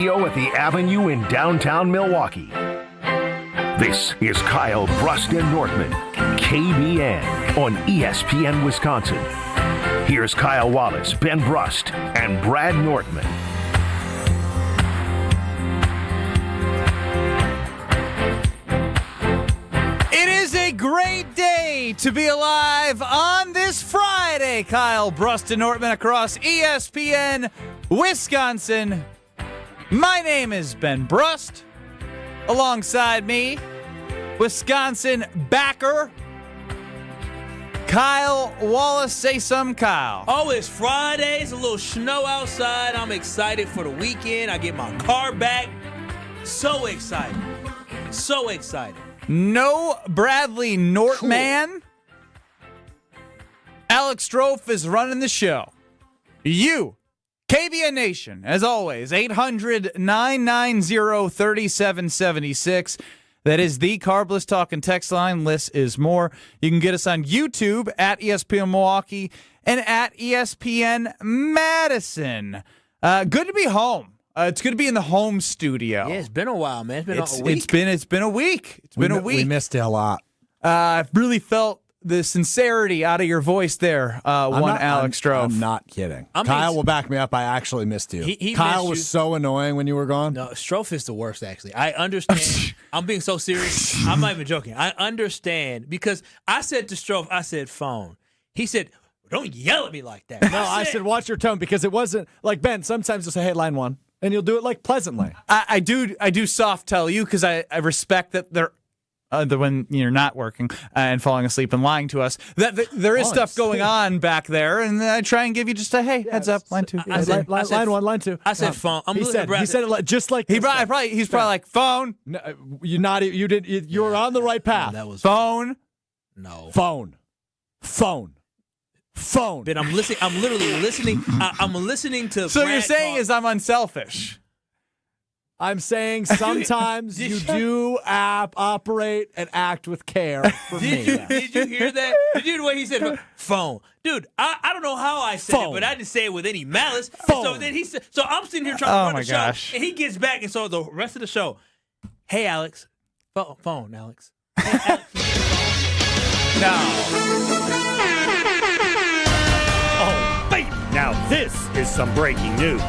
At the Avenue in downtown Milwaukee. This is Kyle Brust and Nortman, KBN on ESPN Wisconsin. Here's Kyle Wallace, Ben Brust, and Brad Nortman. It is a great day to be alive on this Friday. Kyle Brust and Nortman across ESPN Wisconsin. My name is Ben Brust. Alongside me, Wisconsin backer, Kyle Wallace. Say some, Kyle. Oh, it's Friday. It's a little snow outside. I'm excited for the weekend. I get my car back. So excited. So excited. No Bradley Nortman. Alex Strofe is running the show. You, KBN Nation, as always, 800-990-3776. That is the Carbless Talk and Text line. Less is more. You can get us on YouTube at ESPN Milwaukee and at ESPN Madison. Good to be home. It's good to be in the home studio. Yeah, it's been a while, man. It's been a week. It's been a week. It's been a week. We missed it a lot. I've really felt the sincerity out of your voice there, Alex Strofe. I'm not kidding. Kyle will back me up. I actually missed you. Kyle was so annoying when you were gone. No, Strofe is the worst, actually. I understand. I'm being so serious. I'm not even joking. I understand because I said to Strofe, I said, phone. He said, don't yell at me like that. No, I said, watch your tone because it wasn't like Ben. Sometimes you'll say, hey, line one, and you'll do it like pleasantly. I do soft tell you because I respect that they're when you're not working and falling asleep and lying to us, that there is stuff going on back there, and I try and give you just a heads up, line two. Line one, line two. I said phone. He said it just like he's probably like phone. No, you were on the right path. That was phone. No. Phone. But I'm listening. I'm literally listening. I'm listening to. So Brad you're saying talk. is I'm unselfish. I'm saying sometimes you do operate and act with care for me. Did you hear that? Did you hear the way he said phone? Dude, I don't know how I said it, but I didn't say it with any malice. So then he said, so I'm sitting here trying to run the show, and he gets back, and so the rest of the show, hey, Alex, phone, Alex. Hey, Alex, No. Oh, baby. Now this is some breaking news.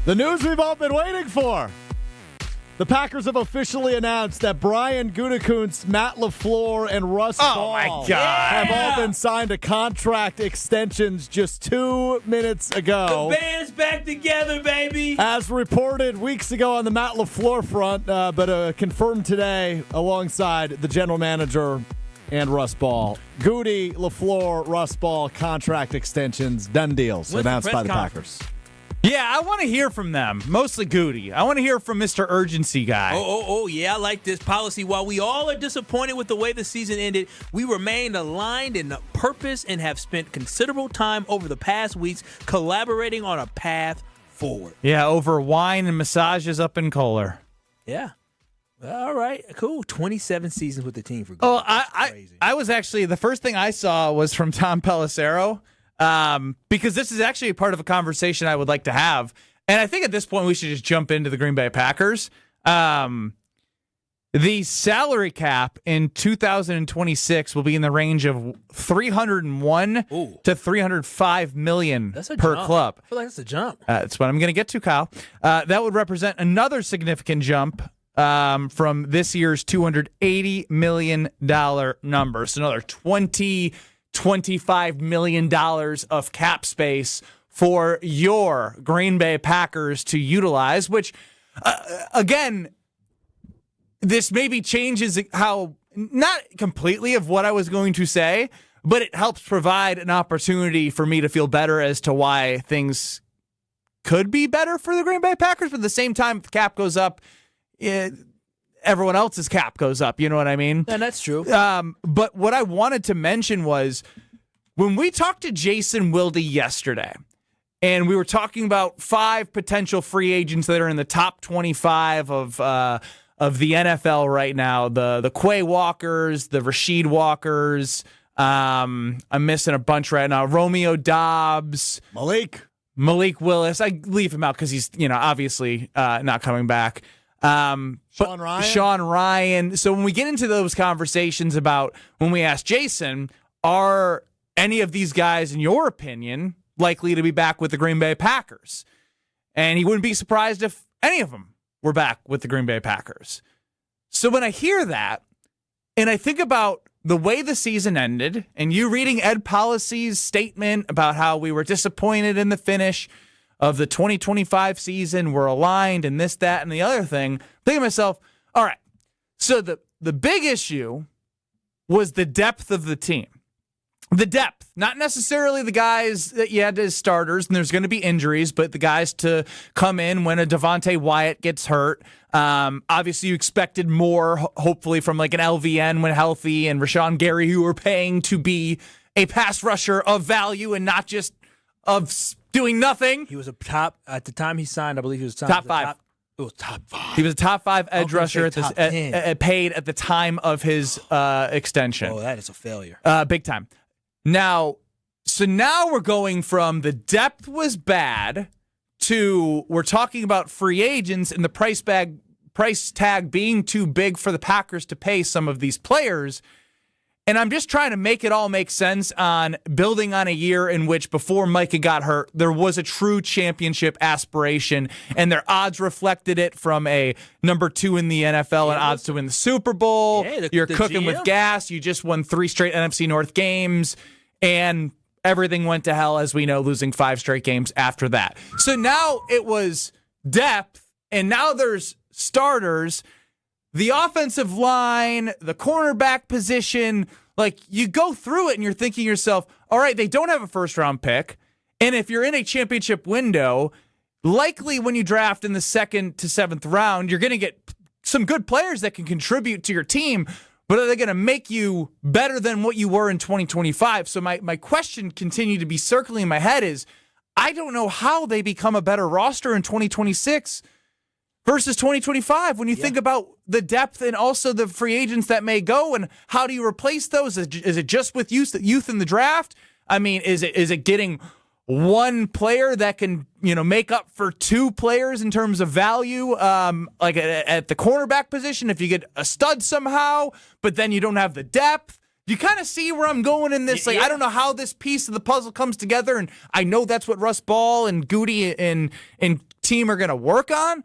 The news we've all been waiting for. The Packers have officially announced that Brian Gutekunst, Matt LaFleur, and Russ Ball have all been signed to contract extensions just 2 minutes ago. The band's back together, baby. As reported weeks ago on the Matt LaFleur front, but confirmed today alongside the general manager and Russ Ball. Goody, LaFleur, Russ Ball, contract extensions, done deals announced by the Packers. Yeah, I want to hear from them. Mostly Goody. I want to hear from Mr. Urgency Guy. Oh, yeah, I like this policy. While we all are disappointed with the way the season ended, we remain aligned in purpose and have spent considerable time over the past weeks collaborating on a path forward. Yeah, over wine and massages up in Kohler. Yeah. All right, cool. 27 seasons with the team for Goody. Oh, I was actually, the first thing I saw was from Tom Pelissero. Because this is actually a part of a conversation I would like to have. And I think at this point we should just jump into the Green Bay Packers. The salary cap in 2026 will be in the range of $301 to $305 million per club. I feel like that's a jump. That's what I'm going to get to, Kyle. That would represent another significant jump from this year's $280 million number. So another $25 million of cap space for your Green Bay Packers to utilize, which, again, this maybe changes how, not completely of what I was going to say, but it helps provide an opportunity for me to feel better as to why things could be better for the Green Bay Packers. But at the same time, if the cap goes up, everyone else's cap goes up. You know what I mean? And that's true. But what I wanted to mention was when we talked to Jason Wilde yesterday, and we were talking about 5 potential free agents that are in the top 25 of the NFL right now, the Quay Walkers, the Rasheed Walkers. I'm missing a bunch right now. Romeo Dobbs. Malik Malik Willis. I leave him out because he's, obviously not coming back. Sean Ryan. So when we get into those conversations about when we ask Jason, are any of these guys, in your opinion, likely to be back with the Green Bay Packers? And he wouldn't be surprised if any of them were back with the Green Bay Packers. So when I hear that, and I think about the way the season ended, and you reading Ed Policy's statement about how we were disappointed in the finish of the 2025 season, we're aligned, and this, that, and the other thing, thinking to myself, all right, so the big issue was the depth of the team. The depth, not necessarily the guys that you had as starters, and there's going to be injuries, but the guys to come in when a Devontae Wyatt gets hurt. Obviously, you expected more, hopefully, from like an LVN when healthy, and Rashawn Gary, who were paying to be a pass rusher of value and not just of doing nothing. He was a top, at the time he signed, I believe he was top five. It was top 5. He was a top 5 edge rusher paid at the time of his extension. Oh, that is a failure. Big time. Now we're going from the depth was bad to we're talking about free agents and the price tag being too big for the Packers to pay some of these players. And I'm just trying to make it all make sense on building on a year in which before Micah got hurt, there was a true championship aspiration, and their odds reflected it from a number 2 in the NFL and odds to win the Super Bowl. Yeah, You're cooking with gas. You just won 3 straight NFC North games, and everything went to hell, as we know, losing 5 straight games after that. So now it was depth, and now there's starters. The offensive line, the cornerback position, like you go through it and you're thinking to yourself, all right, they don't have a first-round pick. And if you're in a championship window, likely when you draft in the 2nd to 7th round, you're going to get some good players that can contribute to your team, but are they going to make you better than what you were in 2025? So my question continued to be circling in my head is, I don't know how they become a better roster in 2026 versus 2025 when you think about the depth and also the free agents that may go, and how do you replace those? Is it just with youth in the draft? I mean, is it getting one player that can make up for 2 players in terms of value, like at the cornerback position if you get a stud somehow, but then you don't have the depth? You kind of see where I'm going in this. Like, I don't know how this piece of the puzzle comes together, and I know that's what Russ Ball and Goody and team are going to work on.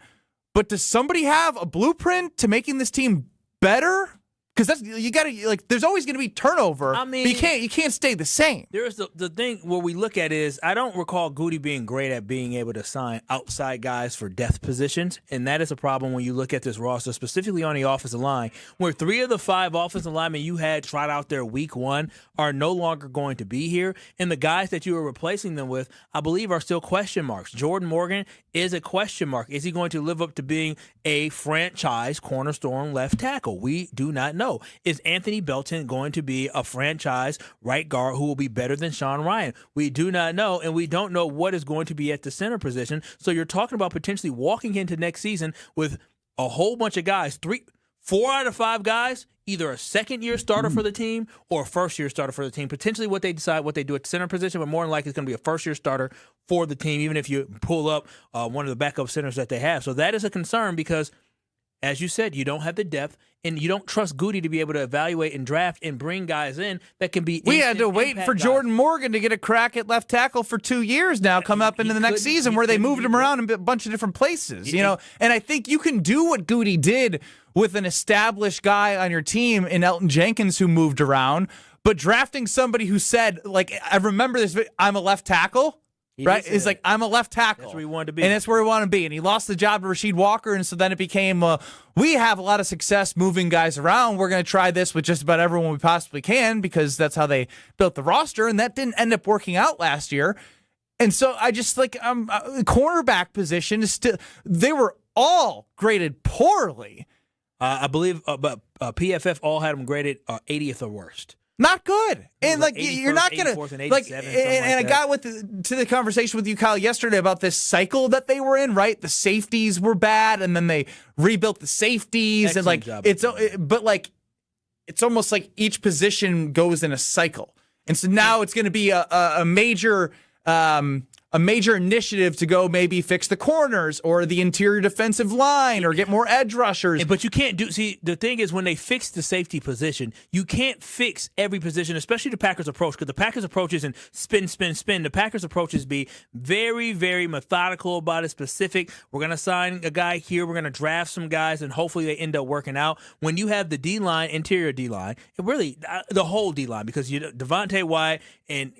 But does somebody have a blueprint to making this team better? Because there's always going to be turnover. I mean, but you can't stay the same. There's the thing where we look at is I don't recall Goody being great at being able to sign outside guys for depth positions, and that is a problem when you look at this roster, specifically on the offensive line, where 3 of the 5 offensive linemen you had trot out there week 1 are no longer going to be here, and the guys that you are replacing them with, I believe, are still question marks. Jordan Morgan is a question mark. Is he going to live up to being a franchise cornerstone left tackle? We do not know. Is Anthony Belton going to be a franchise right guard who will be better than Sean Ryan? We do not know, and we don't know what is going to be at the center position. So you're talking about potentially walking into next season with a whole bunch of guys, 4 out of 5 guys, either a second-year starter for the team or a first-year starter for the team. Potentially what they decide, what they do at the center position, but more than likely it's going to be a first-year starter for the team, even if you pull up one of the backup centers that they have. So that is a concern because, as you said, you don't have the depth, and you don't trust Goody to be able to evaluate and draft and bring guys in that can be. We had to wait for Jordan Morgan to get a crack at left tackle for 2 years now, come up into the next season where they moved him around in a bunch of different places, And I think you can do what Goody did with an established guy on your team in Elton Jenkins who moved around, but drafting somebody who said, like, I remember this, I'm a left tackle. Right? It's like, I'm a left tackle. That's where he wanted to be. And that's where he wanted to be. And he lost the job to Rasheed Walker, and so then it became, we have a lot of success moving guys around. We're going to try this with just about everyone we possibly can because that's how they built the roster, and that didn't end up working out last year. And so I just, cornerback position is still, they were all graded poorly. I believe PFF all had them graded 80th or worst. Not good. And you're not going to and I got to the conversation with you, Kyle, yesterday about this cycle that they were in, right? The safeties were bad, and then they rebuilt the safeties. Excellent job. It's almost like each position goes in a cycle. And so now it's going to be a major a major initiative to go maybe fix the corners or the interior defensive line or get more edge rushers. But you can't the thing is when they fix the safety position, you can't fix every position, especially the Packers approach, because the Packers approach isn't spin, spin, spin. The Packers approach is be very, very methodical about it, specific. We're going to sign a guy here. We're going to draft some guys, and hopefully they end up working out. When you have the D-line, interior D-line, and really the whole D-line, because Devontae Wyatt and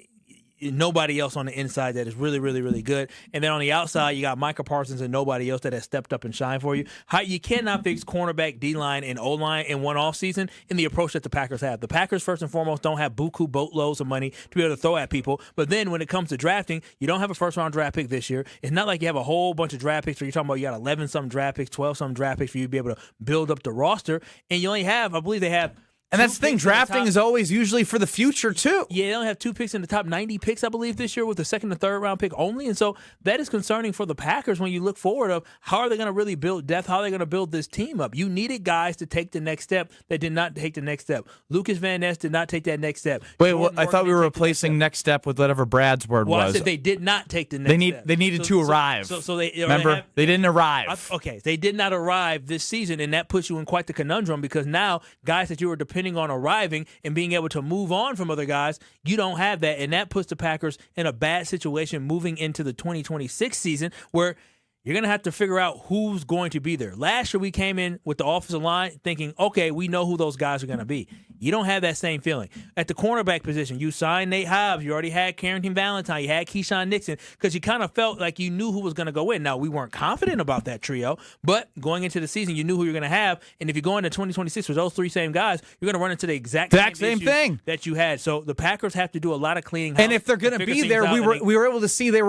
nobody else on the inside that is really, really, really good. And then on the outside, you got Micah Parsons and nobody else that has stepped up and shined for you. You cannot fix cornerback, D-line, and O-line in one offseason in the approach that the Packers have. The Packers, first and foremost, don't have buku boatloads of money to be able to throw at people. But then when it comes to drafting, you don't have a first-round draft pick this year. It's not like you have a whole bunch of draft picks where you're talking about you got 11-some draft picks, 12-some draft picks for you to be able to build up the roster. And you only have, I believe they have, and that's the thing, drafting is always usually for the future, too. Yeah, they only have 2 picks in the top 90 picks, I believe, this year with the second and third round pick only. And so that is concerning for the Packers when you look forward of how are they going to really build depth, how are they going to build this team up. You needed guys to take the next step that did not take the next step. Lucas Van Ness did not take that next step. Wait, I thought we were replacing next step with whatever Brad's word was. I said they did not take the next step. They needed to arrive. So they remember, they didn't arrive. Okay, they did not arrive this season, and that puts you in quite the conundrum because now guys that you were depending on arriving and being able to move on from other guys, you don't have that, and that puts the Packers in a bad situation moving into the 2026 season where you're going to have to figure out who's going to be there. Last year we came in with the offensive line thinking, okay, we know who those guys are going to be. You don't have that same feeling. At the cornerback position, you signed Nate Hobbs. You already had Carrington Valentine. You had Keyshawn Nixon because you kind of felt like you knew who was going to go in. Now, we weren't confident about that trio, but going into the season, you knew who you're going to have. And if you go into 2026 with those 3 same guys, you're going to run into the exact same thing that you had. So the Packers have to do a lot of cleaning house. And if they're going to be there, we were able to see they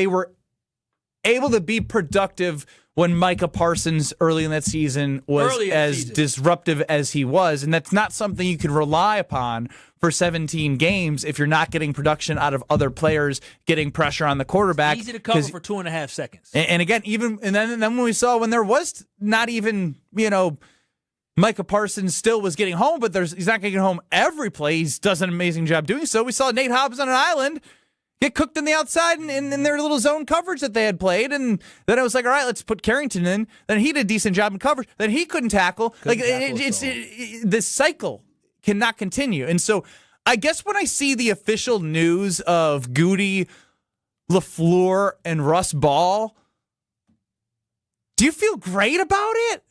were able to be productive when Micah Parsons early in that season was as disruptive as he was. And that's not something you can rely upon for 17 games if you're not getting production out of other players, getting pressure on the quarterback. It's easy to cover for 2.5 seconds. And again, then when we saw when there was not even, Micah Parsons still was getting home, but he's not going to get home every play. He does an amazing job doing so. We saw Nate Hobbs on an island get cooked in the outside in their little zone coverage that they had played. And then I was like, all right, let's put Carrington in. Then he did a decent job in coverage. Then he couldn't tackle. This cycle cannot continue. And so I guess when I see the official news of Goody, LaFleur, and Russ Ball, do you feel great about it?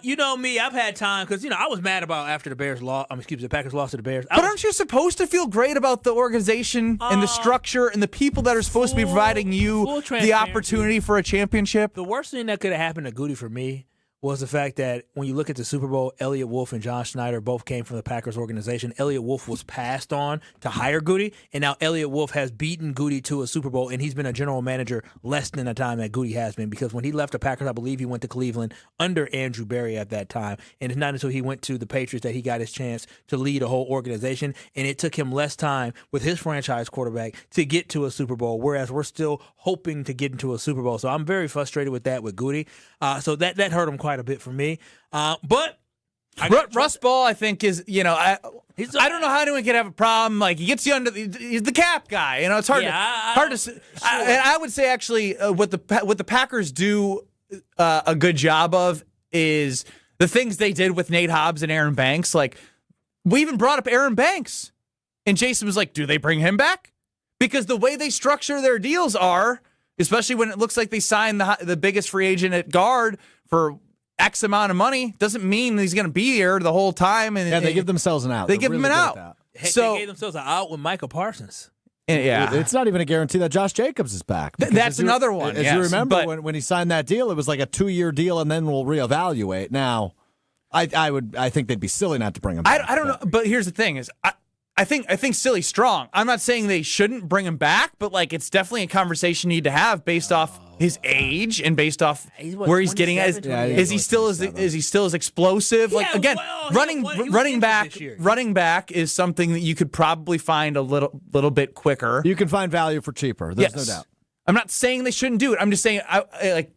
You know me, I've had time because I was mad about after the Bears lost. The Packers lost to the Bears. But aren't you supposed to feel great about the organization and the structure and the people that are supposed to be providing you the opportunity for a championship? The worst thing that could have happened to Goody for me was the fact that when you look at the Super Bowl, Elliott Wolf and John Schneider both came from the Packers organization. Elliott Wolf was passed on to hire Goody, and now Elliott Wolf has beaten Goody to a Super Bowl, and he's been a general manager less than the time that Goody has been because when he left the Packers, I believe he went to Cleveland under Andrew Berry at that time, and it's not until he went to the Patriots that he got his chance to lead a whole organization, and it took him less time with his franchise quarterback to get to a Super Bowl, whereas we're still hoping to get into a Super Bowl. So I'm very frustrated with that with Goody. So that hurt him quite a bit for me. But Russ Ball, I think, is, I don't know how anyone could have a problem. Like, he gets you under he's the cap guy. It's hard to and I would say, actually, what the Packers do a good job of is the things they did with Nate Hobbs and Aaron Banks. Like, we even brought up Aaron Banks, and Jason was like, do they bring him back? Because the way they structure their deals are, especially when it looks like they signed the biggest free agent at guard for X amount of money, doesn't mean he's going to be here the whole time. And they give themselves an out. They give him an out. Heck, they gave themselves an out with Micah Parsons. Yeah, it's not even a guarantee that Josh Jacobs is back. That's another one. As you remember, when he signed that deal, it was like a 2-year deal, and then we'll reevaluate. Now, I think they'd be silly not to bring him back. I don't know, but here's the thing: is I think silly's strong. I'm not saying they shouldn't bring him back, but it's definitely a conversation you need to have based off his age and based off where he's getting at. Is he still as explosive? Yeah, running back is something that you could probably find a little bit quicker. You can find value for cheaper. There's no doubt. I'm not saying they shouldn't do it. I'm just saying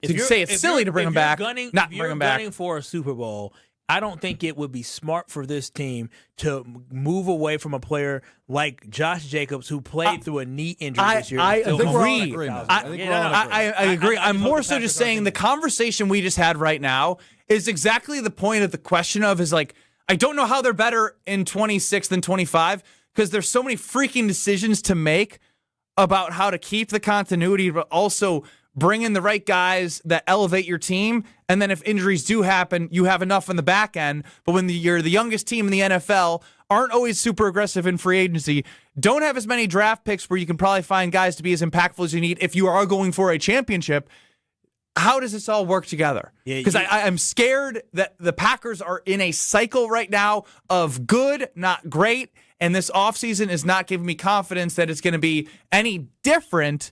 it's silly to bring him back. Not bring him back. Gunning for a Super Bowl, I don't think it would be smart for this team to move away from a player like Josh Jacobs, who played through a knee injury this year. I agree. I agree. I'm more so just saying the conversation we just had right now is exactly the point of the question of is like, I don't know how they're better in 26 than 25 because there's so many freaking decisions to make about how to keep the continuity, but also bring in the right guys that elevate your team. And then if injuries do happen, you have enough on the back end. But when you're the youngest team in the NFL, aren't always super aggressive in free agency, don't have as many draft picks where you can probably find guys to be as impactful as you need if you are going for a championship. How does this all work together? Because I'm scared that the Packers are in a cycle right now of good, not great. And this offseason is not giving me confidence that it's going to be any different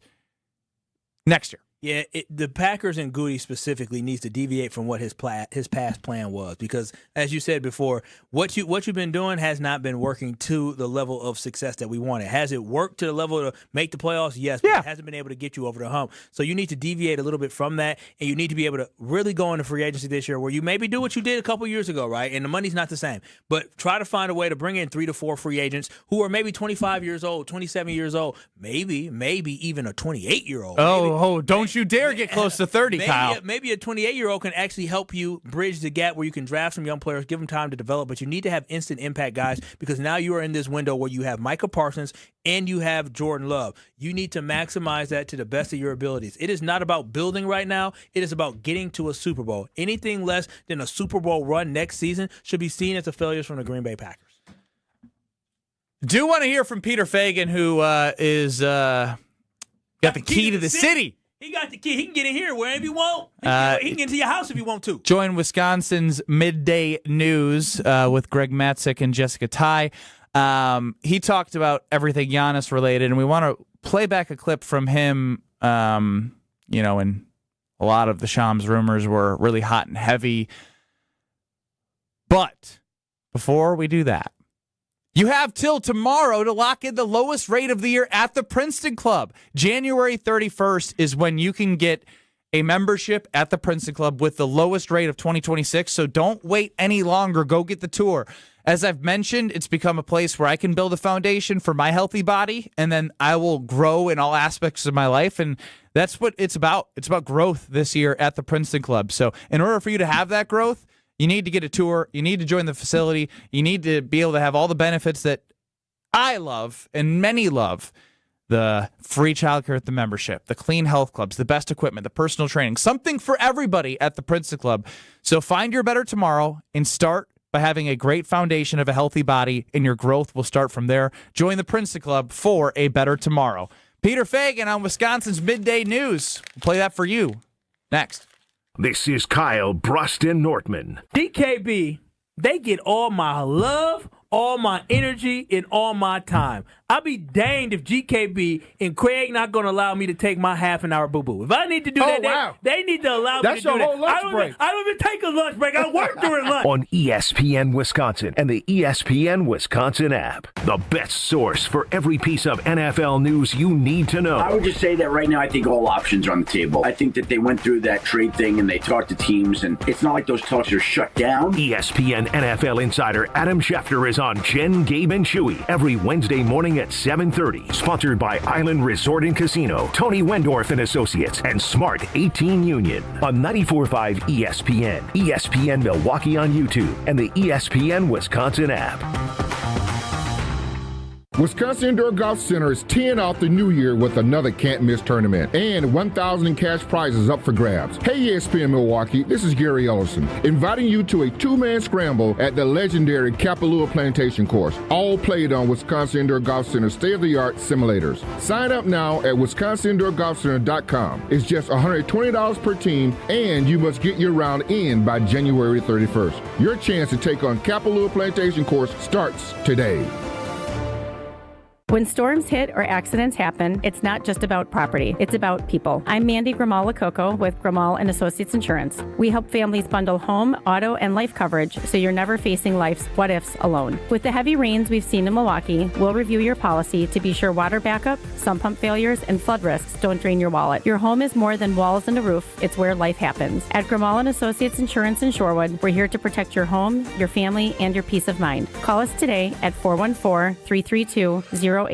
next year. Yeah, the Packers and Goody specifically needs to deviate from what his past plan was because, as you said before, what you've been doing has not been working to the level of success that we wanted. Has it worked to the level to make the playoffs? Yes, but it hasn't been able to get you over the hump. So you need to deviate a little bit from that, and you need to be able to really go into free agency this year where you maybe do what you did a couple years ago, right? And the money's not the same. But try to find a way to bring in 3 to 4 free agents who are maybe 25 years old, 27 years old, maybe even a 28-year-old. Don't you dare get close to 30, Kyle. Maybe a 28-year-old can actually help you bridge the gap where you can draft some young players, give them time to develop, but you need to have instant impact guys because now you are in this window where you have Micah Parsons and you have Jordan Love. You need to maximize that to the best of your abilities. It is not about building right now. It is about getting to a Super Bowl. Anything less than a Super Bowl run next season should be seen as a failure from the Green Bay Packers. Do want to hear from Peter Fagan, who is got the key to the city. He got the key. He can get in here wherever he want. He can get into your house if you want to. Join Wisconsin's Midday News with Greg Matzik and Jessica Ty. He talked about everything Giannis related, and we want to play back a clip from him. And a lot of the Shams rumors were really hot and heavy. But before we do that, you have till tomorrow to lock in the lowest rate of the year at the Princeton Club. January 31st is when you can get a membership at the Princeton Club with the lowest rate of 2026. So don't wait any longer. Go get the tour. As I've mentioned, it's become a place where I can build a foundation for my healthy body, and then I will grow in all aspects of my life. And that's what it's about. It's about growth this year at the Princeton Club. So in order for you to have that growth, you need to get a tour. You need to join the facility. You need to be able to have all the benefits that I love and many love. The free childcare at the membership, the clean health clubs, the best equipment, the personal training, something for everybody at the Princeton Club. So find your better tomorrow and start by having a great foundation of a healthy body, and your growth will start from there. Join the Princeton Club for a better tomorrow. Peter Fagan on Wisconsin's Midday News. We'll play that for you next. This is Kyle Brust Nortman. DKB, they get all my love, all my energy, and all my time. I'll be danged if GKB and Craig not going to allow me to take my half an hour boo-boo. If I need to do that, they need to allow me to do that. That's your whole lunch break. I don't even take a lunch break. I work during lunch. On ESPN Wisconsin and the ESPN Wisconsin app. The best source for every piece of NFL news you need to know. I would just say that right now I think all options are on the table. I think that they went through that trade thing and they talked to teams, and it's not like those talks are shut down. ESPN NFL insider Adam Schefter is on Jen, Gabe, and Chewy every Wednesday morning at 7:30. Sponsored by Island Resort and Casino, Tony Windhorst and Associates, and Smart 18 Union. On 94.5 ESPN, ESPN Milwaukee on YouTube, and the ESPN Wisconsin app. Wisconsin Indoor Golf Center is teeing off the new year with another can't-miss tournament and 1,000 in cash prizes up for grabs. Hey, ESPN Milwaukee, this is Gary Ellison, inviting you to a two-man scramble at the legendary Kapalua Plantation course, all played on Wisconsin Indoor Golf Center state-of-the-art simulators. Sign up now at wisconsinindoorgolfcenter.com. It's just $120 per team, and you must get your round in by January 31st. Your chance to take on Kapalua Plantation course starts today. When storms hit or accidents happen, it's not just about property. It's about people. I'm Mandy Grimal-Lococo with Grimal & Associates Insurance. We help families bundle home, auto, and life coverage so you're never facing life's what-ifs alone. With the heavy rains we've seen in Milwaukee, we'll review your policy to be sure water backup, sump pump failures, and flood risks don't drain your wallet. Your home is more than walls and a roof. It's where life happens. At Grimal & Associates Insurance in Shorewood, we're here to protect your home, your family, and your peace of mind. Call us today at 414-332-0838.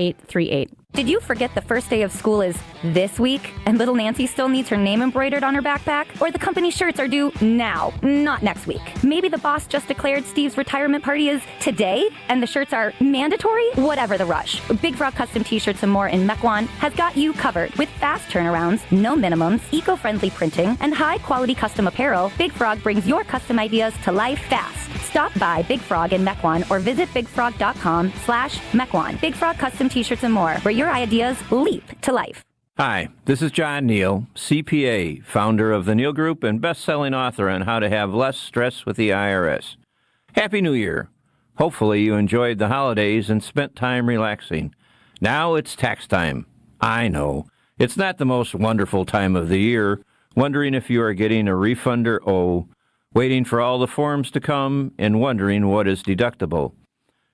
Did you forget the first day of school is this week and little Nancy still needs her name embroidered on her backpack? Or the company shirts are due now, not next week? Maybe the boss just declared Steve's retirement party is today and the shirts are mandatory? Whatever the rush, Big Frog Custom T-shirts and more in Mequon has got you covered with fast turnarounds, no minimums, eco-friendly printing, and high-quality custom apparel. Big Frog brings your custom ideas to life fast. Stop by Big Frog in Mequon or visit bigfrog.com/Mequon. Big Frog Custom T-shirts and more, where your ideas leap to life. Hi, this is John Neal, CPA, founder of the Neal Group and best-selling author on how to have less stress with the IRS. Happy New Year. Hopefully you enjoyed the holidays and spent time relaxing. Now it's tax time. I know, it's not the most wonderful time of the year, wondering if you are getting a refund or owe, waiting for all the forms to come, and wondering what is deductible.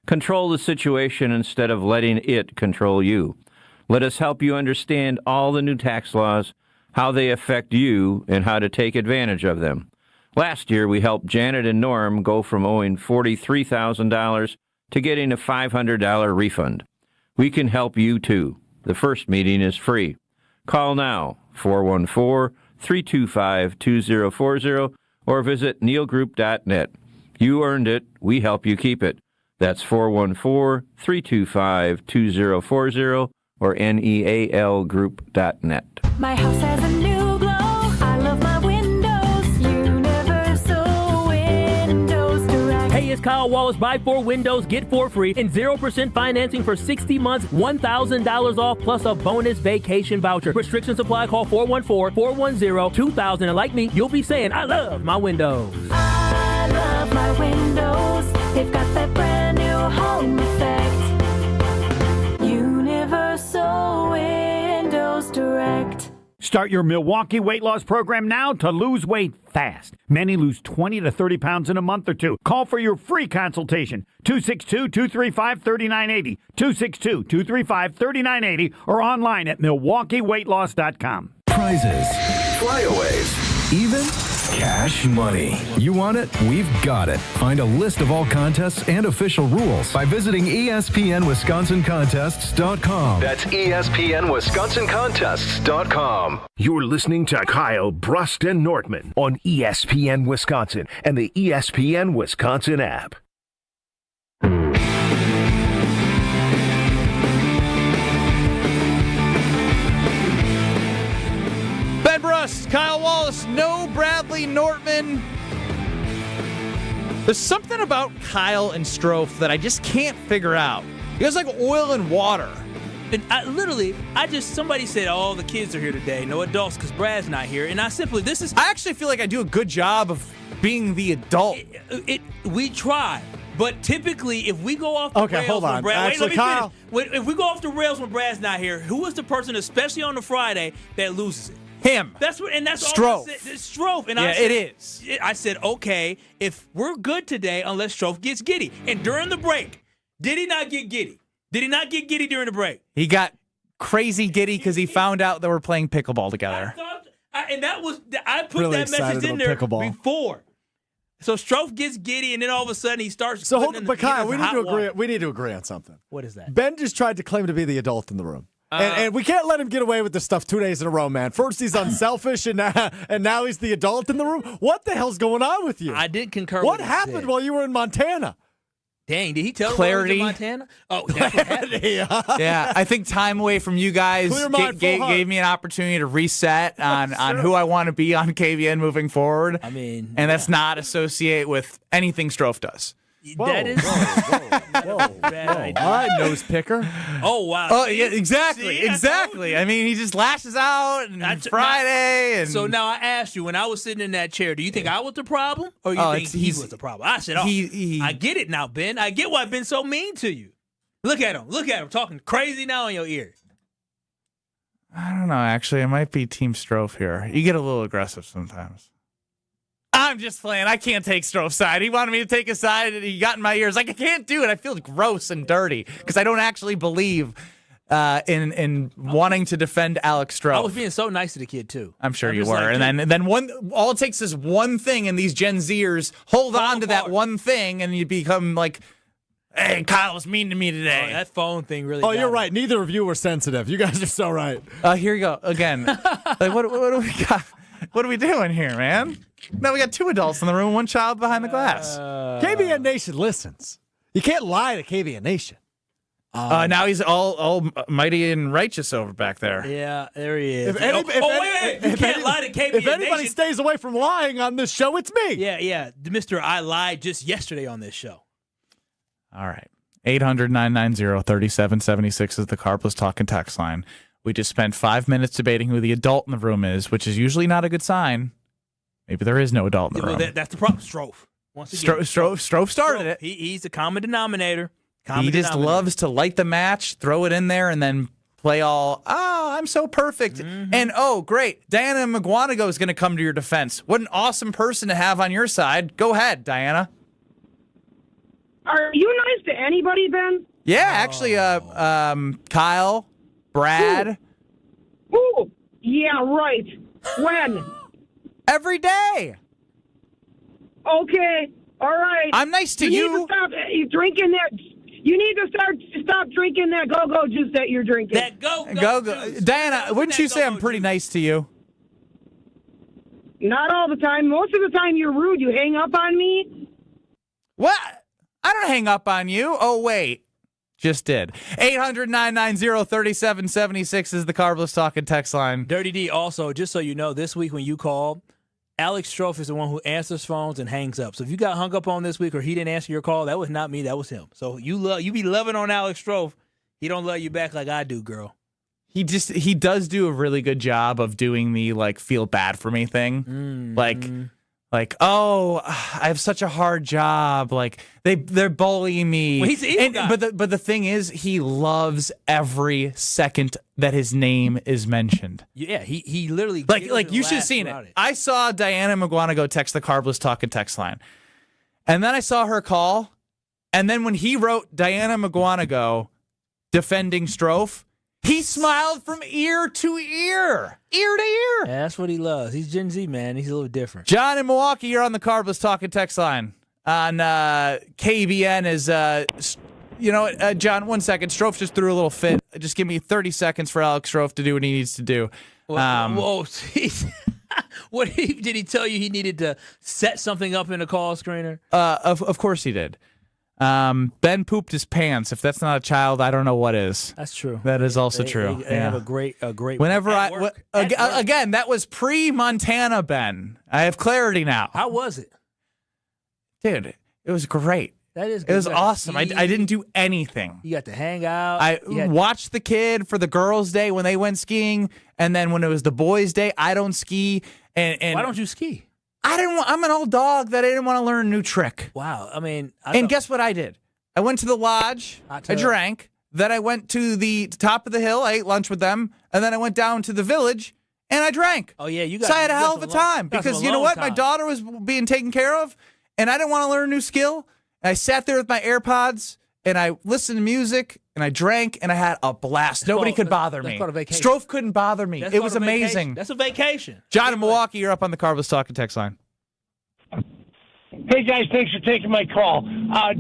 Control the situation instead of letting it control you. Let us help you understand all the new tax laws, how they affect you, and how to take advantage of them. Last year, we helped Janet and Norm go from owing $43,000 to getting a $500 refund. We can help you, too. The first meeting is free. Call now, 414-325-2040, or visit nealgroup.net. You earned it. We help you keep it. That's 414-325-2040 or nealgroup.net. My house has a new glow. I love my windows. Universal Windows Direct. Hey, it's Kyle Wallace. Buy 4 windows, get 4 free, and 0% financing for 60 months, $1,000 off, plus a bonus vacation voucher. Restrictions apply. Call 414-410-2000. And like me, you'll be saying, I love my windows. I love my windows. They've got that brand new home effect. Universal Windows Direct. Start your Milwaukee weight loss program now to lose weight fast. Many lose 20 to 30 pounds in a month or two. Call for your free consultation. 262-235-3980. 262-235-3980 or online at MilwaukeeWeightLoss.com. Prizes, flyaways, even cash money. You want it? We've got it. Find a list of all contests and official rules by visiting ESPNWisconsinContests.com. That's ESPNWisconsinContests.com. You're listening to Kyle, Brust, and Nortman on ESPN Wisconsin and the ESPN Wisconsin app. Ben Brust, Kyle Wallace, no Bradley Nortman. There's something about Kyle and Strofe that I just can't figure out. You guys like oil and water. And somebody said, oh, the kids are here today. No adults because Brad's not here. And I actually feel like I do a good job of being the adult. We try. But typically, if we go off the rails hold on. when Brad, Actually, Kyle, if we go off the rails when Brad's not here, who is the person, especially on the Friday, that loses it? Him. That's all. Strofe. It's Strofe. And it is. I said, okay, if we're good today, unless Strofe gets giddy. And during the break, did he not get giddy? Did he not get giddy during the break? He got crazy giddy because he found out they were playing pickleball together. I put really that message in there pickleball. before. So Strofe gets giddy, and then all of a sudden he starts. But Kyle, we need to agree. We need to agree on something. What is that? Ben just tried to claim to be the adult in the room. And we can't let him get away with this stuff 2 days in a row, man. First he's unselfish, and now he's the adult in the room. What the hell's going on with you? I did concur. What happened while you were in Montana? Dang, did he tell Clarity. him in Montana? Oh, that's what happened. Yeah, I think time away from you guys gave me an opportunity to reset on who I want to be on KVN moving forward. I mean, and that's not associate with anything Strofe does. That is. Whoa. All right, nose picker. Oh, wow. Oh, yeah, exactly. I mean, he just lashes out and Friday. So now I asked you, when I was sitting in that chair, do you think I was the problem or you think he was the problem? I said, I get it now, Ben. I get why Ben's so mean to you. Look at him talking crazy now in your ear. I don't know, actually. It might be Team Strofe here. You get a little aggressive sometimes. I'm just playing. I can't take Strofe's side. He wanted me to take his side, and he got in my ears. Like, I can't do it. I feel gross and dirty because I don't actually believe in wanting to defend Alex Strofe. I was being so nice to the kid, too. I'm sure you were. Like, and then all it takes is one thing, and these Gen Zers hold on to that one thing, and you become like, hey, Kyle was mean to me today. Oh, that phone thing really. Oh, you're right. Neither of you were sensitive. You guys are so right. Here you go again. Like, what do we got? What are we doing here, man? No, we got 2 adults in the room, 1 child behind the glass. KBN Nation listens. You can't lie to KBN Nation. Now he's all mighty and righteous over back there. Yeah, there he is. Wait. You can't lie to KBN If anybody Nation. stays away from lying on this show, it's me. Yeah. Mr. I lied just yesterday on this show. All right. 800-990-3776 is the Carpless Talk and Text line. We just spent 5 minutes debating who the adult in the room is, which is usually not a good sign. Maybe there is no adult in the room. That's the problem. Strofe. Once again, Strofe started it. He's the common denominator. He just loves to light the match, throw it in there, and then play all, I'm so perfect. Mm-hmm. And, great, Diana McGuanago is going to come to your defense. What an awesome person to have on your side. Go ahead, Diana. Are you nice to anybody, Ben? Yeah, actually, Kyle, Brad. Ooh, yeah, right. When? Every day. Okay, all right. I'm nice to you. Need to stop drinking that. You need to stop drinking that go-go juice that you're drinking. That go-go juice. Diana, wouldn't you say I'm pretty nice to you? Not all the time. Most of the time you're rude. You hang up on me. What? I don't hang up on you. Oh, wait. Just did. 800-990-3776 is the Carbless Talk and Text line. Dirty D, also, just so you know, this week when you call, Alex Strofe is the one who answers phones and hangs up. So if you got hung up on this week or he didn't answer your call, that was not me. That was him. So you be loving on Alex Strofe. He don't love you back like I do, girl. He does do a really good job of doing the, like, feel bad for me thing. Like, I have such a hard job. Like, they're bullying me. Well, he's the evil guy. But the thing is, he loves every second that his name is mentioned. Yeah, he literally like you should have seen it. I saw Diana McGuanago text the Carbless Talk and Text line, and then I saw her call, and then when he wrote Diana McGuanago defending Strofe, he smiled from ear to ear. Ear to ear. Yeah, that's what he loves. He's Gen Z, man. He's a little different. John in Milwaukee, you're on the Carbless Talk and Text line. On KBN is, John, 1 second. Strofe just threw a little fit. Just give me 30 seconds for Alex Strofe to do what he needs to do. Whoa, what did he tell you he needed to set something up in a call screener? Of course he did. Ben pooped his pants. If that's not a child, I don't know what is. That's true. That is also true. They have a great. Whenever again, that was pre-Montana, Ben. I have clarity now. How was it, dude? It was great. That is good. It was awesome. I didn't do anything. You got to hang out. I watched the kid for the girls' day when they went skiing, and then when it was the boys' day, I don't ski. And why don't you ski? I'm an old dog that I didn't want to learn a new trick. Wow. I mean, guess what I did? I went to the lodge. I drank. Then I went to the top of the hill. I ate lunch with them, and then I went down to the village and I drank. Oh yeah, you got. So I had a hell of a time because you know what? My daughter was being taken care of, and I didn't want to learn a new skill. And I sat there with my AirPods and I listened to music and I drank and I had a blast. Nobody could bother me. Strofe couldn't bother me. It was amazing. That's a vacation. John in Milwaukee, you're up on the Carbless Talk and Text line. Hey, guys, thanks for taking my call.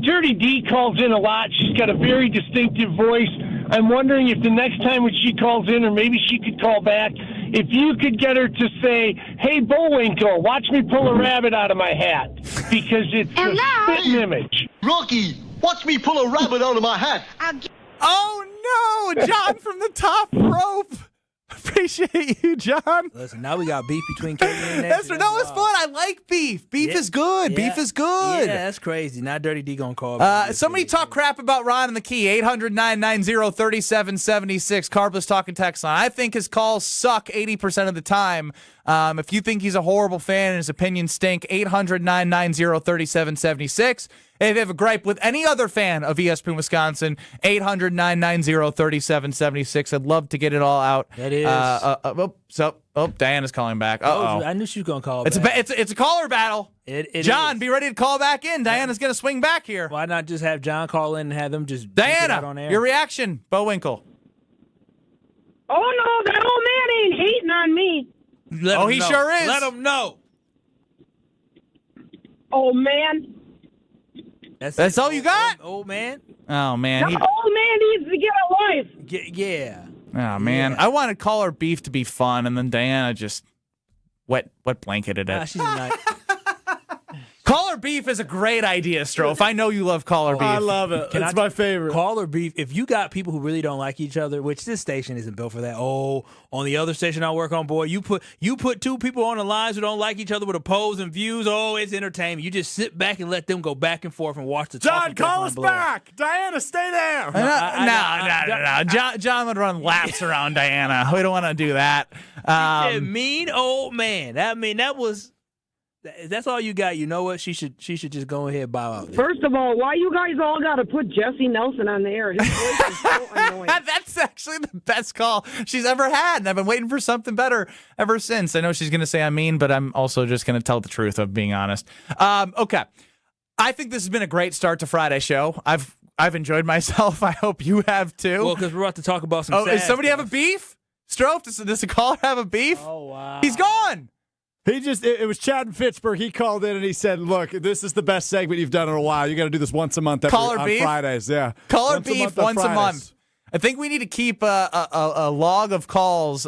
Dirty D calls in a lot. She's got a very distinctive voice. I'm wondering if the next time when she calls in, or maybe she could call back, if you could get her to say, hey, Bullwinkle, watch me pull a rabbit out of my hat, because it's a spitting image. Rocky, watch me pull a rabbit out of my hat. Oh, no, John from the top rope. Appreciate you, John. Listen, now we got beef between Katie and Nancy. That was fun. I like beef. Beef is good. Yeah. Beef is good. Yeah, that's crazy. Now Dirty D gonna call. Somebody talk crap about Ron in the key. 800-990-3776. Carbless Talk and Text line. I think his calls suck 80% of the time. If you think he's a horrible fan and his opinions stink, 800-990-3776. If you have a gripe with any other fan of ESPN Wisconsin, 800-990-3776. I'd love to get it all out. That is. Diana's calling back. I knew she was going to call it's back. It's a caller battle. It John, is. be ready to call back in. Diana's going to swing back here. Why not just have John call in and have them just get out on Diana, air? your reaction, Bo Winkle. Oh, no, that old man ain't hating on me. He sure is. Let him know. Oh, man. That's all you got? Old man? Oh, man. The old man needs to get a life. Yeah. Oh, man. I wanted caller beef to be fun, and then Diana just wet blanketed it. She's a nice. Caller beef is a great idea, Strofe. I know you love caller beef. I love it. It's my favorite. Caller beef. If you got people who really don't like each other, which this station isn't built for that. Oh, on the other station I work on, boy, you put two people on the lines who don't like each other with opposing views. Oh, it's entertainment. You just sit back and let them go back and forth and watch the John, call us back. Diana, stay there. No. John would run laps around Diana. We don't want to do that. Mean old man. That's all you got. You know what? She should just go ahead and bow out. First of all, why you guys all got to put Jesse Nelson on the air? His voice is so annoying. That's actually the best call she's ever had, and I've been waiting for something better ever since. I know she's going to say I'm mean, but I'm also just going to tell the truth of being honest. Okay. I think this has been a great start to Friday show. I've enjoyed myself. I hope you have too. Well, because we're about to talk about some does somebody stuff. have a beef? Strofe, does the caller have a beef? Oh, wow. He's gone. It was Chad in Fitchburg. He called in and he said, look, this is the best segment you've done in a while. You got to do this once a month on beef? Fridays. Yeah. Caller beef once a month. I think we need to keep a log of calls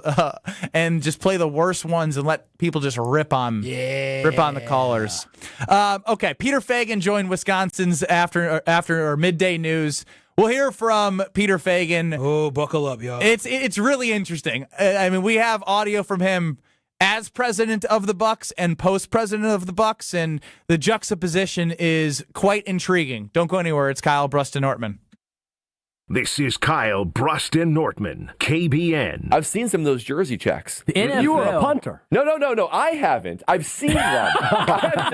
and just play the worst ones and let people just rip on the callers. Okay, Peter Fagan joined Wisconsin's after midday news. We'll hear from Peter Fagan. Oh, buckle up, y'all. It's really interesting. I mean, we have audio from him as president of the Bucks and post-president of the Bucks, and the juxtaposition is quite intriguing. Don't go anywhere. It's Kyle Brust Nortman. This is Kyle Brust Nortman, KBN. I've seen some of those jersey checks. The NFL. You were a punter. No, I haven't. I've seen them.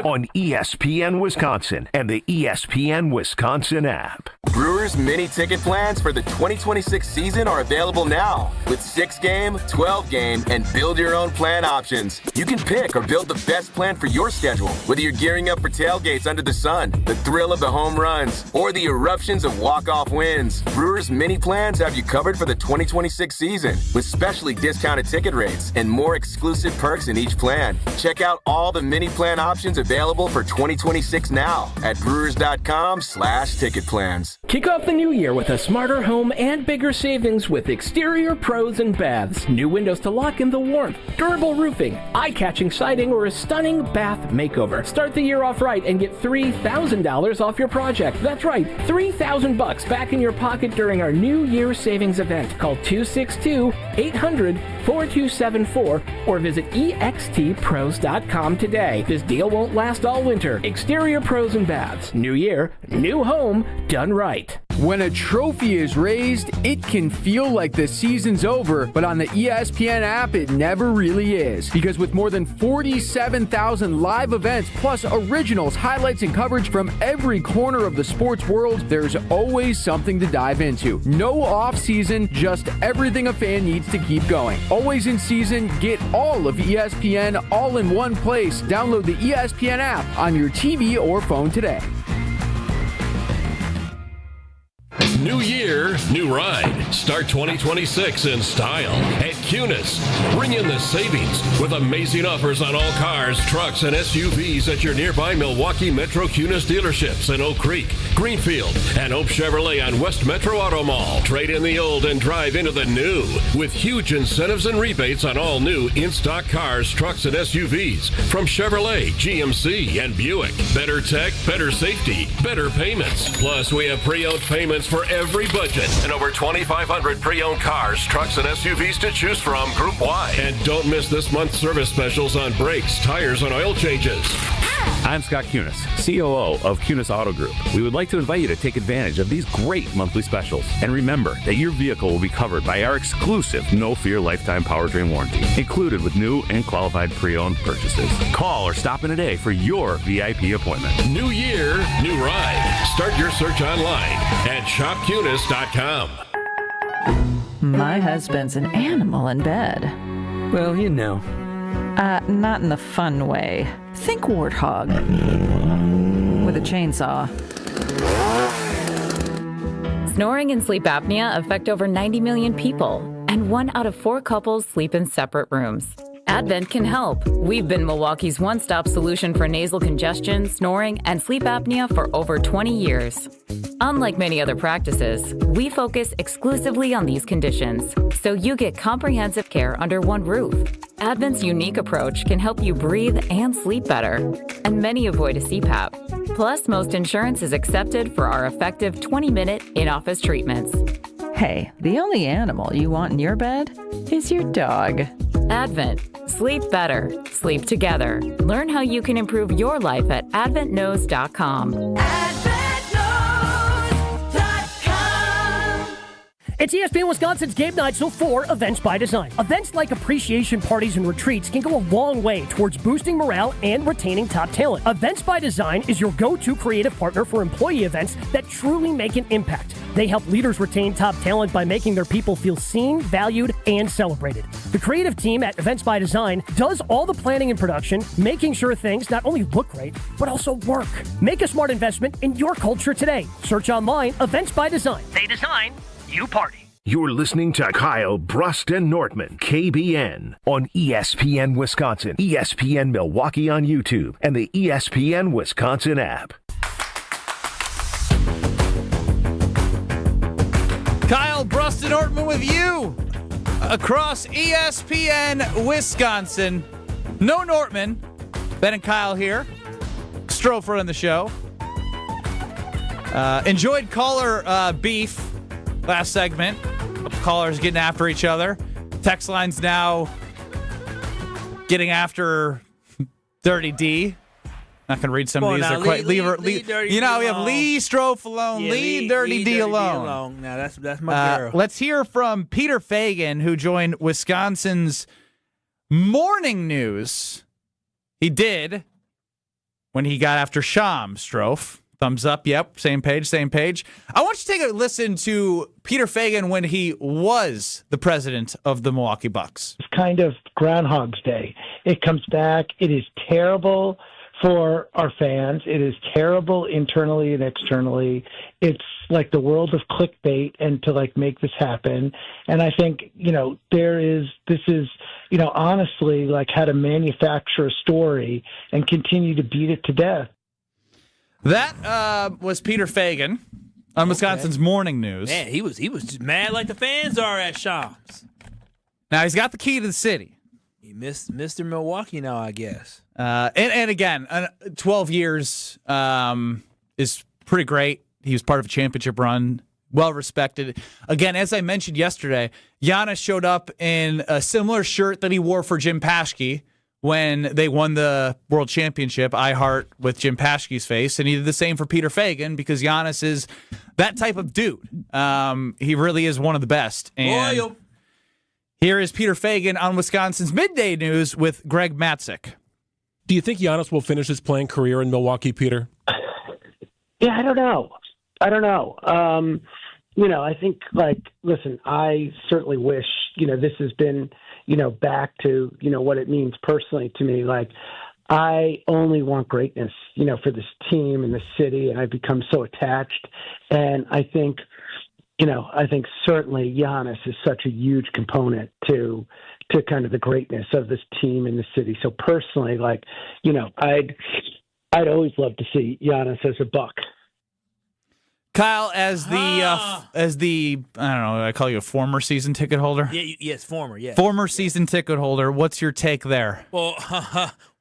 On ESPN Wisconsin and the ESPN Wisconsin app. Brewers mini ticket plans for the 2026 season are available now with 6-game, 12-game, and build your own plan options. You can pick or build the best plan for your schedule, whether you're gearing up for tailgates under the sun, the thrill of the home runs, or the eruptions of walk-off wins. Brewers mini plans have you covered for the 2026 season with specially discounted ticket rates and more exclusive perks in each plan. Check out all the mini plan options available for 2026 now at brewers.com/ticket plans. Kick off the new year with a smarter home and bigger savings with Exterior Pros and Baths. New windows to lock in the warmth, durable roofing, eye-catching siding, or a stunning bath makeover. Start the year off right and get $3,000 off your project. That's right, $3,000 back in your pocket during our New Year savings event. Call 262-800-4274 or visit extpros.com today. This deal won't last all winter. Exterior Pros and Baths. New year, new home, done right. When a trophy is raised, it can feel like the season's over, but on the ESPN app, it never really is. Because with more than 47,000 live events, plus originals, highlights, and coverage from every corner of the sports world, there's always something to dive into. No off-season, just everything a fan needs to keep going. Always in season, get all of ESPN all in one place. Download the ESPN app on your TV or phone today. New year, new ride. Start 2026 in style at Kunis. Bring in the savings with amazing offers on all cars, trucks, and SUVs at your nearby Milwaukee Metro Kunis dealerships in Oak Creek, Greenfield, and Oak Chevrolet on West Metro Auto Mall. Trade in the old and drive into the new with huge incentives and rebates on all new in-stock cars, trucks, and SUVs from Chevrolet, GMC, and Buick. Better tech, better safety, better payments. Plus, we have pre-owned payments for every budget and over 2,500 pre-owned cars, trucks, and SUVs to choose from group-wide. And don't miss this month's service specials on brakes, tires, and oil changes. I'm Scott Kunis, COO of Kunis Auto Group. We would like to invite you to take advantage of these great monthly specials. And remember that your vehicle will be covered by our exclusive no-fear lifetime powertrain warranty, included with new and qualified pre-owned purchases. Call or stop in today for your VIP appointment. New year, new ride. Start your search online at shopkunis.com. My husband's an animal in bed. Well, you know. Not in the fun way. Think warthog. With a chainsaw. Snoring and sleep apnea affect over 90 million people, and 1 out of 4 couples sleep in separate rooms. Advent can help. We've been Milwaukee's one-stop solution for nasal congestion, snoring, and sleep apnea for over 20 years. Unlike many other practices, we focus exclusively on these conditions, so you get comprehensive care under one roof. Advent's unique approach can help you breathe and sleep better, and many avoid a CPAP. Plus, most insurance is accepted for our effective 20-minute in-office treatments. Hey, the only animal you want in your bed is your dog. Advent. Sleep better. Sleep together. Learn how you can improve your life at adventknows.com. It's ESPN Wisconsin's Game Night, so for Events by Design. Events like appreciation parties and retreats can go a long way towards boosting morale and retaining top talent. Events by Design is your go-to creative partner for employee events that truly make an impact. They help leaders retain top talent by making their people feel seen, valued, and celebrated. The creative team at Events by Design does all the planning and production, making sure things not only look great, but also work. Make a smart investment in your culture today. Search online, Events by Design. They design, you party. You're listening to Kyle, Brust, and Nortman, KBN, on ESPN Wisconsin, ESPN Milwaukee on YouTube, and the ESPN Wisconsin app. Kyle, Brust, and Nortman with you across ESPN Wisconsin. No Nortman. Ben and Kyle here. Strofer on the show. Enjoyed caller beef last segment. Callers getting after each other. Text line's now getting after Dirty D. Not going to read some of these. Now, They're quite. leave Dirty You know, D we have alone. Lee Strofe alone. Yeah, leave Dirty D alone. Now that's my girl. Let's hear from Peter Fagan, who joined Wisconsin's Morning News. He did when he got after Sham, Strofe. Thumbs up. Yep. Same page. I want you to take a listen to Peter Fagan when he was the president of the Milwaukee Bucks. It's kind of Groundhog's Day. It comes back. It is terrible for our fans. It is terrible internally and externally. It's like the world of clickbait and to like make this happen. And I think, this is, honestly like how to manufacture a story and continue to beat it to death. That was Peter Fagan on Wisconsin's Morning News. Man, he was just mad like the fans are at Shams. Now he's got the key to the city. He missed Mr. Milwaukee now, I guess. And again, 12 years is pretty great. He was part of a championship run, well respected. Again, as I mentioned yesterday, Giannis showed up in a similar shirt that he wore for Jim Paschke when they won the World Championship, I Heart with Jim Paschke's face, and he did the same for Peter Fagan because Giannis is that type of dude. He really is one of the best. And Loyal. Here is Peter Fagan on Wisconsin's Midday News with Greg Matzik. Do you think Giannis will finish his playing career in Milwaukee, Peter? Yeah, I don't know. I think, listen, I certainly wish, this has been, back to, what it means personally to me. Like, I only want greatness, for this team and the city, and I've become so attached. And I think certainly Giannis is such a huge component to kind of the greatness of this team and the city. So personally, I'd always love to see Giannis as a Buck. Kyle, as the I don't know, I call you a former season ticket holder. Yes, former. Yeah, former season ticket holder. What's your take there? Well,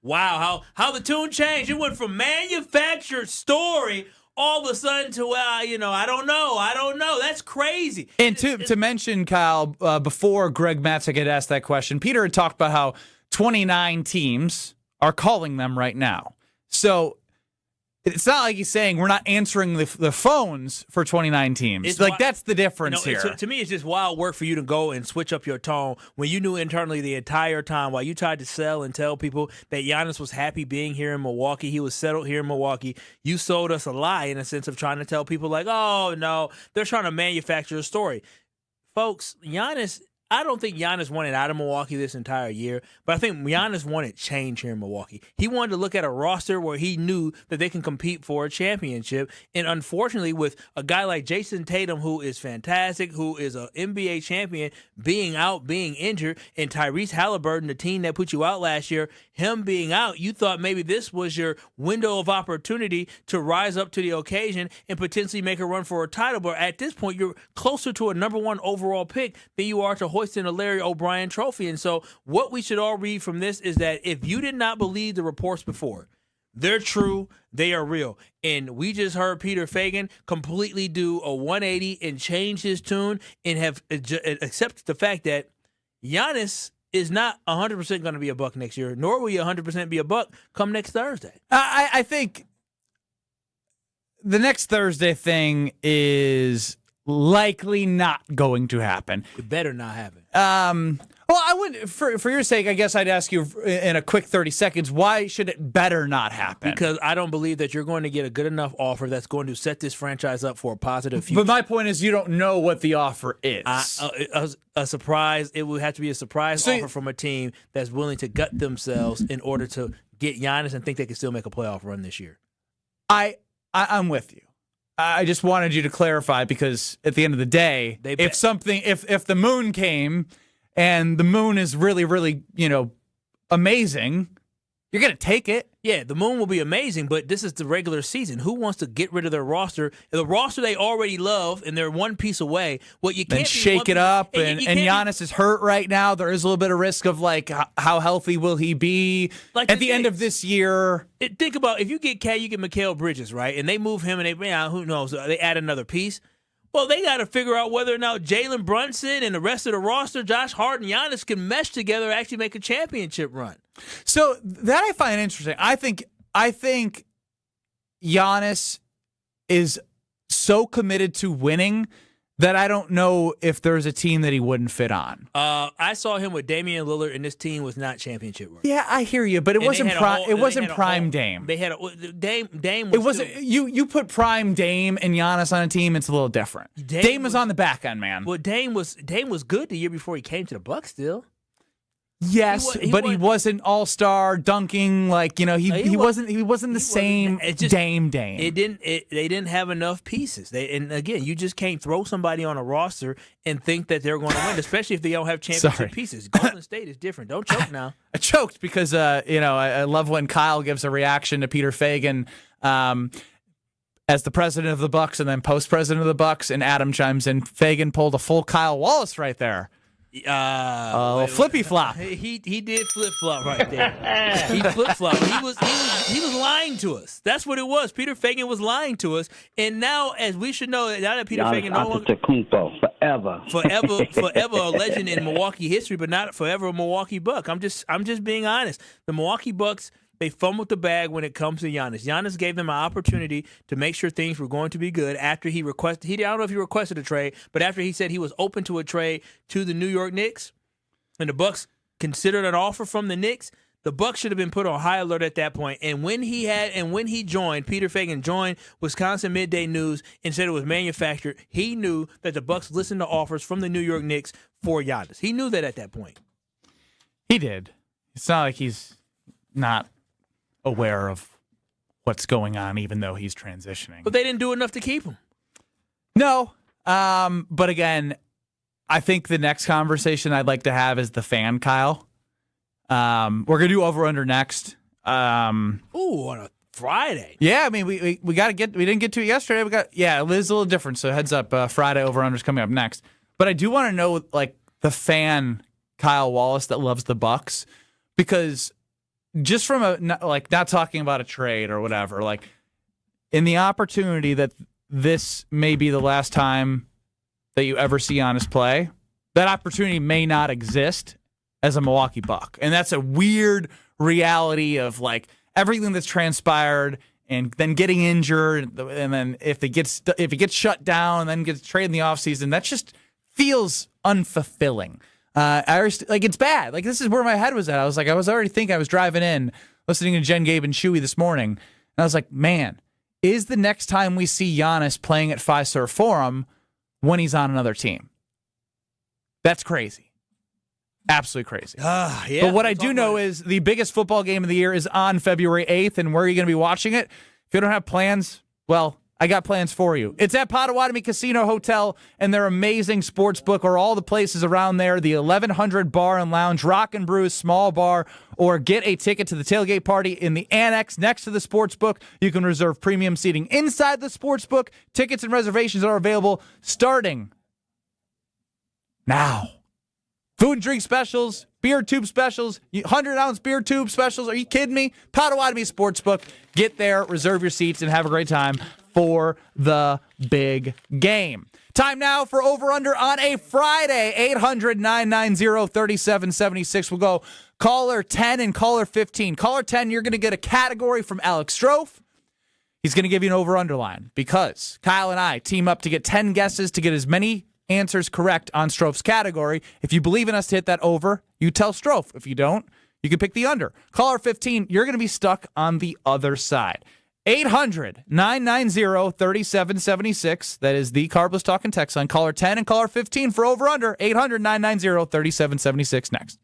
wow, how the tune changed. It went from manufactured story all of a sudden to I don't know. That's crazy. And to mention, Kyle, before Greg Matzik had asked that question, Peter had talked about how 29 teams are calling them right now. So it's not like he's saying we're not answering the phones for 29 teams. It's That's the difference here. To me, it's just wild work for you to go and switch up your tone when you knew internally the entire time while you tried to sell and tell people that Giannis was happy being here in Milwaukee. He was settled here in Milwaukee. You sold us a lie in a sense of trying to tell people like, oh, no, they're trying to manufacture a story. Folks, I don't think Giannis wanted out of Milwaukee this entire year, but I think Giannis wanted change here in Milwaukee. He wanted to look at a roster where he knew that they can compete for a championship. And unfortunately, with a guy like Jason Tatum, who is fantastic, who is an NBA champion, being out, being injured, and Tyrese Halliburton, the team that put you out last year, him being out, you thought maybe this was your window of opportunity to rise up to the occasion and potentially make a run for a title. But at this point, you're closer to a number 1 overall pick than you are to hoisting a Larry O'Brien trophy. And so what we should all read from this is that if you did not believe the reports before, they're true, they are real. And we just heard Peter Feigin completely do a 180 and change his tune and have accepted the fact that Giannis is not 100% going to be a Buck next year, nor will he 100% be a Buck come next Thursday. I think the next Thursday thing is likely not going to happen. It better not happen. Well, I would, for your sake, I guess I'd ask you in a quick 30 seconds, why should it better not happen? Because I don't believe that you're going to get a good enough offer that's going to set this franchise up for a positive future. But my point is you don't know what the offer is. A surprise, it would have to be a surprise offer from a team that's willing to gut themselves in order to get Giannis and think they can still make a playoff run this year. I'm with you. I just wanted you to clarify because at the end of the day, if the moon came and the moon is really, really, amazing, you're going to take it. Yeah, the moon will be amazing, but this is the regular season. Who wants to get rid of their roster? The roster they already love, and they're one piece away. Well, you can't then shake it up, and Giannis is hurt right now. There is a little bit of risk of, how healthy will he be at the end of this year? Think about, if you get Cat, you get Mikal Bridges, right? And they move him, and who knows? They add another piece. Well, they got to figure out whether or not Jalen Brunson and the rest of the roster, Josh Hart and Giannis, can mesh together and actually make a championship run. So that I find interesting. I think Giannis is so committed to winning that I don't know if there's a team that he wouldn't fit on. I saw him with Damian Lillard, and this team was not championship worthy. Yeah, I hear you, but it wasn't prime Dame. They had Dame. It wasn't. You put prime Dame and Giannis on a team, it's a little different. Dame was on the back end, man. Well, Dame was good the year before he came to the Bucks. Still. Yes, but he wasn't all-star dunking he wasn't the same Dame. They didn't have enough pieces. And again, you just can't throw somebody on a roster and think that they're going to win, especially if they don't have championship pieces. Golden State is different. Don't choke now. I choked because I love when Kyle gives a reaction to Peter Feigin as the president of the Bucks and then post-president of the Bucks, and Adam chimes in. Feigin pulled a full Kyle Wallace right there. Flippy flop. He did flip flop right there. He flip flop. He was lying to us. That's what it was. Peter Feigin was lying to us. And now, as we should know, now that Peter Feigin no longer forever a legend in Milwaukee history, but not forever a Milwaukee Buck. I'm just being honest. The Milwaukee Bucks, they fumbled the bag when it comes to Giannis. Giannis gave them an opportunity to make sure things were going to be good after he requested. I don't know if he requested a trade, but after he said he was open to a trade to the New York Knicks, and the Bucks considered an offer from the Knicks, the Bucks should have been put on high alert at that point. And when he joined, Peter Feigin joined Wisconsin Midday News and said it was manufactured, he knew that the Bucks listened to offers from the New York Knicks for Giannis. He knew that at that point. He did. It's not like he's not aware of what's going on, even though he's transitioning. But they didn't do enough to keep him. No. But again, I think the next conversation I'd like to have is the fan, Kyle. We're going to do over-under next. On a Friday. Yeah, I mean, we didn't get to it yesterday. It is a little different, so heads up, Friday over-under's coming up next. But I do want to know, the fan, Kyle Wallace, that loves the Bucks, because just from not talking about a trade or whatever, in the opportunity that this may be the last time that you ever see Giannis play, that opportunity may not exist as a Milwaukee Buck. And that's a weird reality of everything that's transpired and then getting injured, and then if he gets shut down and then gets traded in the offseason, that just feels unfulfilling. It's bad. Like, this is where my head was at. I was already thinking, I was driving in, listening to Jen, Gabe, and Chewy this morning, and I was like, man, is the next time we see Giannis playing at Fiserv Forum when he's on another team? That's crazy. Absolutely crazy. Yeah, but what I do know is the biggest football game of the year is on February 8th, and where are you going to be watching it? If you don't have plans, well, I got plans for you. It's at Potawatomi Casino Hotel and their amazing sports book, or all the places around there, the 1100 Bar and Lounge, Rock and Brews, small bar, or get a ticket to the tailgate party in the annex next to the sports book. You can reserve premium seating inside the sports book. Tickets and reservations are available starting now. Food and drink specials, beer tube specials, 100-ounce beer tube specials. Are you kidding me? Potawatomi Sportsbook. Get there, reserve your seats, and have a great time for the big game. Time now for Over-Under on a Friday. 800-990-3776. We'll go caller 10 and caller 15. Caller 10, you're going to get a category from Alex Strofe. He's going to give you an over-under line because Kyle and I team up to get 10 guesses to get as many answers correct on Strofe's category. If you believe in us to hit that over, you tell Strofe. If you don't, you can pick the under. Caller 15, you're going to be stuck on the other side. 800-990-3776. That is the Carbless Talk and Text line. Caller 10 and caller 15 for over-under. 800-990-3776 next.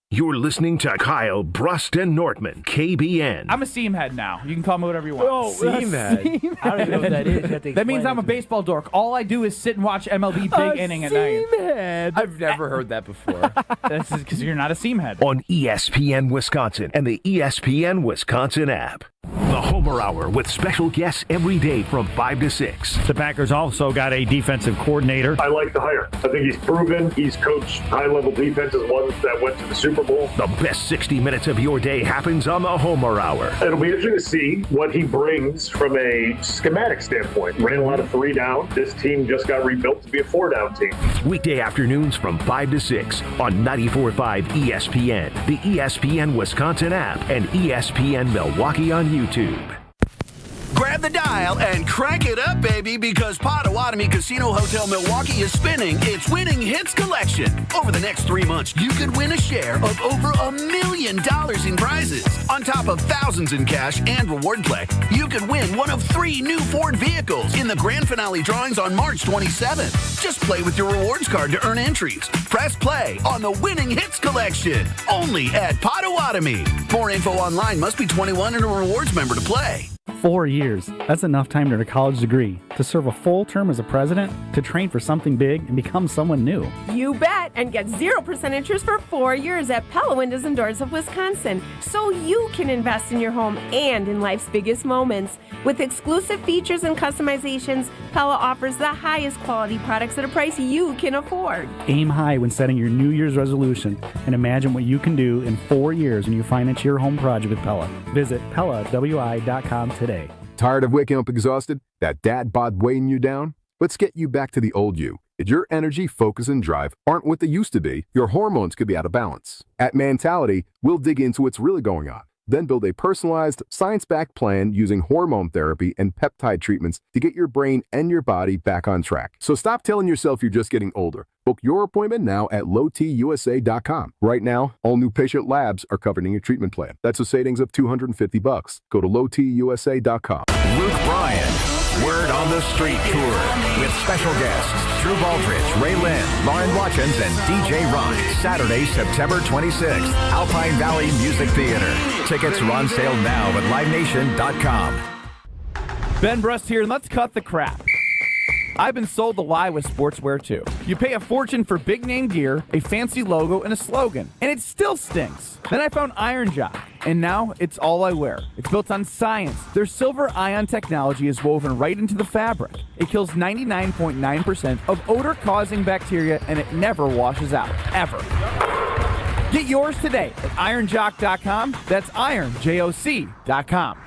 You're listening to Kyle, Brust, and Nortman, KBN. I'm a seam head now. You can call me whatever you want. Oh, seam head. I don't even know what that is. That means I'm a baseball dork. All I do is sit and watch MLB big inning at night. Seam head. I've never heard that before. This is because you're not a seam head. On ESPN Wisconsin and the ESPN Wisconsin app. The Homer Hour with special guests every day from 5 to 6. The Packers also got a defensive coordinator. I like the hire. I think he's proven. He's coached high-level defenses, ones that went to the Super Bowl. The best 60 minutes of your day happens on the Homer Hour. It'll be interesting to see what he brings from a schematic standpoint. Ran a lot of 3 down. This team just got rebuilt to be a 4-down team. Weekday afternoons from 5 to 6 on 94.5 ESPN, the ESPN Wisconsin app, and ESPN Milwaukee on YouTube. Grab the dial and crank it up, baby, because Potawatomi Casino Hotel Milwaukee is spinning its Winning Hits collection. Over the next 3 months, you could win a share of over $1 million in prizes. On top of thousands in cash and reward play, you could win one of 3 new Ford vehicles in the grand finale drawings on March 27th. Just play with your rewards card to earn entries. Press play on the Winning Hits collection, only at Potawatomi. More info online. Must be 21 and a rewards member to play. 4 years. That's enough time to earn a college degree, to serve a full term as a president, to train for something big and become someone new. You bet, and get 0% interest for 4 years at Pella Windows and Doors of Wisconsin, so you can invest in your home and in life's biggest moments. With exclusive features and customizations, Pella offers the highest quality products at a price you can afford. Aim high when setting your New Year's resolution, and imagine what you can do in 4 years when you finance your home project with Pella. Visit PellaWI.com today. Tired of waking up exhausted? That dad bod weighing you down? Let's get you back to the old you. If your energy, focus, and drive aren't what they used to be, your hormones could be out of balance. At Mentality, we'll dig into what's really going on, then build a personalized, science-backed plan using hormone therapy and peptide treatments to get your brain and your body back on track. So stop telling yourself you're just getting older. Book your appointment now at lowtusa.com. Right now, all new patient labs are covered in your treatment plan. That's a savings of $250. Go to lowtusa.com. Luke Bryan, Word on the Street Tour, with special guests Drew Baldridge, Ray Lynn, Lauren Watkins, and DJ Ron. Saturday, September 26th, Alpine Valley Music Theater. Tickets are on sale now at livenation.com. Ben Brust here, and let's cut the crap. I've been sold the lie with sportswear too. You pay a fortune for big name gear, a fancy logo, and a slogan, and it still stinks. Then I found Iron Jock, and now it's all I wear. It's built on science. Their silver ion technology is woven right into the fabric. It kills 99.9% of odor-causing bacteria, and it never washes out, ever. Get yours today at ironjock.com. That's ironjoc.com.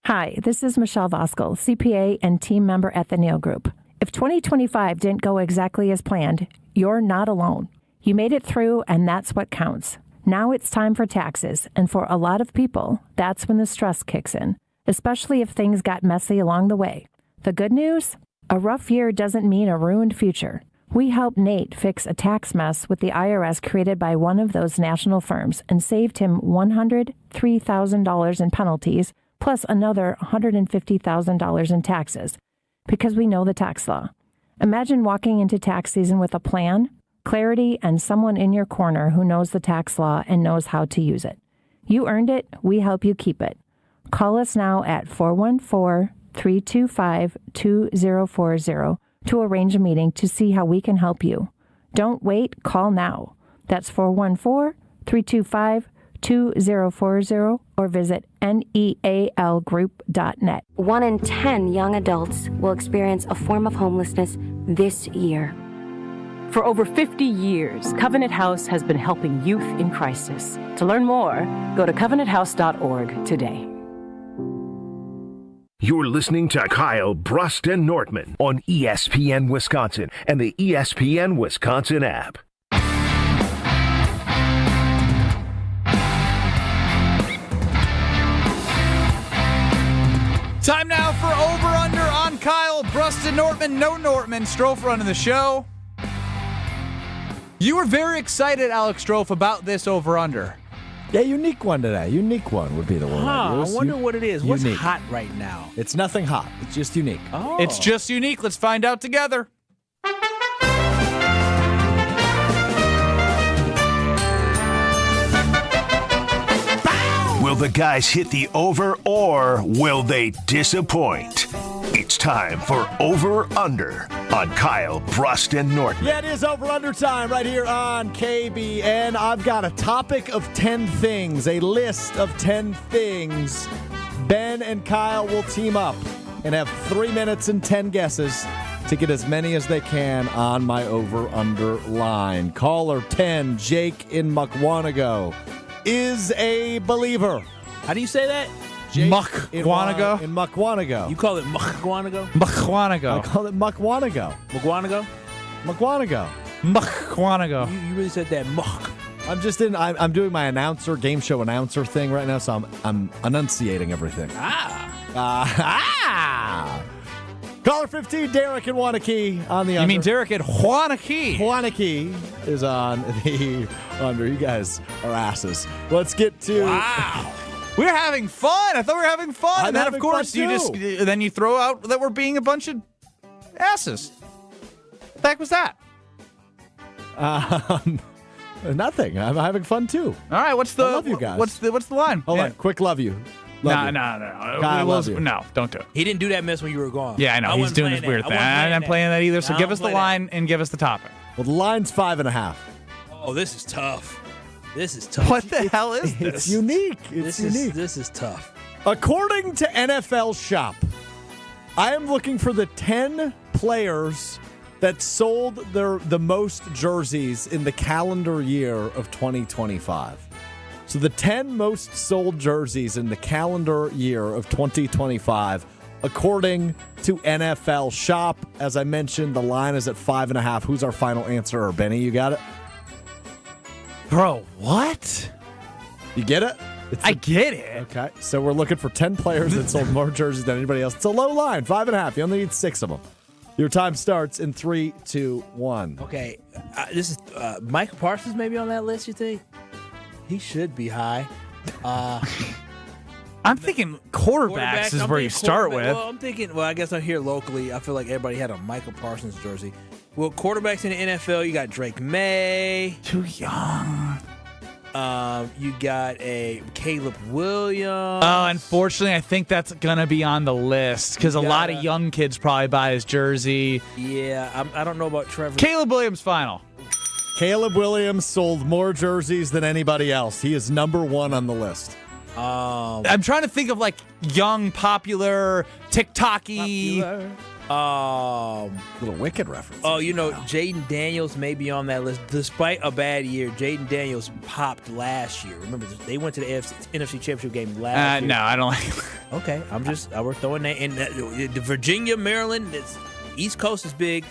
Hi, this is Michelle Voskel, CPA and team member at the Nail Group. If 2025 didn't go exactly as planned, you're not alone. You made it through, and that's what counts. Now it's time for taxes, and for a lot of people, that's when the stress kicks in, especially if things got messy along the way. The good news? A rough year doesn't mean a ruined future. We helped Nate fix a tax mess with the IRS created by one of those national firms and saved him $103,000 in penalties, plus another $150,000 in taxes, because we know the tax law. Imagine walking into tax season with a plan, clarity, and someone in your corner who knows the tax law and knows how to use it. You earned it. We help you keep it. Call us now at 414-325-2040 to arrange a meeting to see how we can help you. Don't wait. Call now. That's 414-325-2040 or visit nealgroup.net. 1 in 10 young adults will experience a form of homelessness this year. For over 50 years, Covenant House has been helping youth in crisis. To learn more, go to covenanthouse.org today. You're listening to Kyle, Brust, and Nortman on ESPN Wisconsin and the ESPN Wisconsin app. Time now for Over-Under on Kyle, Brust, and Nortman. No Nortman. Strofe running the show. You were very excited, Alex Strofe, about this over-under. Yeah, unique one today. Unique one would be the word. I wonder what it is. What's hot right now? It's nothing hot. It's just unique. Oh. It's just unique. Let's find out together. Will the guys hit the over or will they disappoint? It's time for Over-Under on Kyle, Brust, and Nortman. Yeah, it is Over-Under time right here on KBN. I've got a topic of 10 things, a list of 10 things. Ben and Kyle will team up and have 3 minutes and 10 guesses to get as many as they can on my Over-Under line. Caller 10, Jake in Mukwonago, is a believer. How do you say that? Mukwonago? In Mukwonago. You call it Mukwonago? Mukwonago. I call it Mukwonago. Mukwonago? Mukwonago. Mukwonago. You really said that muck. I'm doing my game show announcer thing right now, so I'm enunciating everything. Caller 15, Derek in Waunakee on the under. You mean Derek at Waunakee? Waunakee is on the under. You guys are asses. Let's get to... Wow. We're having fun. I thought we were having fun. And then, of course, you throw out that we're being a bunch of asses. What the heck was that? Nothing. I'm having fun, too. All right, I love you guys. What's the line? Hold on. Quick love you. No. I love you. No, don't do it. He didn't do that mess when you were gone. Yeah, I know. He's doing this weird thing. I'm not playing that either, so give us the line and give us the topic. Well, the line's 5.5. Oh, this is tough. What the hell is this? It's unique. It's unique. This is tough. According to NFL Shop, I am looking for the 10 players that sold the most jerseys in the calendar year of 2025. So the 10 most sold jerseys in the calendar year of 2025, according to NFL Shop. As I mentioned, the line is at 5.5. Who's our final answer? Benny, you got it? Bro, what? You get it? I get it. Okay, so we're looking for 10 players that sold more jerseys than anybody else. It's a low line, 5.5. You only need 6 of them. Your time starts in 3, 2, 1. Okay, this is Michael Parsons maybe on that list, you think? He should be high. I'm thinking quarterbacks is where you start with. Well, I'm thinking, I guess I'm here locally. I feel like everybody had a Michael Parsons jersey. Well, quarterbacks in the NFL, you got Drake May. Too young. You got a Caleb Williams. Oh, unfortunately, I think that's going to be on the list because a lot of young kids probably buy his jersey. Yeah, I don't know about Trevor. Caleb Williams final. Caleb Williams sold more jerseys than anybody else. He is number 1 on the list. I'm trying to think of like young, popular, TikTok-y. Little Wicked reference. Oh, Jaden Daniels may be on that list. Despite a bad year, Jaden Daniels popped last year. Remember, they went to the NFC Championship game last year. No, I don't like it. Okay, we're throwing that in. The Virginia, Maryland, East Coast is big.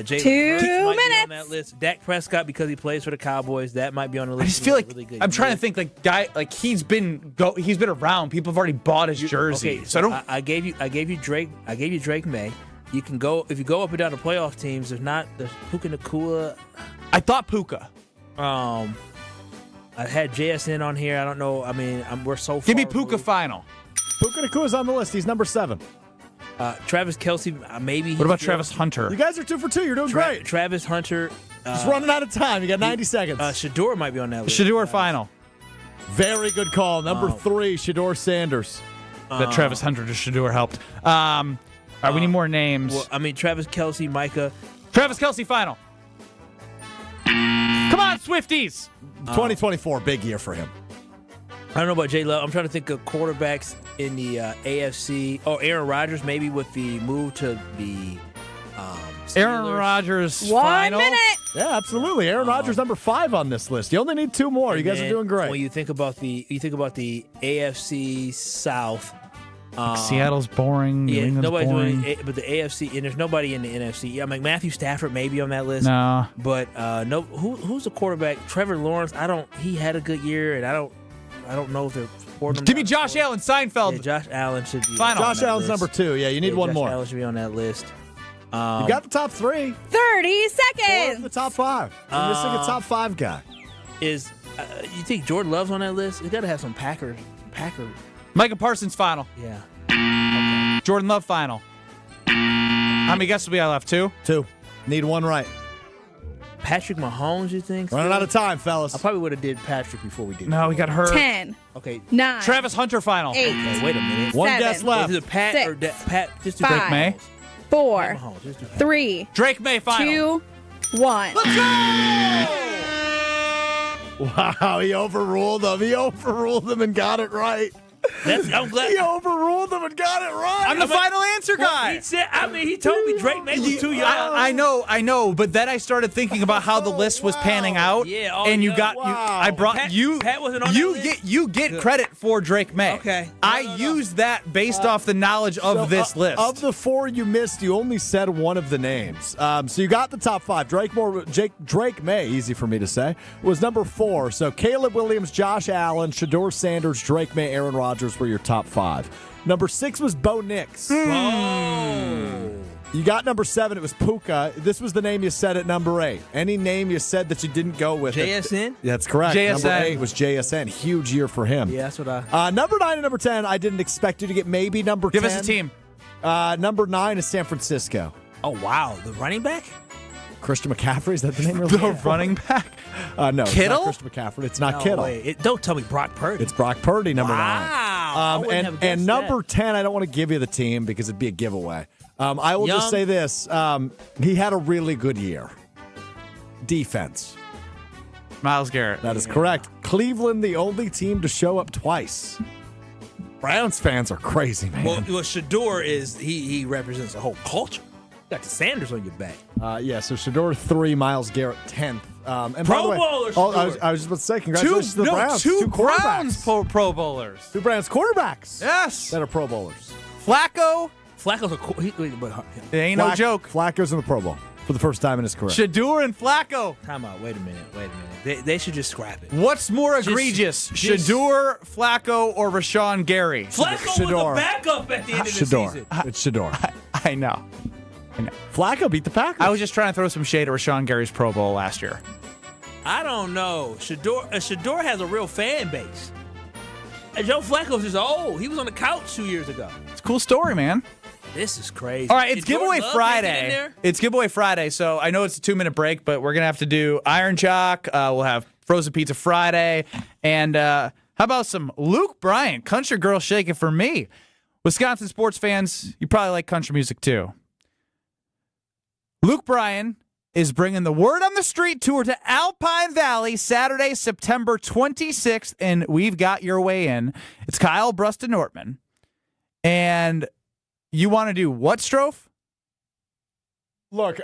Jay 2 might be on minutes. that list. Dak Prescott, because he plays for the Cowboys, that might be on the list. I just feel like really good. I'm trying to think he's been around. People have already bought his jersey. Okay, so I gave you Drake May. You can go if you go up and down the playoff teams. There's Puka Nacua. I thought Puka. I had JSN on here. I don't know. I mean, we're so far. Give me Puka final. Puka Nacua's on the list. He's number 7. Travis Kelce, maybe. What about Travis Hunter? You guys are 2 for 2. You're doing great. Travis Hunter. Just running out of time. You got 90 seconds. Shador might be on that list. Shador final. Very good call. Number 3, Shador Sanders. That Travis Hunter to Shador helped. All right, we need more names. Well, I mean, Travis Kelce, Micah. Travis Kelce final. Come on, Swifties. 2024, big year for him. I don't know about J. Love. I'm trying to think of quarterbacks in the AFC. Oh, Aaron Rodgers, maybe with the move to the Steelers. Aaron Rodgers 1 final. minute. Yeah, absolutely. Aaron Rodgers number 5 on this list. You only need 2 more. You guys are doing great. When you think about the AFC South. Seattle's boring. New England's nobody's boring. doing it, but the AFC, and there's nobody in the NFC. Yeah, like Matthew Stafford maybe on that list. No, but no. Who's the quarterback? Trevor Lawrence. He had a good year, and I don't know if they're supporting him. Give me Josh Allen. Seinfeld. Yeah, Josh Allen should be final. Josh Allen's number 2. Yeah, you need one Josh more. Allen should be on that list. You got the top 3. 30 Four seconds. of the top 5. You're missing a top 5 guy. Is you think Jordan Love's on that list? You got to have some Packer. Micah Parsons final. Yeah. Jordan Love final. How many guesses we got left? 2? 2. Need one right. Patrick Mahomes, you think? Running out of time, fellas. I probably would have did Patrick before we did. No, we got hurt. 10. Okay. 9. Travis Hunter final. 8. Okay, wait a minute. 1 7. guess left. Is it Pat 6. or Pat? Just do 5. Drake May. 4. Mahomes. Just do Pat. 3. Drake May final. 2. 1. Let's go! Wow, he overruled them. He overruled them and got it right. I'm glad. He overruled them and got it right. I'm the final answer guy. He said. He told me Drake May was too young. I know, but then I started thinking about how the list was panning out. Yeah, and you yeah. got I brought Pat, you. Pat wasn't on you that get list? you get credit for Drake May. Okay. I used that based off the knowledge of this list. Of the 4 you missed, you only said one of the names. So you got the top 5. Drake May, easy for me to say, was number 4. So Caleb Williams, Josh Allen, Shador Sanders, Drake May, Aaron Rodgers were your top 5. Number 6 was Bo Nix. You got number 7. It was Puka. This was the name you said at number 8. Any name you said that you didn't go with. JSN? That's correct. JSN. Number 8 was JSN. Huge year for him. Yeah, that's what I. Number 9 and number 10, I didn't expect you to get maybe number 10. Give us a team. Number 9 is San Francisco. Oh wow, the running back. Christian McCaffrey, is that the name you're The looking for? running back. No, Kittle? it's not Christian McCaffrey. It's not No Kittle. way. Don't tell me Brock Purdy. It's Brock Purdy, number 9. I wouldn't have guessed And number that. 10, I don't want to give you the team because it'd be a giveaway. I will just Young. say this. He had a really good year. Defense. Myles Garrett. That is correct. Cleveland, the only team to show up twice. Browns fans are crazy, man. Well, Shador is he represents a whole culture. You got the Sanders on your back. So Shador 3, Myles Garrett 10th. And by Pro the way, Bowler I was just about to say, congratulations to the Browns. Two quarterbacks. Browns Pro Bowlers. 2 Browns quarterbacks. Yes. That are Pro Bowlers. Flacco's Flacco's it ain't no joke. Flacco's in the Pro Bowl for the first time in his career. Shador and Flacco. Time out. Wait a minute. They should just scrap it. What's more egregious, Shador, Flacco, or Rashawn Gary? Flacco was Shador. a backup at the end of the Shador. season. It's Shador. I know. Flacco beat the Packers. I was just trying to throw some shade at Rashawn Gary's Pro Bowl last year. I don't know. Shador has a real fan base. And Joe Flacco's just old. He was on the couch 2 years ago. It's a cool story, man. This is crazy. All right, it's Did Jordan giveaway Love make it in Friday. there? It's giveaway Friday, so I know it's a 2-minute break, but we're going to have to do Iron Jock. We'll have Frozen Pizza Friday. And how about some Luke Bryan, Country Girl Shake It For Me? Wisconsin sports fans, you probably like country music too. Luke Bryan is bringing the Word on the Street tour to Alpine Valley Saturday, September 26th, and we've got your way in. It's Kyle, Brust Nortman. And you want to do what, Strofe? Look,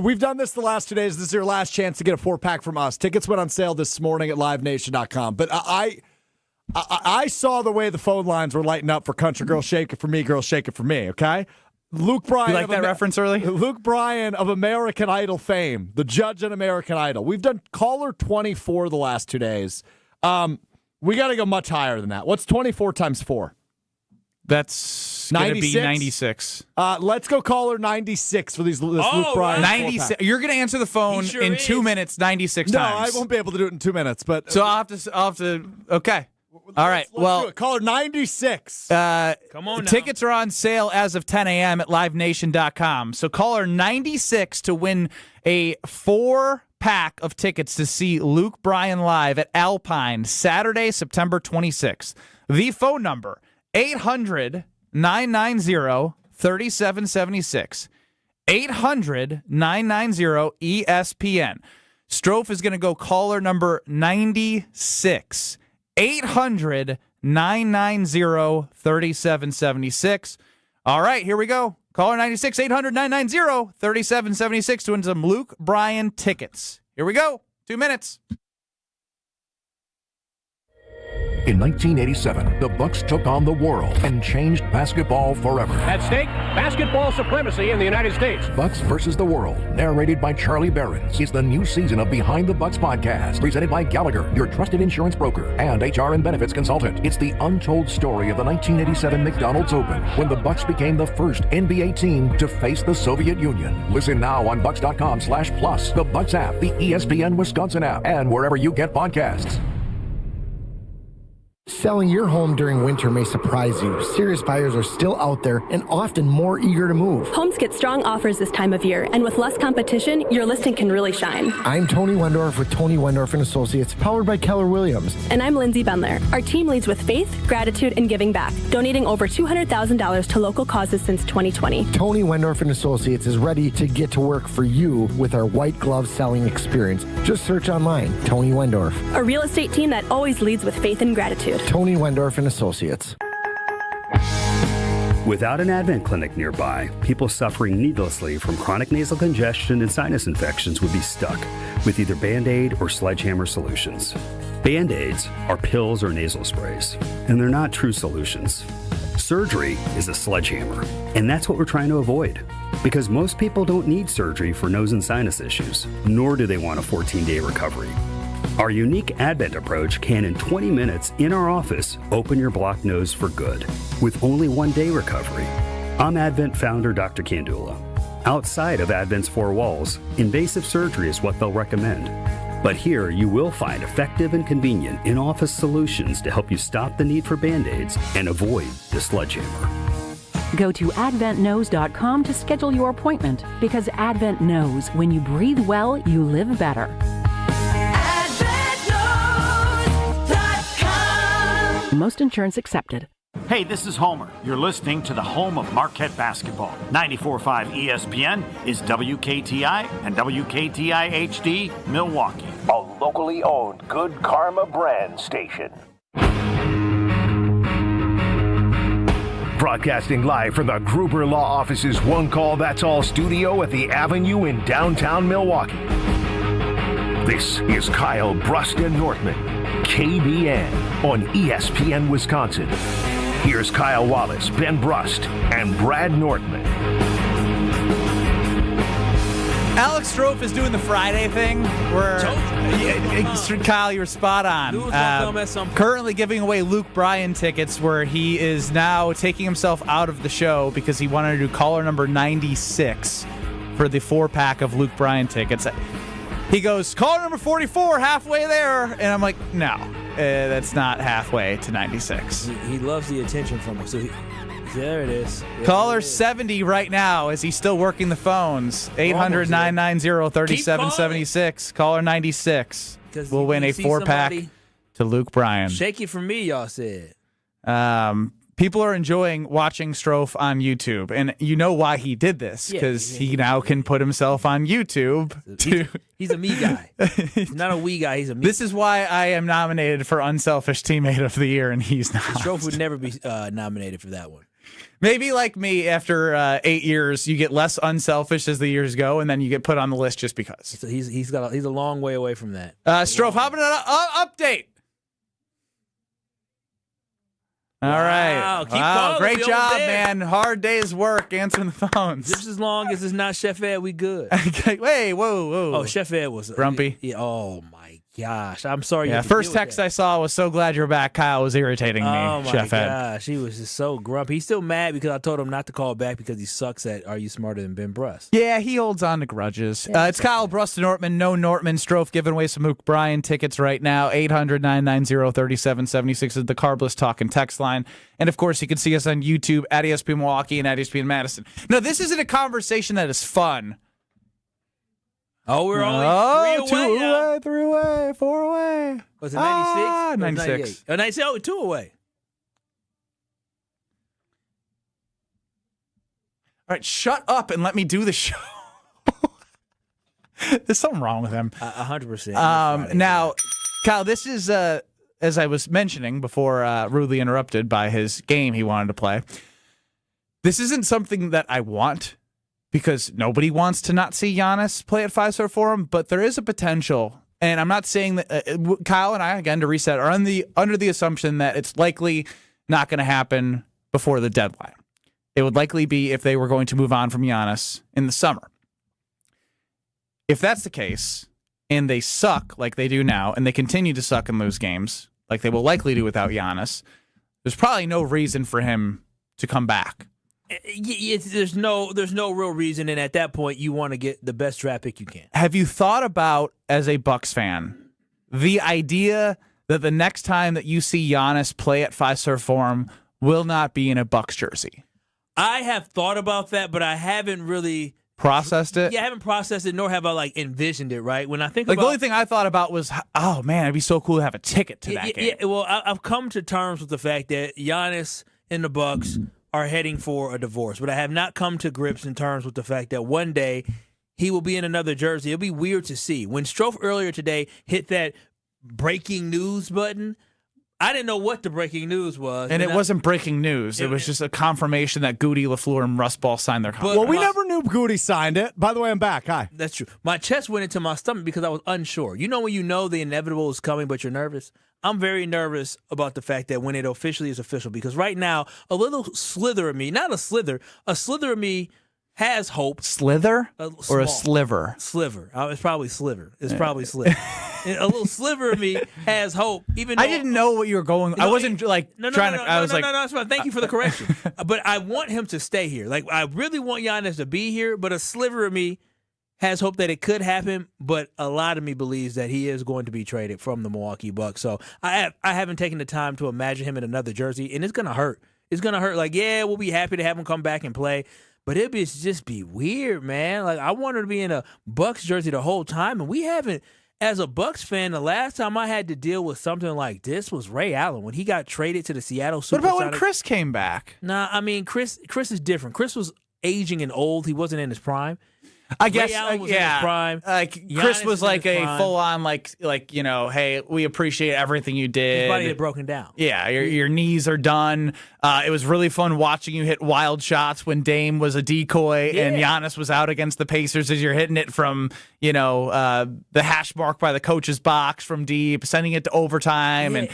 we've done this the last 2 days. This is your last chance to get a 4-pack from us. Tickets went on sale this morning at livenation.com. But I saw the way the phone lines were lighting up for Country Girl Shake It For Me, Girl Shake It For Me, okay? Luke Bryan. You like that reference early? Luke Bryan of American Idol fame, the judge on American Idol. We've done caller 24 the last 2 days. We got to go much higher than that. What's 24 times 4? That's going to be 96. Let's go caller 96 for this Luke Bryan. 96. You're going to answer the phone in 2 minutes 96 times. No, I won't be able to do it in 2 minutes. But so I'll have to. Okay. All right. Let's do it. Caller 96. Come on now. Tickets are on sale as of 10 a.m. at livenation.com. So caller 96 to win a 4-pack of tickets to see Luke Bryan live at Alpine Saturday, September 26th. The phone number, 800-990-3776. 800-990-ESPN. Strofe is going to go caller number 96. 800-990-3776. All right, here we go. Caller 96, 800-990-3776 to win some Luke Bryan tickets. Here we go. 2 minutes. In 1987, the Bucks took on the world and changed basketball forever. At stake, basketball supremacy in the United States. Bucks versus the World, narrated by Charlie Behrens, is the new season of Behind the Bucks podcast, presented by Gallagher, your trusted insurance broker and HR and benefits consultant. It's the untold story of the 1987 McDonald's Open, when the Bucks became the first NBA team to face the Soviet Union. Listen now on Bucks.com/plus, the Bucks app, the ESPN Wisconsin app, and wherever you get podcasts. Selling your home during winter may surprise you. Serious buyers are still out there and often more eager to move. Homes get strong offers this time of year, and with less competition, your listing can really shine. I'm Tony Windhorst with Tony Windhorst & Associates, powered by Keller Williams. And I'm Lindsay Bendler. Our team leads with faith, gratitude, and giving back, donating over $200,000 to local causes since 2020. Tony Windhorst & Associates is ready to get to work for you with our white glove selling experience. Just search online, Tony Windhorst. A real estate team that always leads with faith and gratitude. Tony Windhorst & Associates. Without an Advent clinic nearby, people suffering needlessly from chronic nasal congestion and sinus infections would be stuck with either Band-Aid or sledgehammer solutions. Band-Aids are pills or nasal sprays, and they're not true solutions. Surgery is a sledgehammer, and that's what we're trying to avoid. Because most people don't need surgery for nose and sinus issues, nor do they want a 14-day recovery. Our unique Advent approach can, in 20 minutes in our office, open your blocked nose for good, with only 1-day recovery. I'm Advent founder Dr. Kandula. Outside of Advent's 4 walls, invasive surgery is what they'll recommend. But here you will find effective and convenient in-office solutions to help you stop the need for Band-Aids and avoid the sledgehammer. Go to adventknows.com to schedule your appointment, because Advent knows when you breathe well, you live better. Most insurance accepted. Hey, this is Homer. You're listening to the home of Marquette basketball. 94.5 ESPN is WKTI and WKTI HD Milwaukee. A locally owned Good Karma brand station. Broadcasting live from the Gruber Law Office's One Call That's All studio at the Avenue in downtown Milwaukee. This is Kyle Brust Nortman, KBN on ESPN Wisconsin. Here's Kyle Wallace, Ben Brust, and Brad Nortman. Alex Strofe is doing the Friday thing where Kyle, you're spot on. Currently giving away Luke Bryan tickets, where he is now taking himself out of the show because he wanted to do caller number 96 for the 4-pack of Luke Bryan tickets. He goes, caller number 44, halfway there. And I'm like, no, that's not halfway to 96. He loves the attention from us. So there it is. Caller 70 right now. Is he still working the phones? 800-990-3776. Caller 96 will win a 4-pack to Luke Bryan. Shake it for me, y'all said. People are enjoying watching Strofe on YouTube, and you know why he did this, because he now can put himself on YouTube. He's a me guy. He's not a we guy. He's a me. This is why I am nominated for Unselfish Teammate of the Year, and he's not. Strofe would never be nominated for that one. Maybe like me, after 8 years, you get less unselfish as the years go, and then you get put on the list just because. So he's a long way away from that. Strofe, how about an update? All right. Keep calling. Great job, man. Hard day's work answering the phones. Just as long as it's not Chef Ed, we good. Wait, whoa. Oh, Chef Ed was grumpy. Yeah. Oh my gosh, I'm sorry. Yeah, first text I saw was so glad you're back. Kyle was irritating me. Oh my Chef Ed. gosh, he was just so grumpy. He's still mad because I told him not to call back because he sucks at Are You Smarter Than Ben Brust? Yeah, he holds on to grudges. It's Kyle, Brust Nortman, no Nortman, Strofe giving away some Mook Bryan tickets right now. 800-990-3776 is the Carbless Talk and text line. And of course, you can see us on YouTube at ESPN Milwaukee and at ESPN Madison. No, this isn't a conversation that is fun. Oh, we're only 3 away, 4 away. Was it 96? 96. Oh, 96. Oh, 2 away. All right, shut up and let me do the show. There's something wrong with him. 100%. Now, Kyle, this is, as I was mentioning before, rudely interrupted by his game he wanted to play. This isn't something that I want, because nobody wants to not see Giannis play at 5-star Forum, but there is a potential, and I'm not saying that Kyle and I, again, to reset, are under the assumption that it's likely not going to happen before the deadline. It would likely be if they were going to move on from Giannis in the summer. If that's the case, and they suck like they do now, and they continue to suck and lose games like they will likely do without Giannis, there's probably no reason for him to come back. There's no real reason, and at that point, you want to get the best draft pick you can. Have you thought about, as a Bucks fan, the idea that the next time that you see Giannis play at 5-star Forum will not be in a Bucks jersey? I have thought about that, but I haven't really processed it. Yeah, I haven't processed it, nor have I envisioned it. Right when I think about, the only thing I thought about was, oh man, it'd be so cool to have a ticket to that game. Yeah, well, I've come to terms with the fact that Giannis and the Bucks are heading for a divorce, but I have not come to grips in terms with the fact that one day he will be in another jersey. It'll be weird to see. When Strofe earlier today hit that breaking news button, I didn't know what the breaking news was. And it wasn't breaking news. It was just a confirmation that Goody, LaFleur, and Russ Ball signed their contract. Well, we never knew Goody signed it. By the way, I'm back. Hi. That's true. My chest went into my stomach because I was unsure. You know when you know the inevitable is coming, but you're nervous? I'm very nervous about the fact that when it officially is official, because right now, a little slither of me, not a slither of me has hope. Slither? Or a sliver? Sliver. It's probably sliver. It's probably sliver. A little sliver of me has hope. Even though, I didn't know what you were going. I wasn't trying to. I was like, no. That's fine. Thank you for the correction. But I want him to stay here. I really want Giannis to be here. But a sliver of me has hope that it could happen. But a lot of me believes that he is going to be traded from the Milwaukee Bucks. So I haven't taken the time to imagine him in another jersey, and it's gonna hurt. It's gonna hurt. Yeah, we'll be happy to have him come back and play. But it'd just be weird, man. I wanted to be in a Bucks jersey the whole time, and we haven't. As a Bucks fan, the last time I had to deal with something like this was Ray Allen when he got traded to the Seattle Supersonics. What about when Chris came back? Nah, I mean Chris is different. Chris was aging and old. He wasn't in his prime. I guess, Ray Allen was in his prime. Chris was a full on hey, we appreciate everything you did. His body had broken down. Yeah, your knees are done. It was really fun watching you hit wild shots when Dame was a decoy and Giannis was out against the Pacers as you're hitting it from the hash mark by the coach's box from deep, sending it to overtime and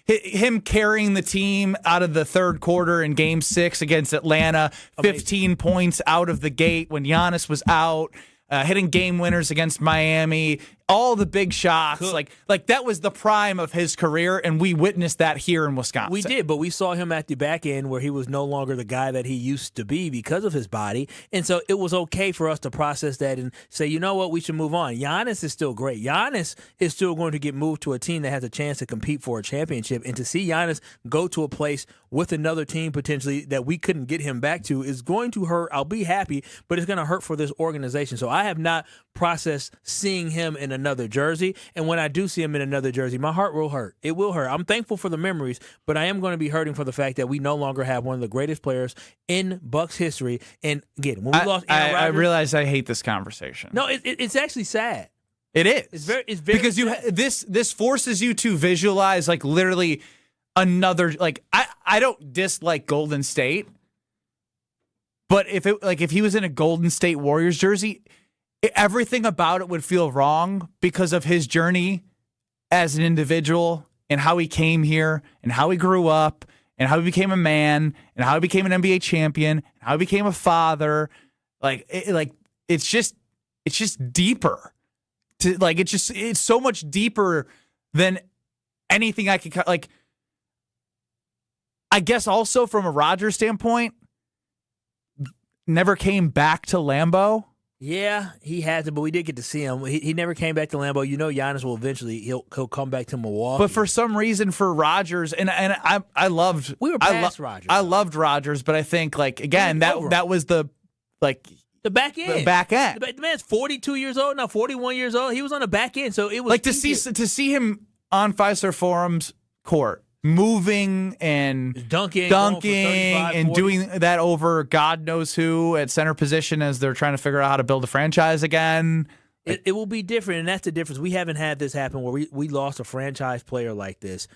him carrying the team out of the third quarter in Game 6 against Atlanta. 15 points out of the gate when Giannis was out, hitting game winners against Miami, all the big shots. Like that was the prime of his career, and we witnessed that here in Wisconsin. We did, but we saw him at the back end where he was no longer the guy that he used to be because of his body. And so it was okay for us to process that and say, you know what, we should move on. Giannis is still great. Giannis is still going to get moved to a team that has a chance to compete for a championship. And to see Giannis go to a place with another team potentially that we couldn't get him back to is going to hurt. I'll be happy, but it's going to hurt for this organization. So I have not processed seeing him in another jersey. And when I do see him in another jersey, my heart will hurt. It will hurt. I'm thankful for the memories, but I am going to be hurting for the fact that we no longer have one of the greatest players in Bucks history. And again, when we lost Aaron Rodgers, I realize I hate this conversation. No, it's actually sad. It is. It's very because sad. This forces you to visualize literally another I don't dislike Golden State, but if he was in a Golden State Warriors jersey, everything about it would feel wrong because of his journey as an individual and how he came here and how he grew up and how he became a man and how he became an NBA champion and how he became a father. It's just deeper. It's so much deeper than anything I could like. I guess also from a Rodgers standpoint, never came back to Lambeau. Yeah, he hasn't, but we did get to see him. He never came back to Lambeau. Giannis will eventually he'll come back to Milwaukee. But for some reason, for Rodgers, and I loved Rodgers. I loved Rodgers, but I think again that was the back end. The back end. The man's 42 years old now, 41 years old. He was on the back end, so it was to see him on Fiserv Forum's court, moving and dunking and doing that over God knows who at center position as they're trying to figure out how to build a franchise again. It will be different, and that's the difference. We haven't had this happen where we lost a franchise player like this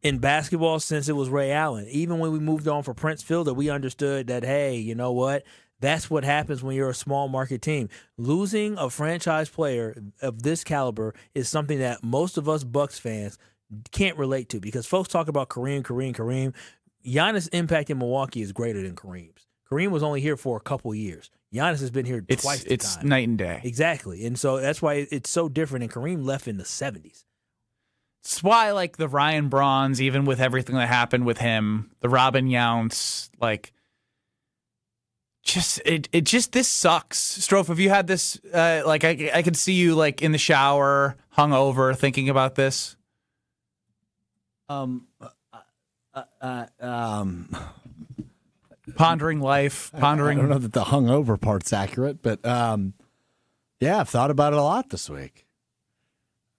in basketball since it was Ray Allen. Even when we moved on for Prince Fielder, we understood that, hey, you know what? That's what happens when you're a small market team. Losing a franchise player of this caliber is something that most of us Bucks fans can't relate to because folks talk about Kareem. Giannis' impact in Milwaukee is greater than Kareem's. Kareem was only here for a couple years. Giannis has been here twice the time. It's night and day. Exactly. And so that's why it's so different. And Kareem left in the 70s. It's why, the Ryan Brauns, even with everything that happened with him, the Robin Younts, this sucks. Strofe, have you had this, I could see you, in the shower, hungover, thinking about this? Pondering life, pondering. I don't know that the hungover part's accurate, but yeah, I've thought about it a lot this week.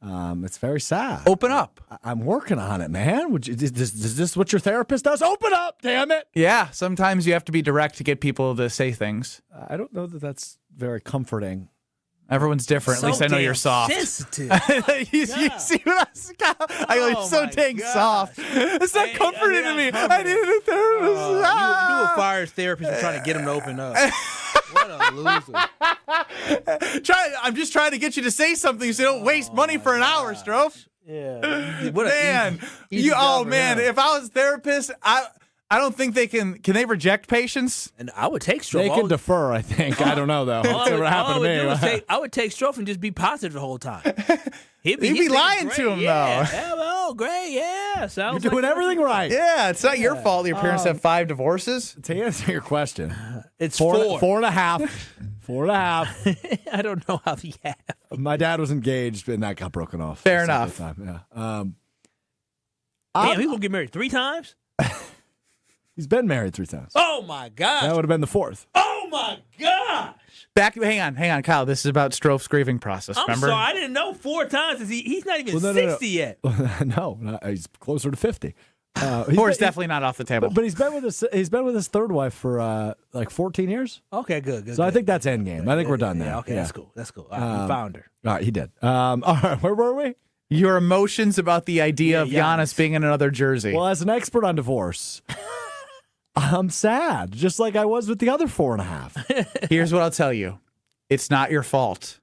It's very sad. Open up. I'm working on it, man. Is this what your therapist does? Open up, damn it. Yeah, sometimes you have to be direct to get people to say things. I don't know that that's very comforting. Everyone's different. At least I know you're soft. Sensitive. you see what I go, you're so dang soft. It's not comforting to me. I needed a therapist. You a fire therapist and trying to get him to open up. What a loser. I'm just trying to get you to say something so you don't waste money for an hour, Strofe. Yeah. Man. If I was a therapist, I don't think they can they reject patients? And I would take Strofe. They can defer, I think. I don't know, though. That's what happened to me. I would take Strofe and just be positive the whole time. He'd be lying to him, though. Oh, great. Yeah. You're doing everything right. Yeah, it's not your fault your parents have 5 divorces. To answer your question, it's 4.5. 4.5. I don't know how he had. My dad was engaged, and that got broken off. Fair enough. Yeah. Damn, he's going to get married 3 times? He's been married 3 times. Oh, my gosh. That would have been the 4th. Oh, my gosh. Hang on, Kyle. This is about Strofe's grieving process, remember? I'm sorry. I didn't know 4 times. He's not even 60 yet. No, he's closer to 50. He's definitely not off the table. But he's been with his third wife for 14 years. Okay, good. So I think that's endgame. I think we're done there. Yeah, okay, that's cool. All right, we found her. All right, he did. All right, where were we? Your emotions about the idea of Giannis being in another jersey. Well, as an expert on divorce, I'm sad, just like I was with the other 4.5. Here's what I'll tell you. It's not your fault.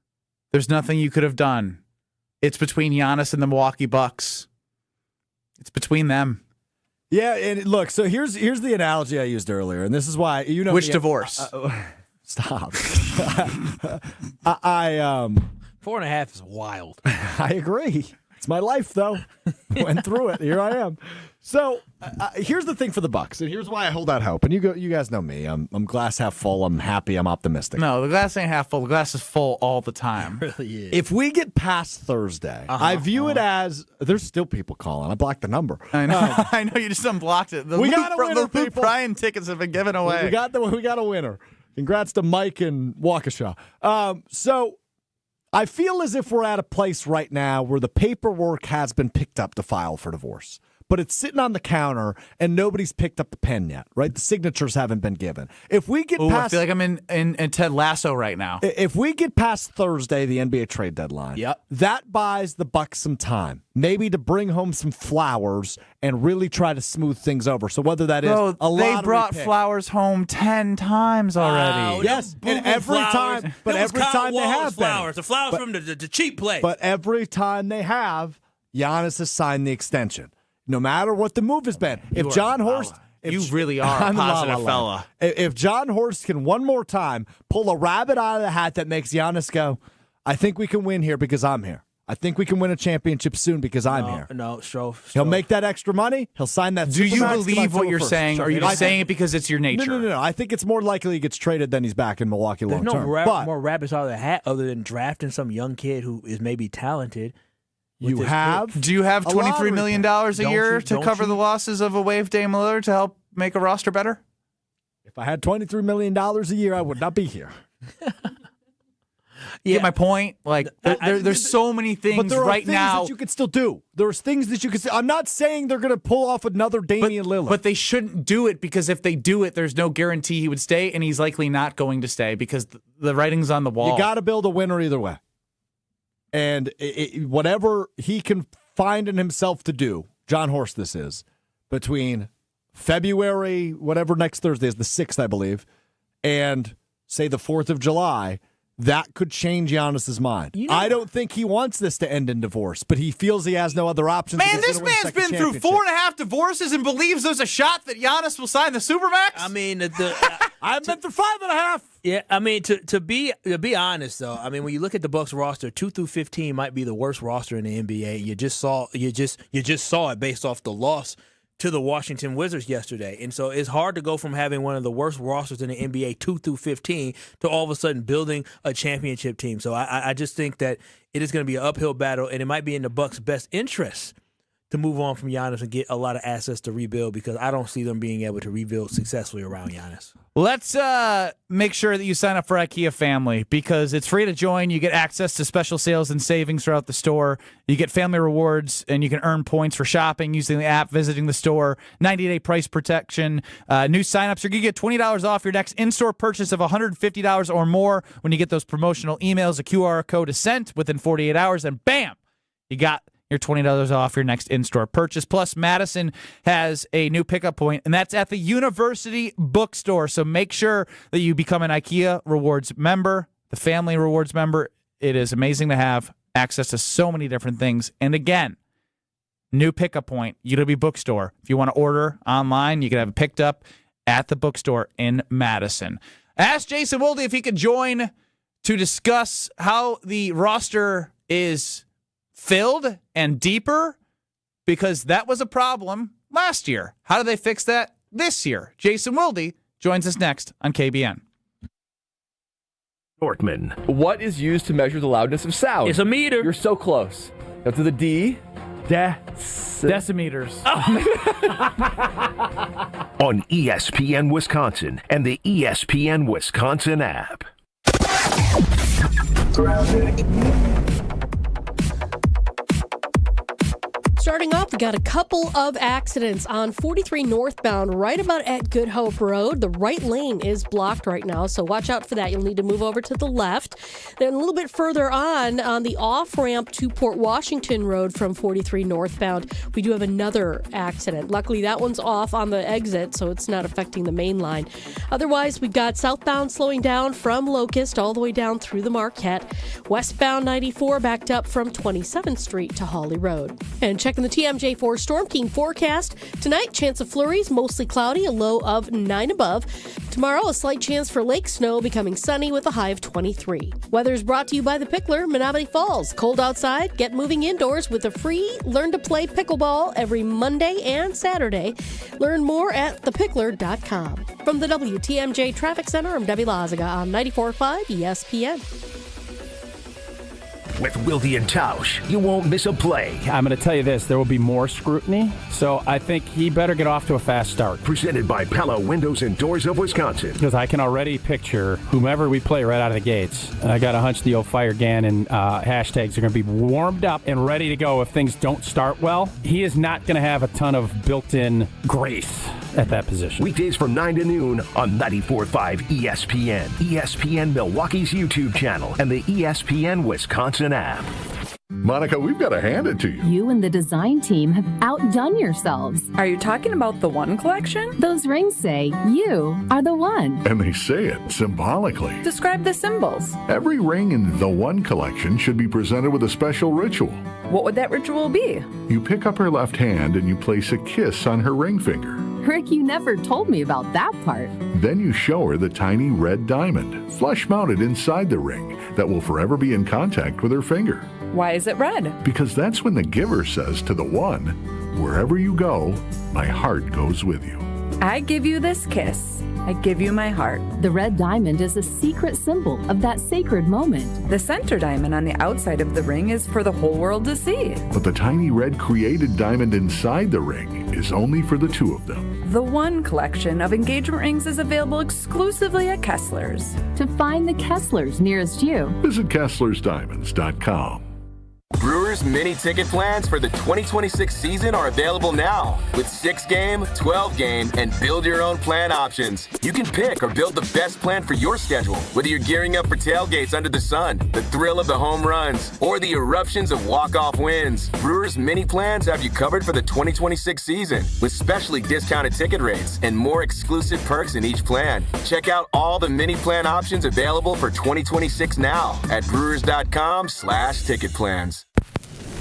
There's nothing you could have done. It's between Giannis and the Milwaukee Bucks. It's between them. Yeah, and look, so here's the analogy I used earlier, and this is why Which divorce? Stop. I 4.5 is wild. I agree. It's my life, though. Went through it. Here I am. So here's the thing for the Bucks, and here's why I hold out hope. And you guys know me. I'm glass half full. I'm happy. I'm optimistic. No, the glass ain't half full. The glass is full all the time. It really is. If we get past Thursday, I view it as there's still people calling. I blocked the number. I know. I know. You just unblocked it. We got a winner, the Luke Bryan tickets have been given away. We got a winner. Congrats to Mike and Waukesha. So I feel as if we're at a place right now where the paperwork has been picked up to file for divorce. But it's sitting on the counter, and nobody's picked up the pen yet, right? The signatures haven't been given. If we get past, I feel like I'm in Ted Lasso right now. If we get past Thursday, the NBA trade deadline, that buys the Bucks some time, maybe to bring home some flowers and really try to smooth things over. So whether that is a lottery they brought pick, flowers home 10 times already. Yes, and every time, but every time they have flowers, the flowers from the cheap place. But every time they have, Giannis has signed the extension. no matter what the move has been. If John Horst... You really are a positive fella. If John Horst can one more time pull a rabbit out of the hat that makes Giannis go, I think we can win here because I'm here. I think we can win a championship soon because I'm here. No, He'll make that extra money. He'll sign that. Do you Supermax believe what you're saying? Or are you just saying it because it's your nature? No. I think it's more likely he gets traded than he's back in Milwaukee long term. There's no more rabbits out of the hat other than drafting some young kid who is maybe talented. Do you have $23 million a year to cover the losses of a waived Dame Lillard to help make a roster better? If I had $23 million a year, I would not be here. You get my point? Like, there's so many things but there are right things now that you could still do. There's things that you could. I'm not saying they're going to pull off another Damian Lillard, but they shouldn't do it because if they do it, there's no guarantee he would stay, and he's likely not going to stay because the writing's on the wall. You got to build a winner either way, and whatever he can find in himself to do, John Horst, this is between February, whatever next Thursday is, the 6th, I believe, and say the 4th of July. That could change Giannis's mind. I don't think he wants this to end in divorce, but he feels he has no other options. Man, this man's been through 4.5 divorces and believes there's a shot that Giannis will sign the Supermax. I mean, I've been through 5.5. Yeah, I mean, to be honest though, I mean, when you look at the Bucks roster, 2 through 15 might be the worst roster in the NBA. You just saw it based off the loss to the Washington Wizards yesterday. And so it's hard to go from having one of the worst rosters in the NBA 2 through 15 to all of a sudden building a championship team. So I just think that it is going to be an uphill battle, and it might be in the Bucks' best interest to move on from Giannis and get a lot of assets to rebuild because I don't see them being able to rebuild successfully around Giannis. Let's make sure that you sign up for IKEA Family because it's free to join. You get access to special sales and savings throughout the store. You get family rewards, and you can earn points for shopping using the app, visiting the store, 90-day price protection. New signups, you're going to get $20 off your next in-store purchase of $150 or more when you get those promotional emails. A QR code is sent within 48 hours, and bam, you got your $20 off your next in-store purchase. Plus, Madison has a new pickup point, and that's at the University Bookstore. So make sure that you become an IKEA Rewards member, the Family Rewards member. It is amazing to have access to so many different things. And again, new pickup point, UW Bookstore. If you want to order online, you can have it picked up at the bookstore in Madison. Ask Jason Wilde if he could join to discuss how the roster is filled and deeper, because that was a problem last year. How do they fix that this year? Jason Wilde joins us next on KBN. Nortman. What is used to measure the loudness of sound? It's a meter. You're so close. Go to the D. Decimeters. On ESPN Wisconsin and the ESPN Wisconsin app. Starting off, we got a couple of accidents on 43 northbound, right about at Good Hope Road. The right lane is blocked right now, so watch out for that. You'll need to move over to the left. Then a little bit further on the off-ramp to Port Washington Road from 43 northbound, we do have another accident. Luckily, that one's off on the exit, so it's not affecting the main line. Otherwise, we've got southbound slowing down from Locust all the way down through the Marquette. Westbound 94 backed up from 27th Street to Hawley Road. And checking the TMJ4 Storm King forecast. Tonight, chance of flurries, mostly cloudy, a low of 9 above. Tomorrow, a slight chance for lake snow, becoming sunny with a high of 23. Weather is brought to you by The Pickler, Menominee Falls. Cold outside? Get moving indoors with a free Learn to Play Pickleball every Monday and Saturday. Learn more at thepickler.com. From the WTMJ Traffic Center, I'm Debbie Lazaga on 94.5 ESPN. With Wilde and Tausch, you won't miss a play. I'm going to tell you this, there will be more scrutiny, so I think he better get off to a fast start. Presented by Pella Windows and Doors of Wisconsin. Because I can already picture whomever we play right out of the gates. I got a hunch the old Fire Gannon hashtags are going to be warmed up and ready to go if things don't start well. He is not going to have a ton of built-in grace at that position. Weekdays from 9 to noon on 94.5 ESPN, ESPN Milwaukee's YouTube channel, and the ESPN Wisconsin app. Monica, we've got to hand it to you. You and the design team have outdone yourselves. Are you talking about the One Collection? Those rings say you are the one. And they say it symbolically. Describe the symbols. Every ring in the One Collection should be presented with a special ritual. What would that ritual be? You pick up her left hand and you place a kiss on her ring finger. Rick, you never told me about that part. Then you show her the tiny red diamond, flush mounted inside the ring, that will forever be in contact with her finger. Why is it red? Because that's when the giver says to the one, wherever you go, my heart goes with you. I give you this kiss. I give you my heart. The red diamond is a secret symbol of that sacred moment. The center diamond on the outside of the ring is for the whole world to see. But the tiny red created diamond inside the ring is only for the two of them. The One Collection of engagement rings is available exclusively at Kessler's. To find the Kesslers nearest you, visit KesslersDiamonds.com. Brewers mini ticket plans for the 2026 season are available now with 6-game, 12-game, and build-your-own plan options. You can pick or build the best plan for your schedule, whether you're gearing up for tailgates under the sun, the thrill of the home runs, or the eruptions of walk-off wins. Brewers mini plans have you covered for the 2026 season with specially discounted ticket rates and more exclusive perks in each plan. Check out all the mini plan options available for 2026 now at brewers.com/ticket plans.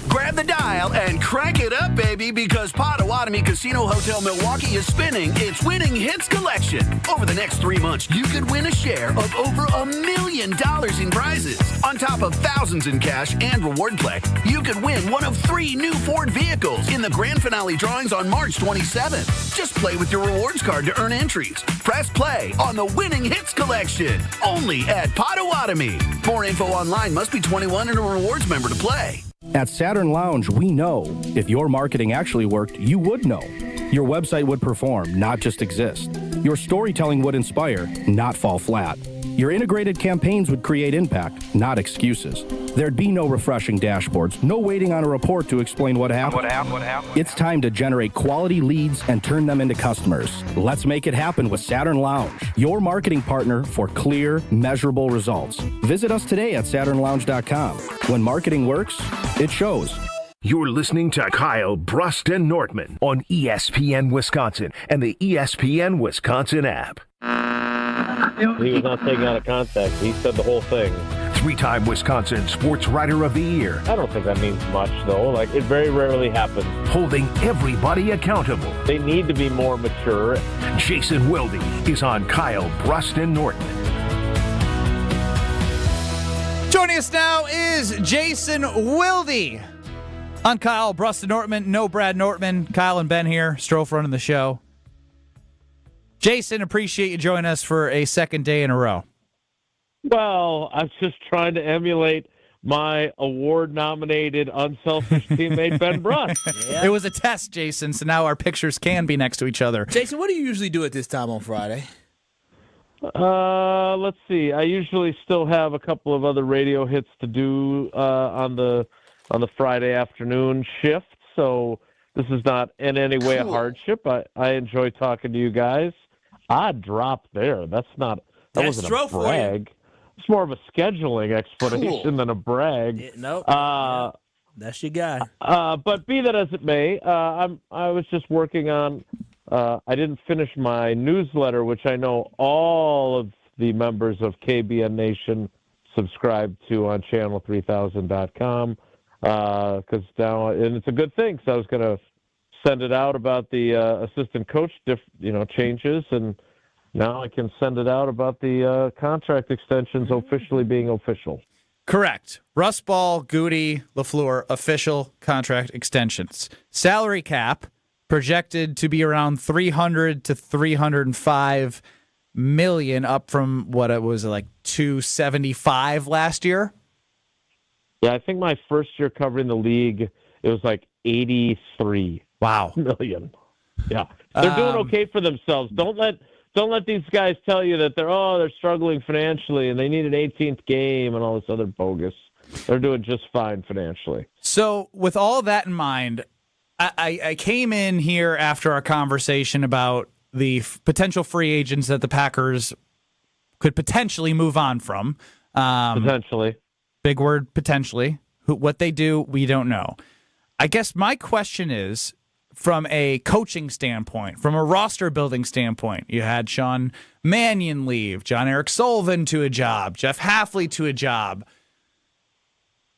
Grab the dial and crank it up, baby, because Potawatomi Casino Hotel Milwaukee is spinning its Winning Hits collection. Over the next 3 months, you could win a share of over $1 million in prizes. On top of thousands in cash and reward play, you could win one of 3 new Ford vehicles in the grand finale drawings on March 27th. Just play with your rewards card to earn entries. Press play on the Winning Hits collection, only at Potawatomi. More info online. Must be 21 and a rewards member to play. At Saturn Lounge, we know if your marketing actually worked, you would know. Your website would perform, not just exist. Your storytelling would inspire, not fall flat. Your integrated campaigns would create impact, not excuses. There'd be no refreshing dashboards, no waiting on a report to explain what happened. It's time to generate quality leads and turn them into customers. Let's make it happen with Saturn Lounge, your marketing partner for clear, measurable results. Visit us today at SaturnLounge.com. When marketing works, it shows. You're listening to Kyle, Brust, and Nortman on ESPN Wisconsin and the ESPN Wisconsin app. He was not taken out of context. He said the whole thing. 3-time Wisconsin Sports Writer of the Year. I don't think that means much, though. Like, it very rarely happens. Holding everybody accountable. They need to be more mature. Jason Wilde is on Kyle, Brust, and Nortman. Joining us now is Jason Wilde on Kyle, Brust, and Nortman. No Brad Nortman. Kyle and Ben here. Strofe running the show. Jason, appreciate you joining us for a second day in a row. Well, I'm just trying to emulate my award-nominated unselfish teammate, Ben Brust. Yeah. It was a test, Jason, so now our pictures can be next to each other. Jason, what do you usually do at this time on Friday? Let's see. I usually still have a couple of other radio hits to do on the Friday afternoon shift, so this is not in any way a hardship. I enjoy talking to you guys. Odd drop there. That wasn't a brag. It's more of a scheduling explanation than a brag. Yeah, nope. That's your guy. But be that as it may, I was just working on. I didn't finish my newsletter, which I know all of the members of KBN Nation subscribe to on channel3000.com. Because now, and it's a good thing. So I was going to send it out about the assistant coach, changes, and now I can send it out about the contract extensions officially being official. Correct. Russ Ball, Goody, LaFleur, official contract extensions. Salary cap projected to be around $300 to $305 million, up from what it was like $275 last year. Yeah, I think my first year covering the league, it was like $83 million. Yeah, they're doing okay for themselves. Don't let these guys tell you that they're struggling financially and they need an 18th game and all this other bogus. They're doing just fine financially. So with all that in mind, I came in here after our conversation about the potential free agents that the Packers could potentially move on from. Potentially. Big word, potentially. What they do, we don't know. I guess my question is, from a coaching standpoint, from a roster building standpoint, you had Sean Mannion leave, John Eric Sullivan to a job, Jeff Hafley to a job.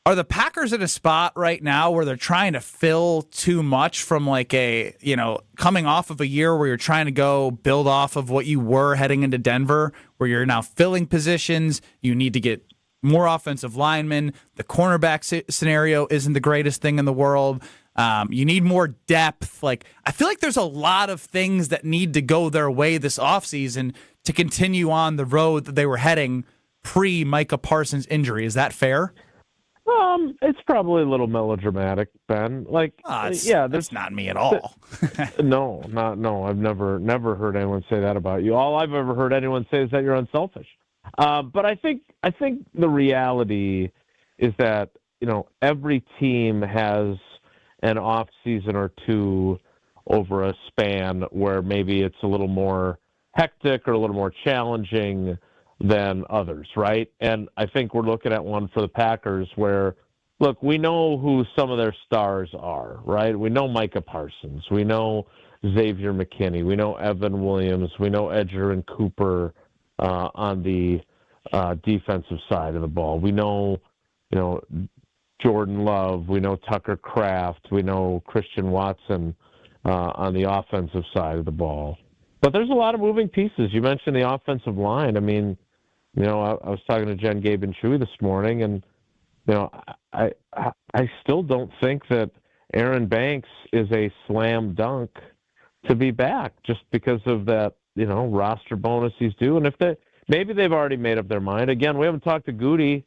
Are the Packers in a spot right now where they're trying to fill too much from coming off of a year where you're trying to go build off of what you were heading into Denver, where you're now filling positions, you need to get more offensive linemen, the cornerback scenario isn't the greatest thing in the world, you need more depth. I feel like there's a lot of things that need to go their way this offseason to continue on the road that they were heading pre-Micah Parsons' injury. Is that fair? It's probably a little melodramatic, Ben. That's not me at all. No. I've never heard anyone say that about you. All I've ever heard anyone say is that you're unselfish. But I think the reality is that every team has an off season or two over a span where maybe it's a little more hectic or a little more challenging than others, right? And I think we're looking at one for the Packers where, look, we know who some of their stars are, right? We know Micah Parsons. We know Xavier McKinney. We know Evan Williams. We know Edger and Cooper on the defensive side of the ball. We know, Jordan Love. We know Tucker Kraft. We know Christian Watson on the offensive side of the ball. But there's a lot of moving pieces. You mentioned the offensive line. I mean, I was talking to Jen, Gabe, and Chewy this morning, and I still don't think that Aaron Banks is a slam dunk to be back just because of that, roster bonus he's due. And maybe they've already made up their mind. Again, we haven't talked to Goody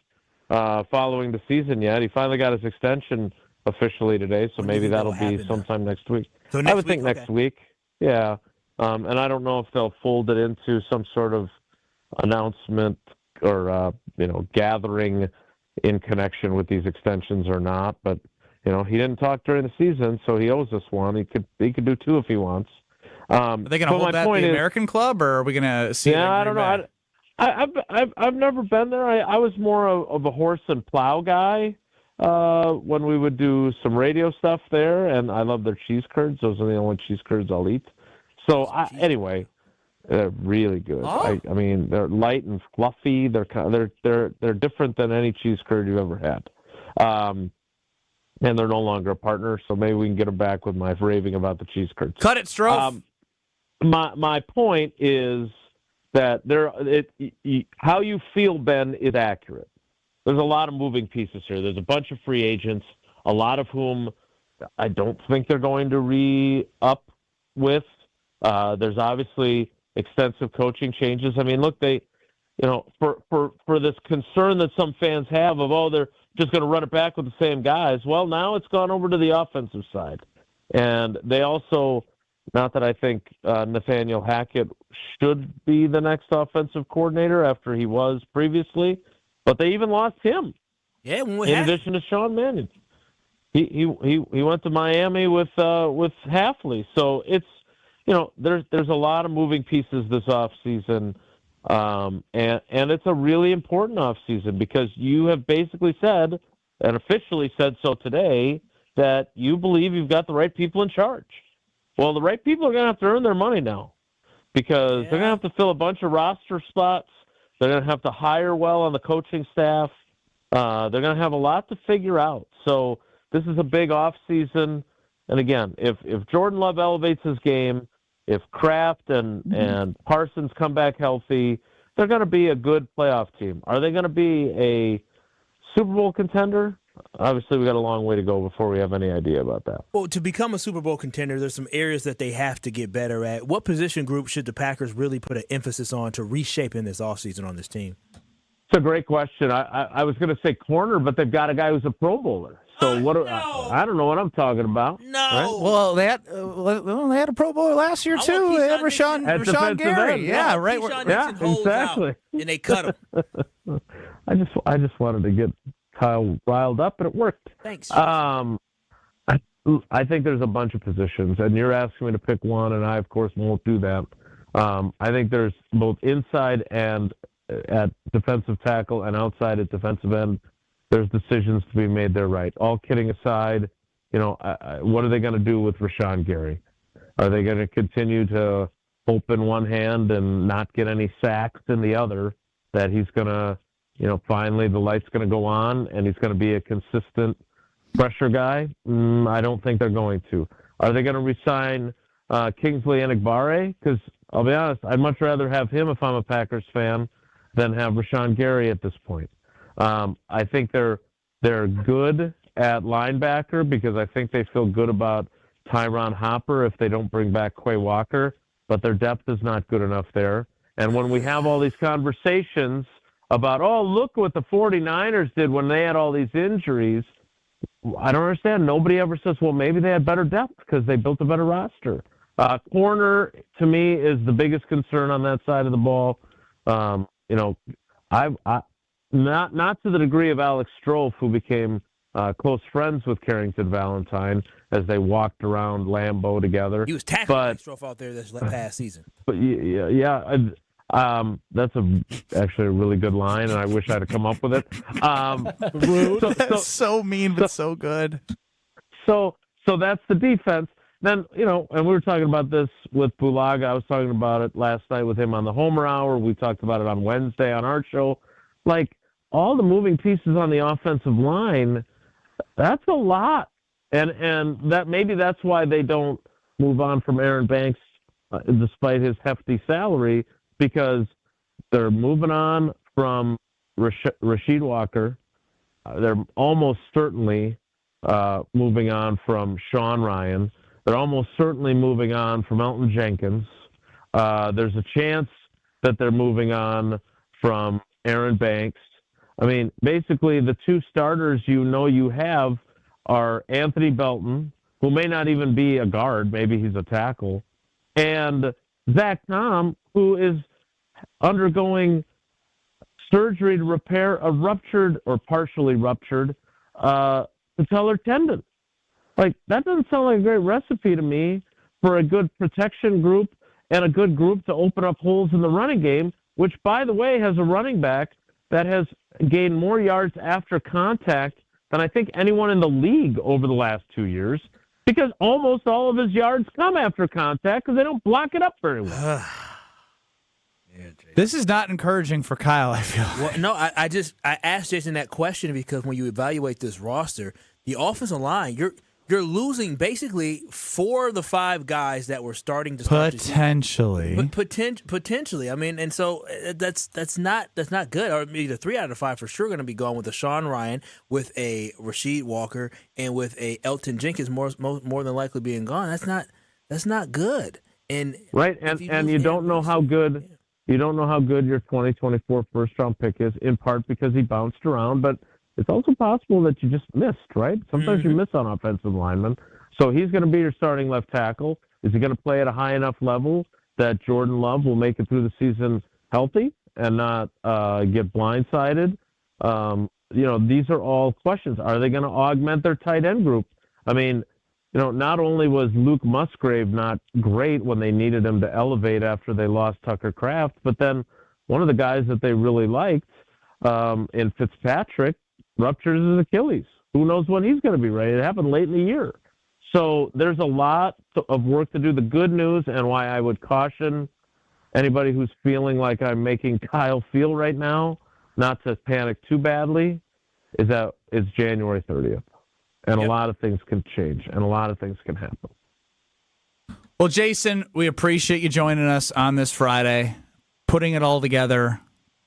following the season yet. He finally got his extension officially today, so maybe that'll be sometime next week. So I would think next week. Yeah. And I don't know if they'll fold it into some sort of announcement or, gathering in connection with these extensions or not. But, he didn't talk during the season, so he owes us one. He could do two if he wants. Are they going to hold that at the American Club, or are we going to see it? Yeah, I don't know. I've never been there. I was more of a horse and plow guy when we would do some radio stuff there, and I love their cheese curds. Those are the only cheese curds I'll eat. So anyway, they're really good. Oh. I mean, they're light and fluffy. They're different than any cheese curd you've ever had. And they're no longer a partner, so maybe we can get them back with my raving about the cheese curds. Cut it, Strofe. My point is that how you feel, Ben, is accurate. There's a lot of moving pieces here. There's a bunch of free agents, a lot of whom I don't think they're going to re-up with. There's obviously extensive coaching changes. I mean, look, they, for this concern that some fans have of, they're just going to run it back with the same guys. Well, now it's gone over to the offensive side. And they also, not that I think Nathaniel Hackett should be the next offensive coordinator after he was previously, but they even lost him. Yeah, in addition to Sean Mannion. He went to Miami with Hafley. So it's, there's a lot of moving pieces this offseason, and it's a really important offseason because you have basically said, and officially said so today, that you believe you've got the right people in charge. Well, the right people are going to have to earn their money now because they're going to have to fill a bunch of roster spots. They're going to have to hire well on the coaching staff. They're going to have a lot to figure out. So this is a big offseason. And again, if Jordan Love elevates his game, if Kraft and Parsons come back healthy, they're going to be a good playoff team. Are they going to be a Super Bowl contender? Obviously, we got a long way to go before we have any idea about that. Well, to become a Super Bowl contender, there's some areas that they have to get better at. What position group should the Packers really put an emphasis on to reshape in this offseason on this team? It's a great question. I was going to say corner, but they've got a guy who's a Pro Bowler. So I don't know what I'm talking about. No. Right? Well, they had a Pro Bowler last year too. They had Rashawn Gary. Yeah, right. Yeah, exactly. And they cut him. I just wanted to get Kyle riled up, and it worked. Thanks. I think there's a bunch of positions, and you're asking me to pick one, and I, of course, won't do that. I think there's both inside and at defensive tackle and outside at defensive end. there's decisions to be made there, right? All kidding aside, what are they going to do with Rashawn Gary? Are they going to continue to hope in one hand and not get any sacks in the other, that he's going to, finally the light's going to go on and he's going to be a consistent pressure guy? I don't think they're going to. Are they going to resign Kingsley Enagbare? Because I'll be honest, I'd much rather have him if I'm a Packers fan than have Rashawn Gary at this point. I think they're good at linebacker because I think they feel good about Tyron Hopper if they don't bring back Quay Walker, but their depth is not good enough there. And when we have all these conversations about, look what the 49ers did when they had all these injuries, I don't understand. Nobody ever says, well, maybe they had better depth because they built a better roster. Corner, to me, is the biggest concern on that side of the ball. Not to the degree of Alex Strofe, who became close friends with Carrington Valentine as they walked around Lambeau together. He was tackling Alex Strofe out there this past season. But that's actually a really good line, and I wish I'd have come up with it. Rude. That's so mean, but so good. So that's the defense. Then, and we were talking about this with Bulaga. I was talking about it last night with him on the Homer Hour. We talked about it on Wednesday on our show. Like, all the moving pieces on the offensive line, that's a lot. And that maybe that's why they don't move on from Aaron Banks despite his hefty salary, because they're moving on from Rasheed Walker. They're almost certainly moving on from Sean Ryan. They're almost certainly moving on from Elton Jenkins. There's a chance that they're moving on from Aaron Banks. I mean, basically the two starters you have are Anthony Belton, who may not even be a guard, maybe he's a tackle, and Zach Tom, who is undergoing surgery to repair a ruptured or partially ruptured patellar tendon. Like, that doesn't sound like a great recipe to me for a good protection group and a good group to open up holes in the running game, which, by the way, has a running back that has gained more yards after contact than I think anyone in the league over the last 2 years, because almost all of his yards come after contact because they don't block it up very well. This is not encouraging for Kyle, I feel. Well, no, I asked Jason that question because when you evaluate this roster, the offensive line, you're losing basically 4 of the 5 guys that were starting to start potentially. Potentially. I mean, and so that's not good. Or either 3 out of 5 for sure going to be gone with a Sean Ryan, with a Rasheed Walker, and with a Elton Jenkins more than likely being gone. That's not good. And right, and you don't know how good your 2024 first round pick is, in part because he bounced around, but it's also possible that you just missed, right? Sometimes you miss on offensive linemen. So he's going to be your starting left tackle. Is he going to play at a high enough level that Jordan Love will make it through the season healthy and not get blindsided? These are all questions. Are they going to augment their tight end group? I mean, not only was Luke Musgrave not great when they needed him to elevate after they lost Tucker Kraft, but then one of the guys that they really liked in Fitzpatrick ruptured his Achilles. Who knows when he's going to be ready? It happened late in the year. So there's a lot of work to do. The good news, and why I would caution anybody who's feeling like I'm making Kyle feel right now, not to panic too badly, is that it's January 30th. And a lot of things can change, and a lot of things can happen. Well, Jason, we appreciate you joining us on this Friday, putting it all together.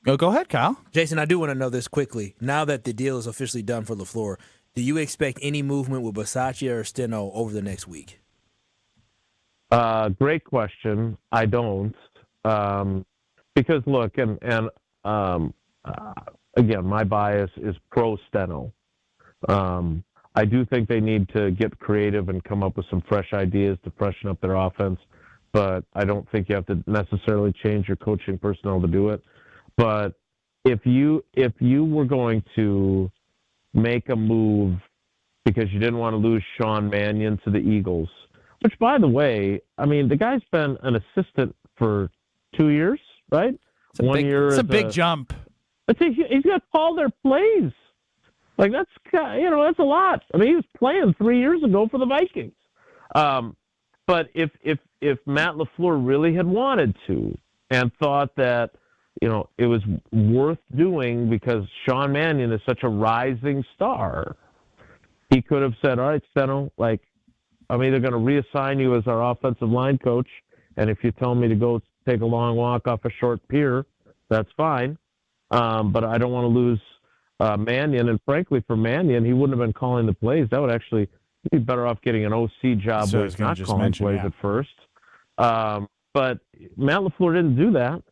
Go ahead, Kyle. Jason, I do want to know this quickly. Now that the deal is officially done for LaFleur, do you expect any movement with Bisaccia or Steno over the next week? Great question. I don't. Because, look, and again, my bias is pro-Steno. I do think they need to get creative and come up with some fresh ideas to freshen up their offense, but I don't think you have to necessarily change your coaching personnel to do it. But if you were going to make a move because you didn't want to lose Sean Mannion to the Eagles, which, by the way, I mean, the guy's been an assistant for 2 years, right? It's a big jump. He's got to call their plays. Like, that's a lot. I mean, he was playing 3 years ago for the Vikings. But if Matt LaFleur really had wanted to and thought that, it was worth doing because Sean Mannion is such a rising star, he could have said, all right, Steno, I'm either going to reassign you as our offensive line coach, and if you tell me to go take a long walk off a short pier, that's fine. But I don't want to lose Mannion. And frankly, for Mannion, he wouldn't have been calling the plays. That would actually be better off getting an OC job where he's not calling plays at first. But Matt LaFleur didn't do that.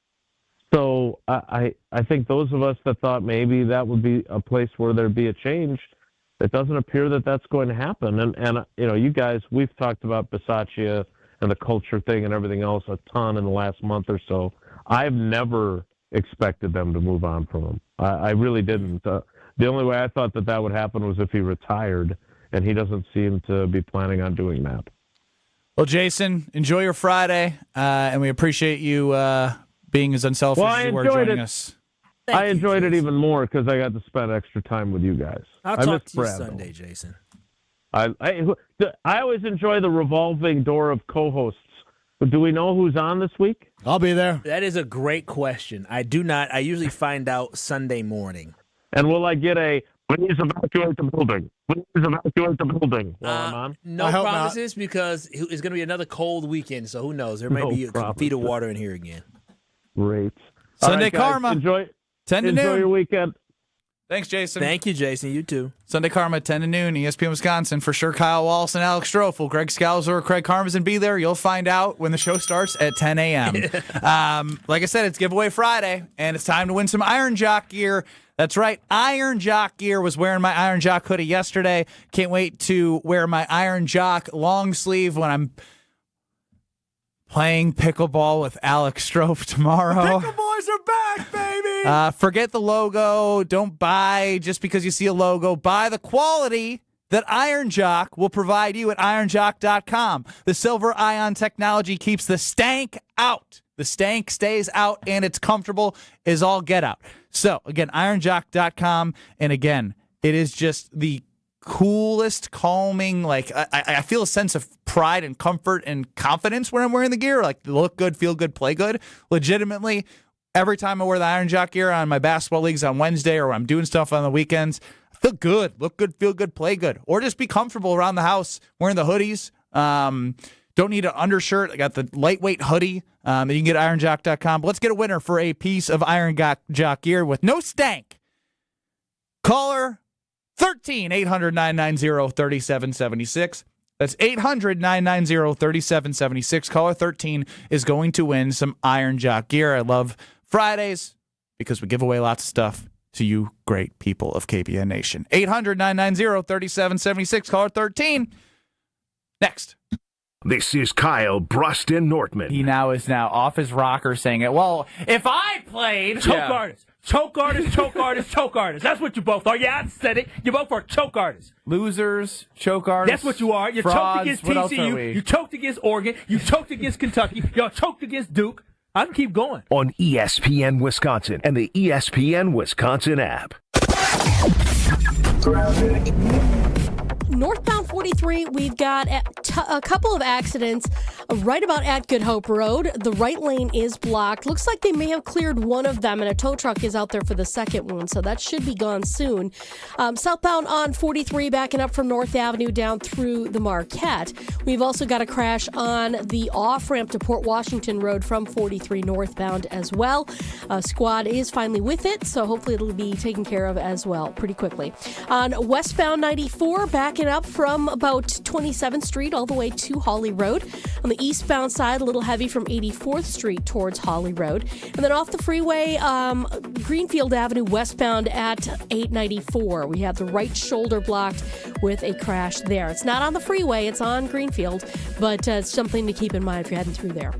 So I think those of us that thought maybe that would be a place where there'd be a change, it doesn't appear that that's going to happen. And you guys, we've talked about Bisaccia and the culture thing and everything else a ton in the last month or so. I've never expected them to move on from him. I really didn't. The only way I thought that would happen was if he retired, and he doesn't seem to be planning on doing that. Well, Jason, enjoy your Friday, and we appreciate you being as unselfish as you were joining us. I enjoyed it even more because I got to spend extra time with you guys. I'll talk to you Sunday, Jason. I always enjoy the revolving door of co-hosts. Do we know who's on this week? I'll be there. That is a great question. I do not. I usually find out Sunday morning. And will I get a please evacuate the building? Please evacuate the building while I'm on? No promises because it's going to be another cold weekend, so who knows? There may be feet of water in here again. Great. Sunday right, Karma. Enjoy 10 to noon. Enjoy your weekend. Thanks, Jason. Thank you, Jason. You too. Sunday Karma, 10 to noon, ESPN Wisconsin. For sure, Kyle Wallace and Alex Strofel. Greg Scalzo or Craig Karmazin be there. You'll find out when the show starts at 10 a.m. Like I said, it's Giveaway Friday, and it's time to win some Iron Jock gear. That's right. Iron Jock gear. Was wearing my Iron Jock hoodie yesterday. Can't wait to wear my Iron Jock long sleeve when I'm playing pickleball with Alex Strofe tomorrow. The Pickle Boys are back, baby! Forget the logo. Don't buy just because you see a logo. Buy the quality that Iron Jock will provide you at ironjock.com. The silver ion technology keeps the stank out. The stank stays out, and it's comfortable as all get out. So, again, ironjock.com. And again, it is just the coolest, calming, I feel a sense of pride and comfort and confidence when I'm wearing the gear. Look good, feel good, play good. Legitimately, every time I wear the Iron Jock gear on my basketball leagues on Wednesday or when I'm doing stuff on the weekends, I feel good, look good, feel good, play good. Or just be comfortable around the house wearing the hoodies. Don't need an undershirt. I got the lightweight hoodie that you can get at ironjock.com. But let's get a winner for a piece of Iron Jock gear with no stank. Caller 13-800-990-3776. That's 800-990-3776. Caller 13 is going to win some Iron Jock gear. I love Fridays because we give away lots of stuff to you great people of KBN Nation. 800-990-3776. Caller 13. Next. This is Kyle Brust Nortman. He now is off his rocker saying it. Well, if I played... Choke artist. That's what you both are. Yeah, I said it. You both are choke artists. Losers, choke artists. That's what you are. You frauds, choked against what else are TCU. we? You choked against Oregon. You choked against Kentucky. Y'all choked against Duke. I can keep going. On ESPN Wisconsin and the ESPN Wisconsin app. Northbound 43, we've got a couple of accidents right about at Good Hope Road. The right lane is blocked. Looks like they may have cleared one of them, and a tow truck is out there for the second one, so that should be gone soon. Southbound on 43, backing up from North Avenue down through the Marquette. We've also got a crash on the off-ramp to Port Washington Road from 43 northbound as well. Squad is finally with it, so hopefully it'll be taken care of as well pretty quickly. On westbound 94, backing up from about 27th Street all the way to Hawley Road. On the eastbound side, a little heavy from 84th Street towards Hawley Road. And then off the freeway, Greenfield Avenue westbound at 894. We have the right shoulder blocked with a crash there. It's not on the freeway, it's on Greenfield, but it's something to keep in mind if you're heading through there.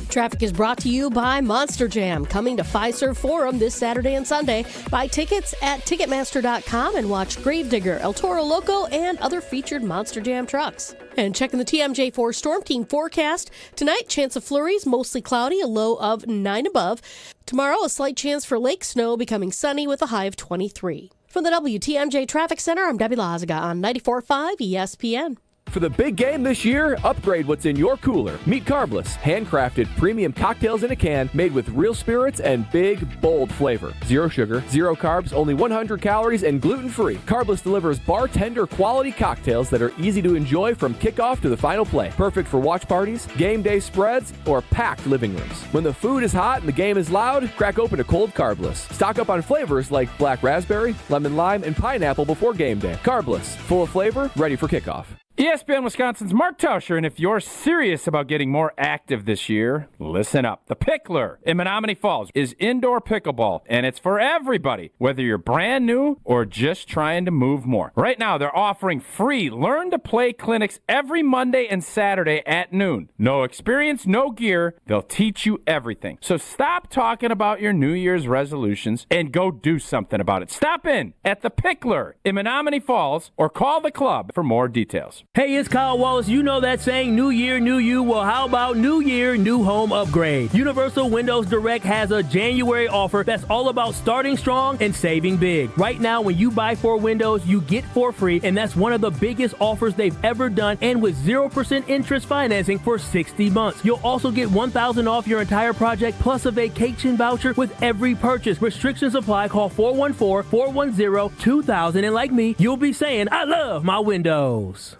Traffic is brought to you by Monster Jam, coming to Fiserv Forum this Saturday and Sunday. Buy tickets at Ticketmaster.com and watch Gravedigger, El Toro Loco, and other featured Monster Jam trucks. And checking the TMJ4 Storm Team forecast. Tonight, chance of flurries, mostly cloudy, a low of 9 above. Tomorrow, a slight chance for lake snow, becoming sunny with a high of 23. From the WTMJ Traffic Center, I'm Debbie Lazaga on 94.5 ESPN. For the big game this year, upgrade what's in your cooler. Meet Carbless, handcrafted premium cocktails in a can made with real spirits and big, bold flavor. Zero sugar, zero carbs, only 100 calories, and gluten-free. Carbless delivers bartender quality cocktails that are easy to enjoy from kickoff to the final play. Perfect for watch parties, game day spreads, or packed living rooms. When the food is hot and the game is loud, crack open a cold Carbless. Stock up on flavors like black raspberry, lemon lime, and pineapple before game day. Carbless, full of flavor, ready for kickoff. ESPN Wisconsin's Mark Tauscher, and if you're serious about getting more active this year, listen up. The Pickler in Menominee Falls is indoor pickleball, and it's for everybody, whether you're brand new or just trying to move more. Right now, they're offering free learn-to-play clinics every Monday and Saturday at noon. No experience, no gear. They'll teach you everything. So stop talking about your New Year's resolutions and go do something about it. Stop in at The Pickler in Menominee Falls or call the club for more details. Hey, it's Kyle Wallace. You know that saying, new year, new you. Well, how about new year, new home upgrade? Universal Windows Direct has a January offer that's all about starting strong and saving big. Right now, when you buy 4 windows, you get 4 free, and that's one of the biggest offers they've ever done, and with 0% interest financing for 60 months. You'll also get $1,000 off your entire project, plus a vacation voucher with every purchase. Restrictions apply. Call 414-410-2000, and like me, you'll be saying, I love my windows.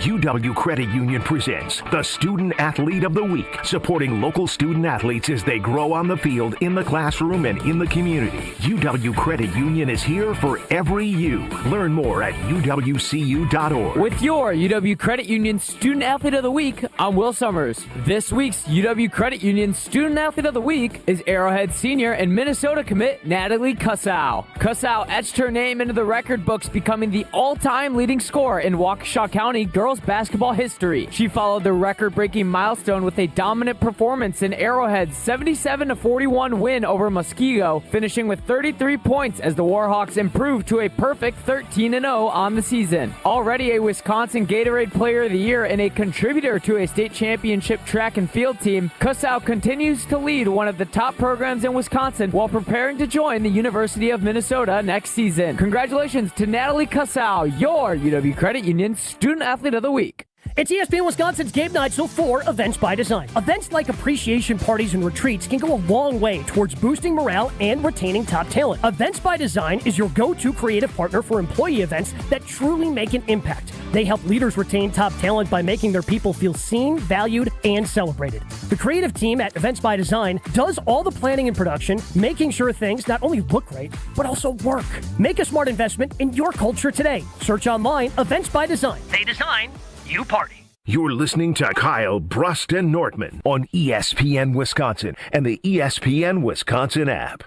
UW Credit Union presents the Student Athlete of the Week, supporting local student athletes as they grow on the field, in the classroom, and in the community. UW Credit Union is here for every you. Learn more at uwcu.org. With your UW Credit Union Student Athlete of the Week, I'm Will Summers. This week's UW Credit Union Student Athlete of the Week is Arrowhead senior and Minnesota commit Natalie Kussau. Kussau etched her name into the record books, becoming the all-time leading scorer in Waukesha County girls basketball history. She followed the record-breaking milestone with a dominant performance in Arrowhead's 77-41 win over Muskego, finishing with 33 points as the Warhawks improved to a perfect 13-0 on the season. Already a Wisconsin Gatorade Player of the Year and a contributor to a state championship track and field team, Kussau continues to lead one of the top programs in Wisconsin while preparing to join the University of Minnesota next season. Congratulations to Natalie Kussau, your UW Credit Union Student Athlete of the Week. It's ESPN Wisconsin's Game Night, so for Events by Design. Events like appreciation parties and retreats can go a long way towards boosting morale and retaining top talent. Events by Design is your go-to creative partner for employee events that truly make an impact. They help leaders retain top talent by making their people feel seen, valued, and celebrated. The creative team at Events by Design does all the planning and production, making sure things not only look great, but also work. Make a smart investment in your culture today. Search online, Events by Design. They design, you party. You're listening to Kyle, Brust, and Nortman on ESPN Wisconsin and the ESPN Wisconsin app.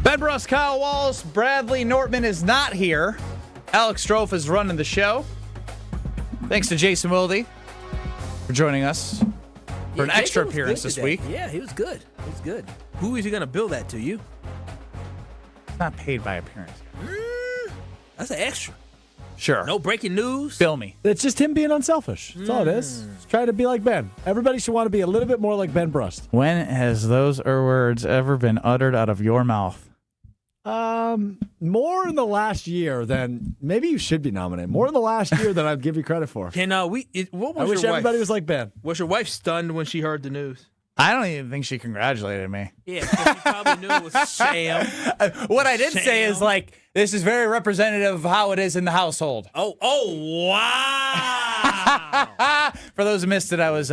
Ben Brust, Kyle Wallace, Bradley Nortman is not here. Alex Strofe is running the show. Thanks to Jason Wilde for joining us for an extra appearance this week. Yeah, he was good. He was good. Who is he going to bill that to? You? It's not paid by appearance. That's an extra. Sure. No breaking news. Bill me. It's just him being unselfish. That's all it is. Just try to be like Ben. Everybody should want to be a little bit more like Ben Brust. When has those words ever been uttered out of your mouth? More in the last year than maybe you should be nominated. More in the last year than I'd give you credit for. Can what was I wish your everybody wife? was like Ben. Was your wife stunned when she heard the news? I don't even think she congratulated me. Yeah, because she probably knew it was Sam. What I did say is this is very representative of how it is in the household. Oh, wow. For those who missed it, I was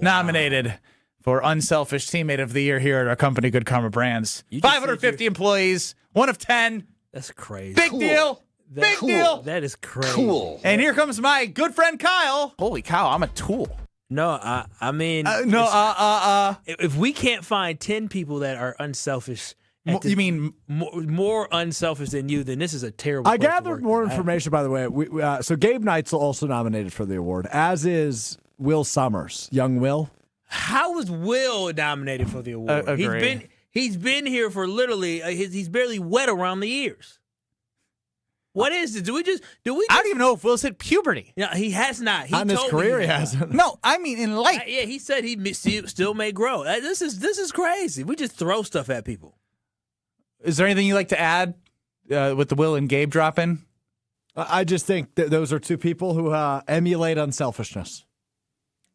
nominated for Unselfish Teammate of the Year here at our company, Good Karma Brands. 550 employees, 1 of 10. That's crazy. Big deal. Big deal. That is crazy. Cool. And here comes my good friend Kyle. Holy cow, I'm a tool. No, I mean, if we can't find 10 people that are unselfish, you mean more unselfish than you, then this is a terrible. I gathered more information, by the way. So Gabe Knight's also nominated for the award, as is Will Summers, young Will. How is Will nominated for the award? He's been here for literally he's barely wet around the ears. What is it? Do we? I don't even know if Will's hit puberty. Yeah, he has not. Not in his career, he hasn't. No, I mean in life. Yeah, he said he still may grow. This is crazy. We just throw stuff at people. Is there anything you'd like to add with the Will and Gabe drop-in? I just think that those are two people who emulate unselfishness.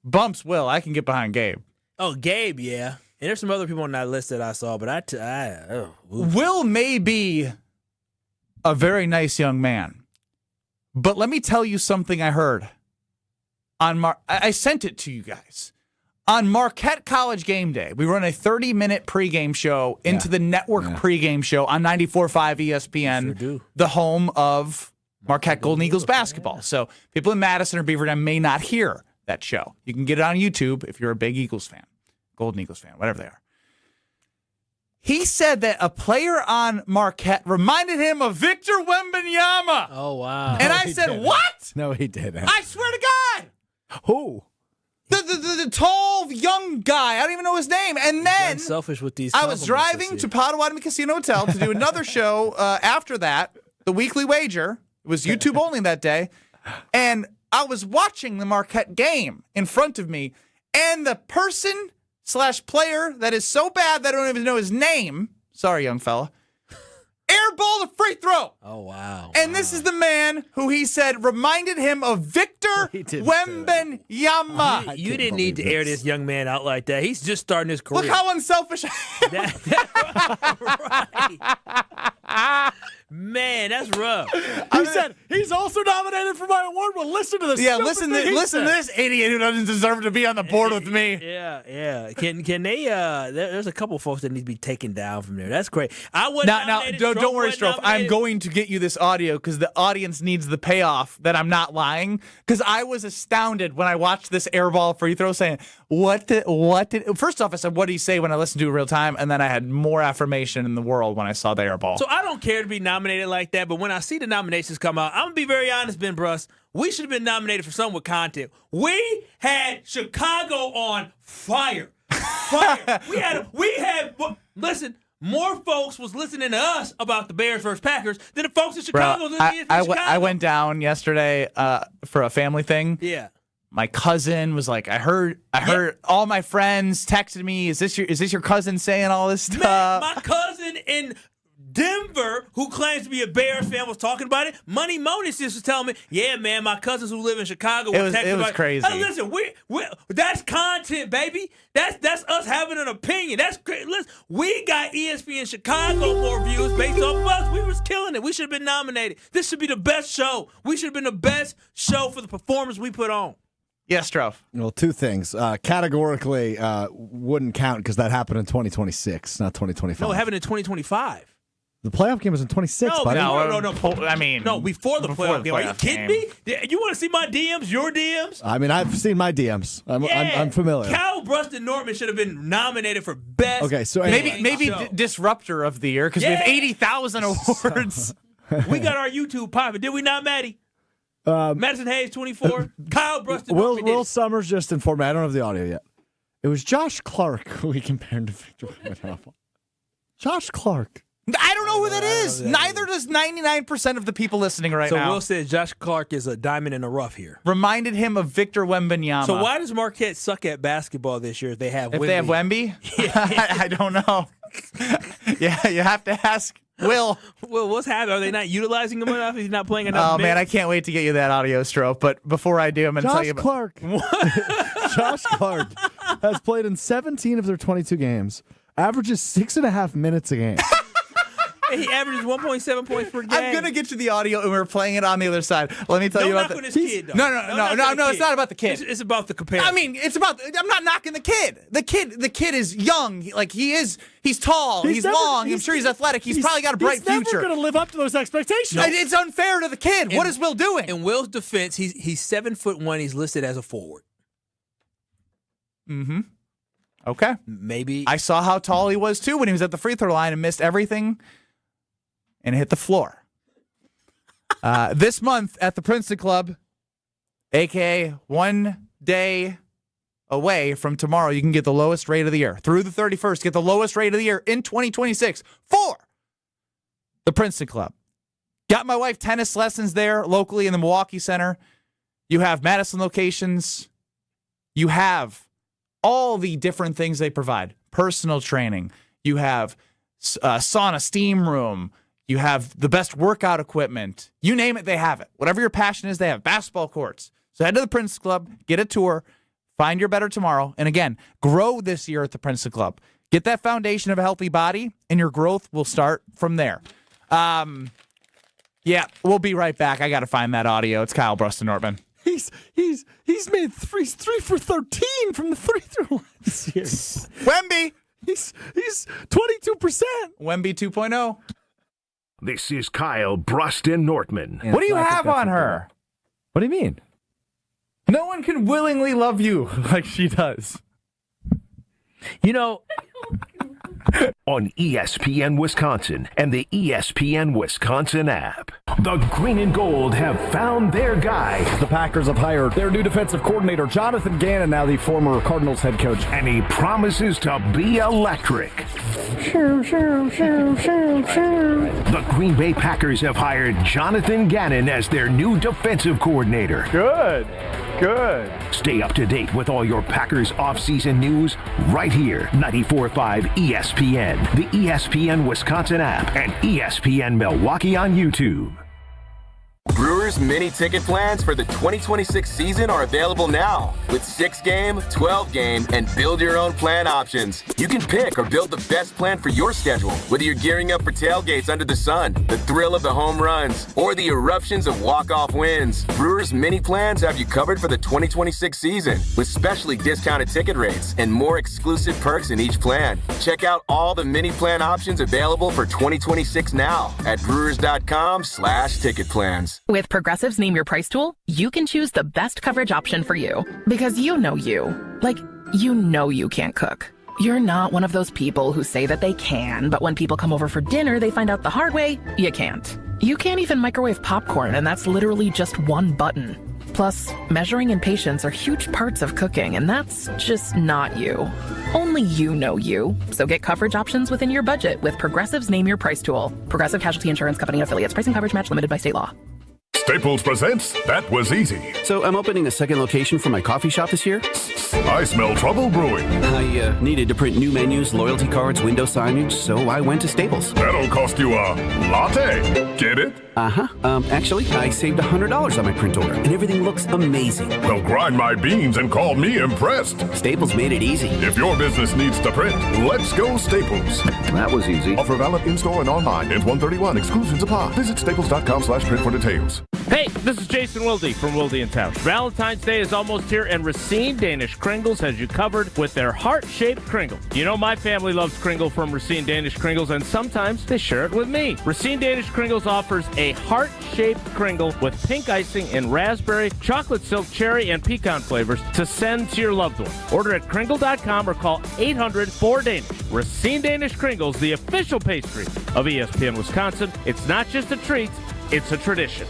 Bumps Will. I can get behind Gabe. Oh, Gabe, yeah. And there's some other people on that list that I saw, but Will may be a very nice young man, but let me tell you something I heard on I sent it to you guys. On Marquette College game day, we run a 30-minute pregame show into the network pregame show on 94.5 ESPN, the home of Marquette Golden Eagles basketball. So people in Madison or Beaver Dam may not hear that show. You can get it on YouTube if you're a big Eagles fan, Golden Eagles fan, whatever they are. He said that a player on Marquette reminded him of Victor Wembanyama. Oh, wow. And I said, what? No, he didn't. I swear to God. Who? The tall, young guy. I don't even know his name. And then selfish with these I was driving to Potawatomi Casino Hotel to do another show after that, the Weekly Wager. It was YouTube only that day. And I was watching the Marquette game in front of me, and the person/player that is so bad that I don't even know his name, sorry, young fella, airball the free throw. Oh, wow. And this is the man who he said reminded him of Victor Wembanyama. You didn't need to air this young man out like that. He's just starting his career. Look how unselfish right. Man, that's rough. He said he's also nominated for my award. Well, listen to this. Yeah, listen to this idiot who doesn't deserve to be on the board with me. Yeah. Can they? There's a couple folks that need to be taken down from there. That's great. Now, don't worry, Strofe. I'm going to get you this audio because the audience needs the payoff that I'm not lying. Because I was astounded when I watched this airball free throw, saying, "What did?" First off, I said, "What did he say?" When I listened to it real time, and then I had more affirmation in the world when I saw the airball. So I don't care to be nominated like that, but when I see the nominations come out, I'm gonna be very honest, Ben Brust. We should have been nominated for something with content. We had Chicago on fire. Listen, more folks was listening to us about the Bears versus Packers than the folks in Chicago. I went down yesterday for a family thing. Yeah. My cousin was like, I heard all my friends texted me, is this your cousin saying all this stuff? Man, my cousin in Denver, who claims to be a Bears fan, was talking about it. Money Monis just was telling me, yeah, man, my cousins who live in Chicago were texting about it. Crazy. Hey, listen, that's content, baby. That's us having an opinion. That's great. Listen, we got ESPN Chicago more views based off of us. We was killing it. We should have been nominated. This should be the best show. We should have been the best show for the performance we put on. Yes, Strofe. Well, two things. Categorically wouldn't count because that happened in 2026, not 2025. No, it happened in 2025. The playoff game was in 26, buddy. No. I mean, before the playoff game. Are you kidding me? You want to see my DMs, your DMs? I mean, I've seen my DMs. I'm familiar. Brust Nortman should have been nominated for best. Okay, so maybe disruptor of the year because we have 80,000 awards. We got our YouTube popping. Did we not, Maddie? Madison Hayes, 24. Kyle Brust Nortman. Will Summers just informed me. I don't have the audio yet. It was Josh Clark who we compared to Victor Wembanyama. Josh Clark. I don't know who that is. Neither does 99% of the people listening now. So Will said Josh Clark is a diamond in the rough here. Reminded him of Victor Wembanyama. So why does Marquette suck at basketball this year if they have Wemby? If they have Wemby? I don't know. Yeah, you have to ask Will. Will, what's happening? Are they not utilizing him enough? He's not playing enough. Oh, man, I can't wait to get you that audio, Strofe. But before I do, I'm going to tell you about Josh Clark has played in 17 of their 22 games, averages 6.5 minutes a game. He averages 1.7 points per game. I'm going to get you the audio, and we're playing it on the other side. Let me tell you about the kid, though. No, it's not about the kid. It's about the comparison. I mean, I'm not knocking the kid. The kid is young. He's tall. He's long. I'm sure he's athletic. He's probably got a bright future. He's never going to live up to those expectations. No. It's unfair to the kid. What is Will doing? In Will's defense, he's 7'1". He's listed as a forward. Mm-hmm. Okay. Maybe. I saw how tall he was, too, when he was at the free throw line and missed everything and hit the floor. This month at the Princeton Club, a.k.a. 1 day away from tomorrow, you can get the lowest rate of the year. Through the 31st, get the lowest rate of the year in 2026 for the Princeton Club. Got my wife tennis lessons there locally in the Milwaukee Center. You have Madison locations. You have all the different things they provide. Personal training. You have sauna, steam room. You have the best workout equipment. You name it, they have it. Whatever your passion is, they have basketball courts. So head to the Princeton Club, get a tour, find your better tomorrow, and again, grow this year at the Princeton Club. Get that foundation of a healthy body, and your growth will start from there. Yeah, we'll be right back. I got to find that audio. It's Kyle Brust Nortman. He's made 3 for 13 from the free throw line this year. Wemby. He's 22%. Wemby 2.0. This is Kyle Brust Nortman. What do you have on her? What do you mean? No one can willingly love you like she does. You know, on ESPN Wisconsin and the ESPN Wisconsin app, the Green and Gold have found their guy. The Packers have hired their new defensive coordinator, Jonathan Gannon, now the former Cardinals head coach. And he promises to be electric. The Green Bay Packers have hired Jonathan Gannon as their new defensive coordinator. Good. Stay up to date with all your Packers offseason news right here. 94.5 ESPN, the ESPN Wisconsin app, and ESPN Milwaukee on YouTube. Brewers mini ticket plans for the 2026 season are available now with 6-game, 12-game, and build-your-own plan options. You can pick or build the best plan for your schedule, whether you're gearing up for tailgates under the sun, the thrill of the home runs, or the eruptions of walk-off wins. Brewers mini plans have you covered for the 2026 season with specially discounted ticket rates and more exclusive perks in each plan. Check out all the mini plan options available for 2026 now at brewers.com/ticket plans. With Progressive's Name Your Price tool, you can choose the best coverage option for you. Because you know you. Like, you know you can't cook. You're not one of those people who say that they can, but when people come over for dinner, they find out the hard way, you can't. You can't even microwave popcorn, and that's literally just one button. Plus, measuring and patience are huge parts of cooking, and that's just not you. Only you know you. So get coverage options within your budget with Progressive's Name Your Price tool. Progressive Casualty Insurance Company and Affiliates. Pricing coverage match limited by state law. Staples presents That Was Easy. So I'm opening a second location for my coffee shop this year. I smell trouble brewing. I needed to print new menus, loyalty cards, window signage, so I went to Staples. That'll cost you a latte. Get it? Actually, I saved $100 on my print order, and everything looks amazing. Well, grind my beans and call me impressed. Staples made it easy. If your business needs to print, let's go Staples. That was easy. Offer valid in-store and online. Ends 1/31. Exclusions apply. Visit staples.com/print for details. Hey, this is Jason Wilde from Wilde & Towers. Valentine's Day is almost here, and Racine Danish Kringles has you covered with their heart-shaped Kringle. You know my family loves Kringle from Racine Danish Kringles, and sometimes they share it with me. Racine Danish Kringles offers a heart-shaped Kringle with pink icing in raspberry, chocolate silk, cherry, and pecan flavors to send to your loved one. Order at Kringle.com or call 800-4DANISH. Racine Danish Kringles, the official pastry of ESPN Wisconsin. It's not just a treat, it's a tradition.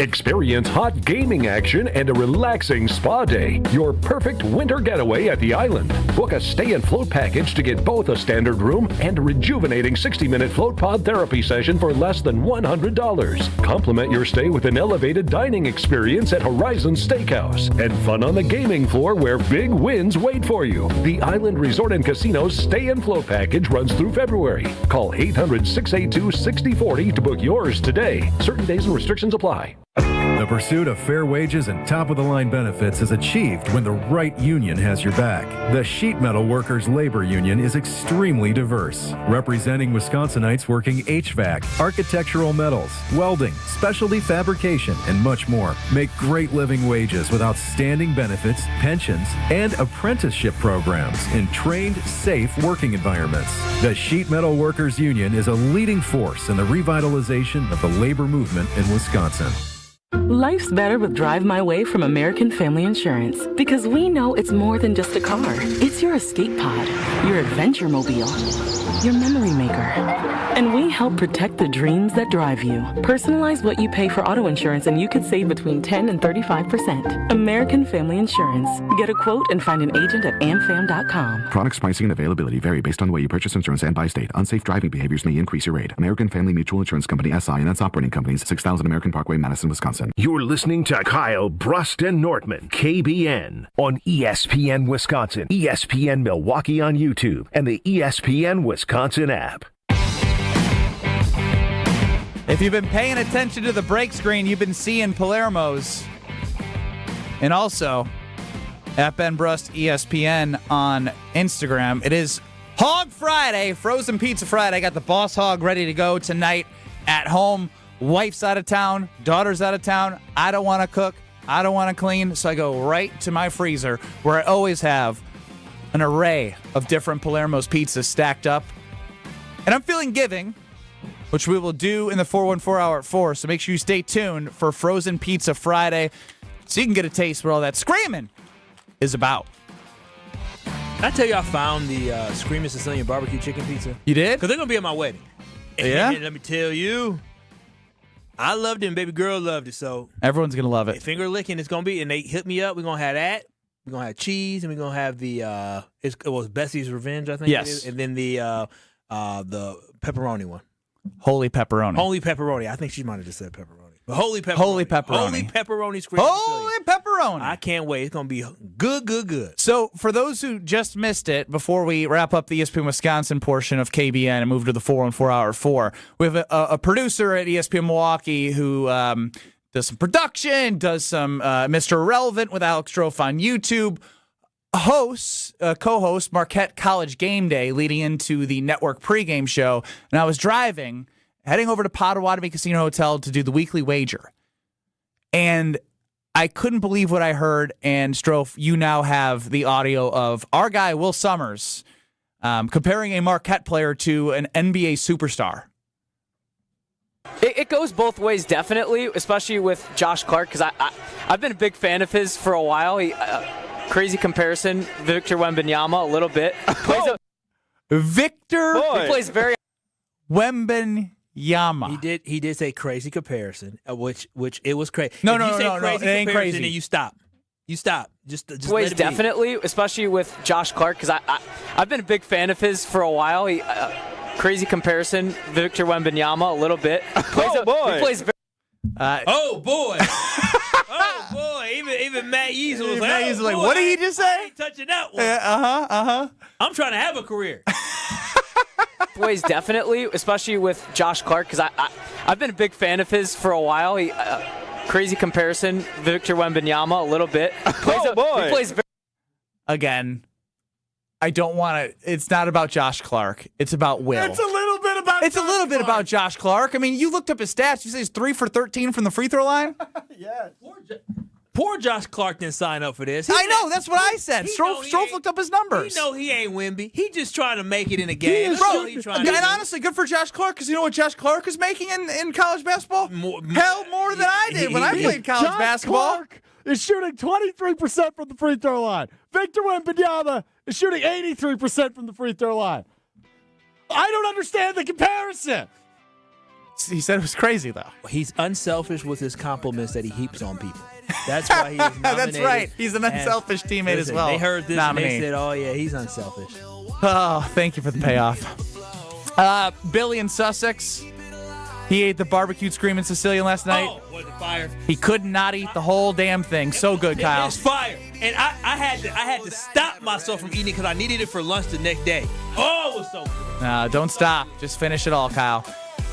Experience hot gaming action and a relaxing spa day. Your perfect winter getaway at the island. Book a stay and float package to get both a standard room and a rejuvenating 60-minute float pod therapy session for less than $100. Complement your stay with an elevated dining experience at Horizon Steakhouse and fun on the gaming floor where big wins wait for you. The Island Resort and Casino's stay and float package runs through February. Call 800-682-6040 to book yours today. Certain days and restrictions apply. The pursuit of fair wages and top-of-the-line benefits is achieved when the right union has your back. The Sheet Metal Workers Labor Union is extremely diverse, representing Wisconsinites working HVAC, architectural metals, welding, specialty fabrication, and much more. Make great living wages with outstanding benefits, pensions, and apprenticeship programs in trained, safe working environments. The Sheet Metal Workers Union is a leading force in the revitalization of the labor movement in Wisconsin. Life's better with Drive My Way from American Family Insurance because we know it's more than just a car. It's your escape pod, your adventure mobile, your memory maker. And we help protect the dreams that drive you. Personalize what you pay for auto insurance and you could save between 10 and 35%. American Family Insurance. Get a quote and find an agent at amfam.com. Products, pricing, and availability vary based on the way you purchase insurance and by state. Unsafe driving behaviors may increase your rate. American Family Mutual Insurance Company, SI, and its operating companies, 6000 American Parkway, Madison, Wisconsin. You're listening to Kyle Brust and Nortman, KBN, on ESPN Wisconsin, ESPN Milwaukee on YouTube, and the ESPN Wisconsin app. If you've been paying attention to the break screen, you've been seeing Palermo's. And also, at Ben Brust ESPN on Instagram. It is Hog Friday, Frozen Pizza Friday. I got the Boss Hog ready to go tonight at home. Wife's out of town, daughter's out of town. I don't want to cook. I don't want to clean. So I go right to my freezer where I always have an array of different Palermo's pizzas stacked up. And I'm feeling giving, which we will do in the 414 hour at 4. So make sure you stay tuned for Frozen Pizza Friday so you can get a taste what all that screaming is about. I tell you, I found the Screaming Sicilian barbecue chicken pizza. You did? Because they're going to be at my wedding. Yeah? And let me tell you, I loved it and baby girl loved it. So everyone's going to love it. Finger licking, it's going to be. And they hit me up. We're going to have that. We're going to have cheese. And we're going to have the, it was Bessie's Revenge, I think. Yes. It is. And then the pepperoni one. Holy pepperoni. Holy pepperoni. I think she might have just said pepperoni. But holy pepperoni. Holy pepperoni. Holy pepperoni Screaming Holy pepperoni. I can't wait. It's going to be good. So for those who just missed it, before we wrap up the ESPN Wisconsin portion of KBN and move to the 414 hour 4, we have a producer at ESPN Milwaukee who does some production, does some Mr. Irrelevant with Alex Strofe on YouTube, co-host Marquette College Game Day leading into the network pregame show. And I was driving, heading over to Potawatomi Casino Hotel to do the weekly wager. And I couldn't believe what I heard. And Strofe, you now have the audio of our guy, Will Summers, comparing a Marquette player to an NBA superstar. It goes both ways, definitely, especially with Josh Clark, because I've been a big fan of his for a while. Crazy comparison, Victor Wembanyama, a little bit. Victor He plays very Wembanyama. He did say crazy comparison, which it was crazy. No, if you say crazy it ain't crazy. Then you stop. You stop. Just ways, let it definitely, especially with Josh Clark, because I've been a big fan of his for a while. Crazy comparison, Victor Wembanyama, a little bit. He plays very. Oh boy! Oh boy! Even Matt Easel was like, what did he just say? I ain't touching that one. I'm trying to have a career. Ways, definitely, especially with Josh Clark, because I've been a big fan of his for a while. Crazy comparison, Victor Wembanyama, a little bit. He plays very. Again, I don't want to. It's not about Josh Clark. It's about Will. It's a little bit about. It's a little bit about Josh Clark. I mean, you looked up his stats. You say he's 3 for 13 from the free throw line. Yes. Poor Josh Clark didn't sign up for this. I know. That's what I said. Strofe looked up his numbers. He know he ain't Wemby. He just trying to make it in a game. And honestly, good for Josh Clark, because you know what Josh Clark is making in college basketball? Hell, more than I did when I played college basketball. Clark is shooting 23% from the free throw line. Victor Wembanyama is shooting 83% from the free throw line. I don't understand the comparison. He said it was crazy, though. He's unselfish with his compliments that he heaps on people. That's why he's nominated. That's right. He's an unselfish teammate as well. They heard this nominee. And they said, oh, yeah, he's unselfish. Oh, thank you for the payoff. Billy in Sussex, he ate the barbecued Screaming Sicilian last night. Oh, was it fire? He could not eat the whole damn thing. So good, Kyle. It was fire. And I had to stop myself from eating it because I needed it for lunch the next day. Oh, it was so good. No, don't stop. Just finish it all, Kyle.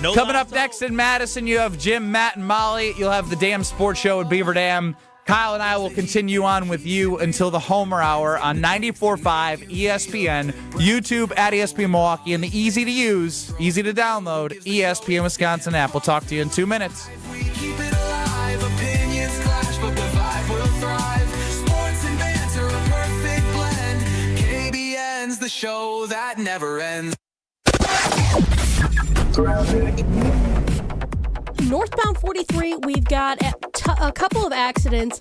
No Coming up next in Madison, you have Jim, Matt, and Molly. You'll have the Damn Sports Show at Beaver Dam. Kyle and I will continue on with you until the Homer Hour on 94.5 ESPN, YouTube at ESPN Milwaukee, and the easy-to-use, easy-to-download ESPN Wisconsin app. We'll talk to you in 2 minutes. Keep it alive, opinions clash, but the vibe will thrive. Sports and banter, a perfect blend. KBN's the show that never ends. Northbound 43, we've got at a couple of accidents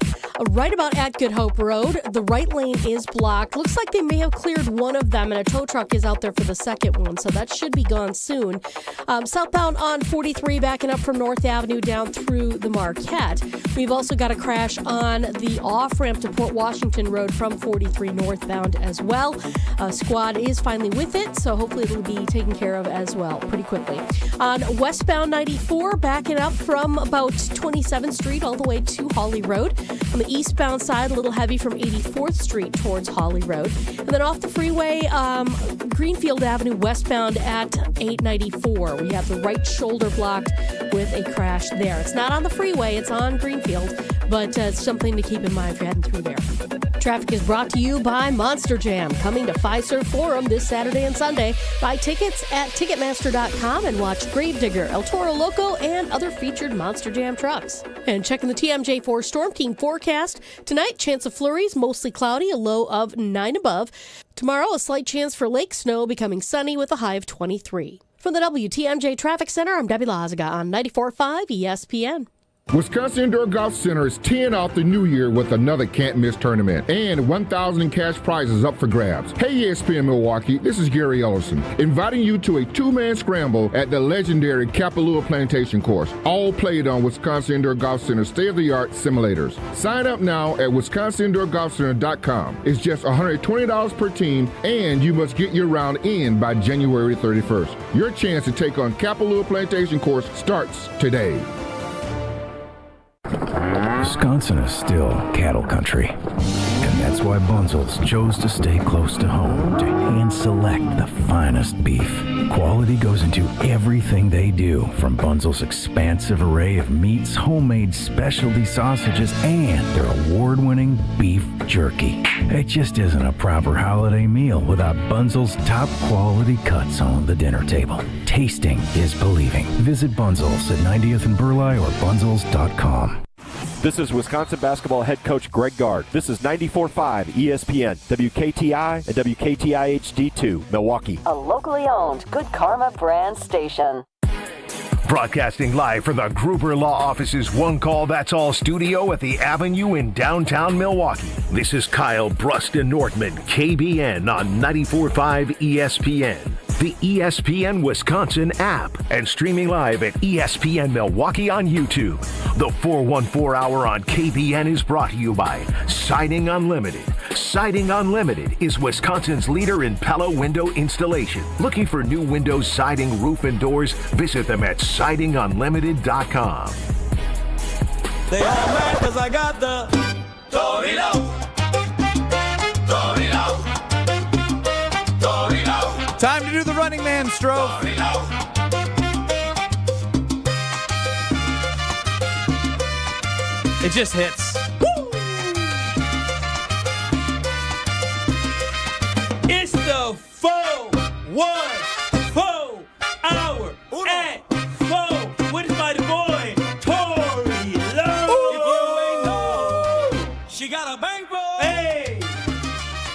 right about at Good Hope Road. The right lane is blocked. Looks like they may have cleared one of them, and a tow truck is out there for the second one, so that should be gone soon. Southbound on 43, backing up from North Avenue down through the Marquette. We've also got a crash on the off-ramp to Port Washington Road from 43 northbound as well. Squad is finally with it, so hopefully it'll be taken care of as well pretty quickly. On westbound 94, backing up from about 27th Street all the way to Hawley Road. On the eastbound side, a little heavy from 84th Street towards Hawley Road. And then off the freeway, Greenfield Avenue westbound at 894. We have the right shoulder blocked with a crash there. It's not on the freeway, it's on Greenfield, but it's something to keep in mind if you're heading through there. Traffic is brought to you by Monster Jam, coming to Fiserv Forum this Saturday and Sunday. Buy tickets at Ticketmaster.com and watch Gravedigger, El Toro Loco, and other featured Monster Jam trucks. And checking the TMJ4 Storm Team forecast. Tonight, chance of flurries, mostly cloudy, a low of 9 above. Tomorrow, a slight chance for lake snow, becoming sunny with a high of 23. From the WTMJ Traffic Center, I'm Debbie Lazaga on 94.5 ESPN. Wisconsin Indoor Golf Center is teeing off the new year with another can't-miss tournament and 1,000 in cash prizes up for grabs. Hey, ESPN Milwaukee, this is Gary Ellison, inviting you to a two-man scramble at the legendary Kapalua Plantation course, all played on Wisconsin Indoor Golf Center state-of-the-art simulators. Sign up now at wisconsinindoorgolfcenter.com. It's just $120 per team, and you must get your round in by January 31st. Your chance to take on Kapalua Plantation course starts today. Wisconsin is still cattle country, and that's why Bunzel's chose to stay close to home to hand-select the finest beef. Quality goes into everything they do, from Bunzel's expansive array of meats, homemade specialty sausages, and their award-winning beef jerky. It just isn't a proper holiday meal without Bunzel's top-quality cuts on the dinner table. Tasting is believing. Visit Bunzel's at 90th and Burleigh or bunzels.com. This is Wisconsin basketball head coach Greg Gard. This is 94.5 ESPN, WKTI, and WKTI HD2, Milwaukee. A locally owned Good Karma brand station. Broadcasting live from the Gruber Law Office's One Call That's All studio at the Avenue in downtown Milwaukee. This is Kyle Brust Nortman, KBN on 94.5 ESPN. The ESPN Wisconsin app, and streaming live at ESPN Milwaukee on YouTube. The 414 Hour on KBN is brought to you by Siding Unlimited. Siding Unlimited is Wisconsin's leader in Pella window installation. Looking for new windows, siding, roof, and doors? Visit them at sidingunlimited.com. They all mad because I got the Tory Lowe. Tory Lowe. Tory Lowe. Time to do the running man stroke. It just hits. Woo! It's the 414 Hour at 4 with my boy Tory Lowe. If you ain't know, she got a bankroll. Hey,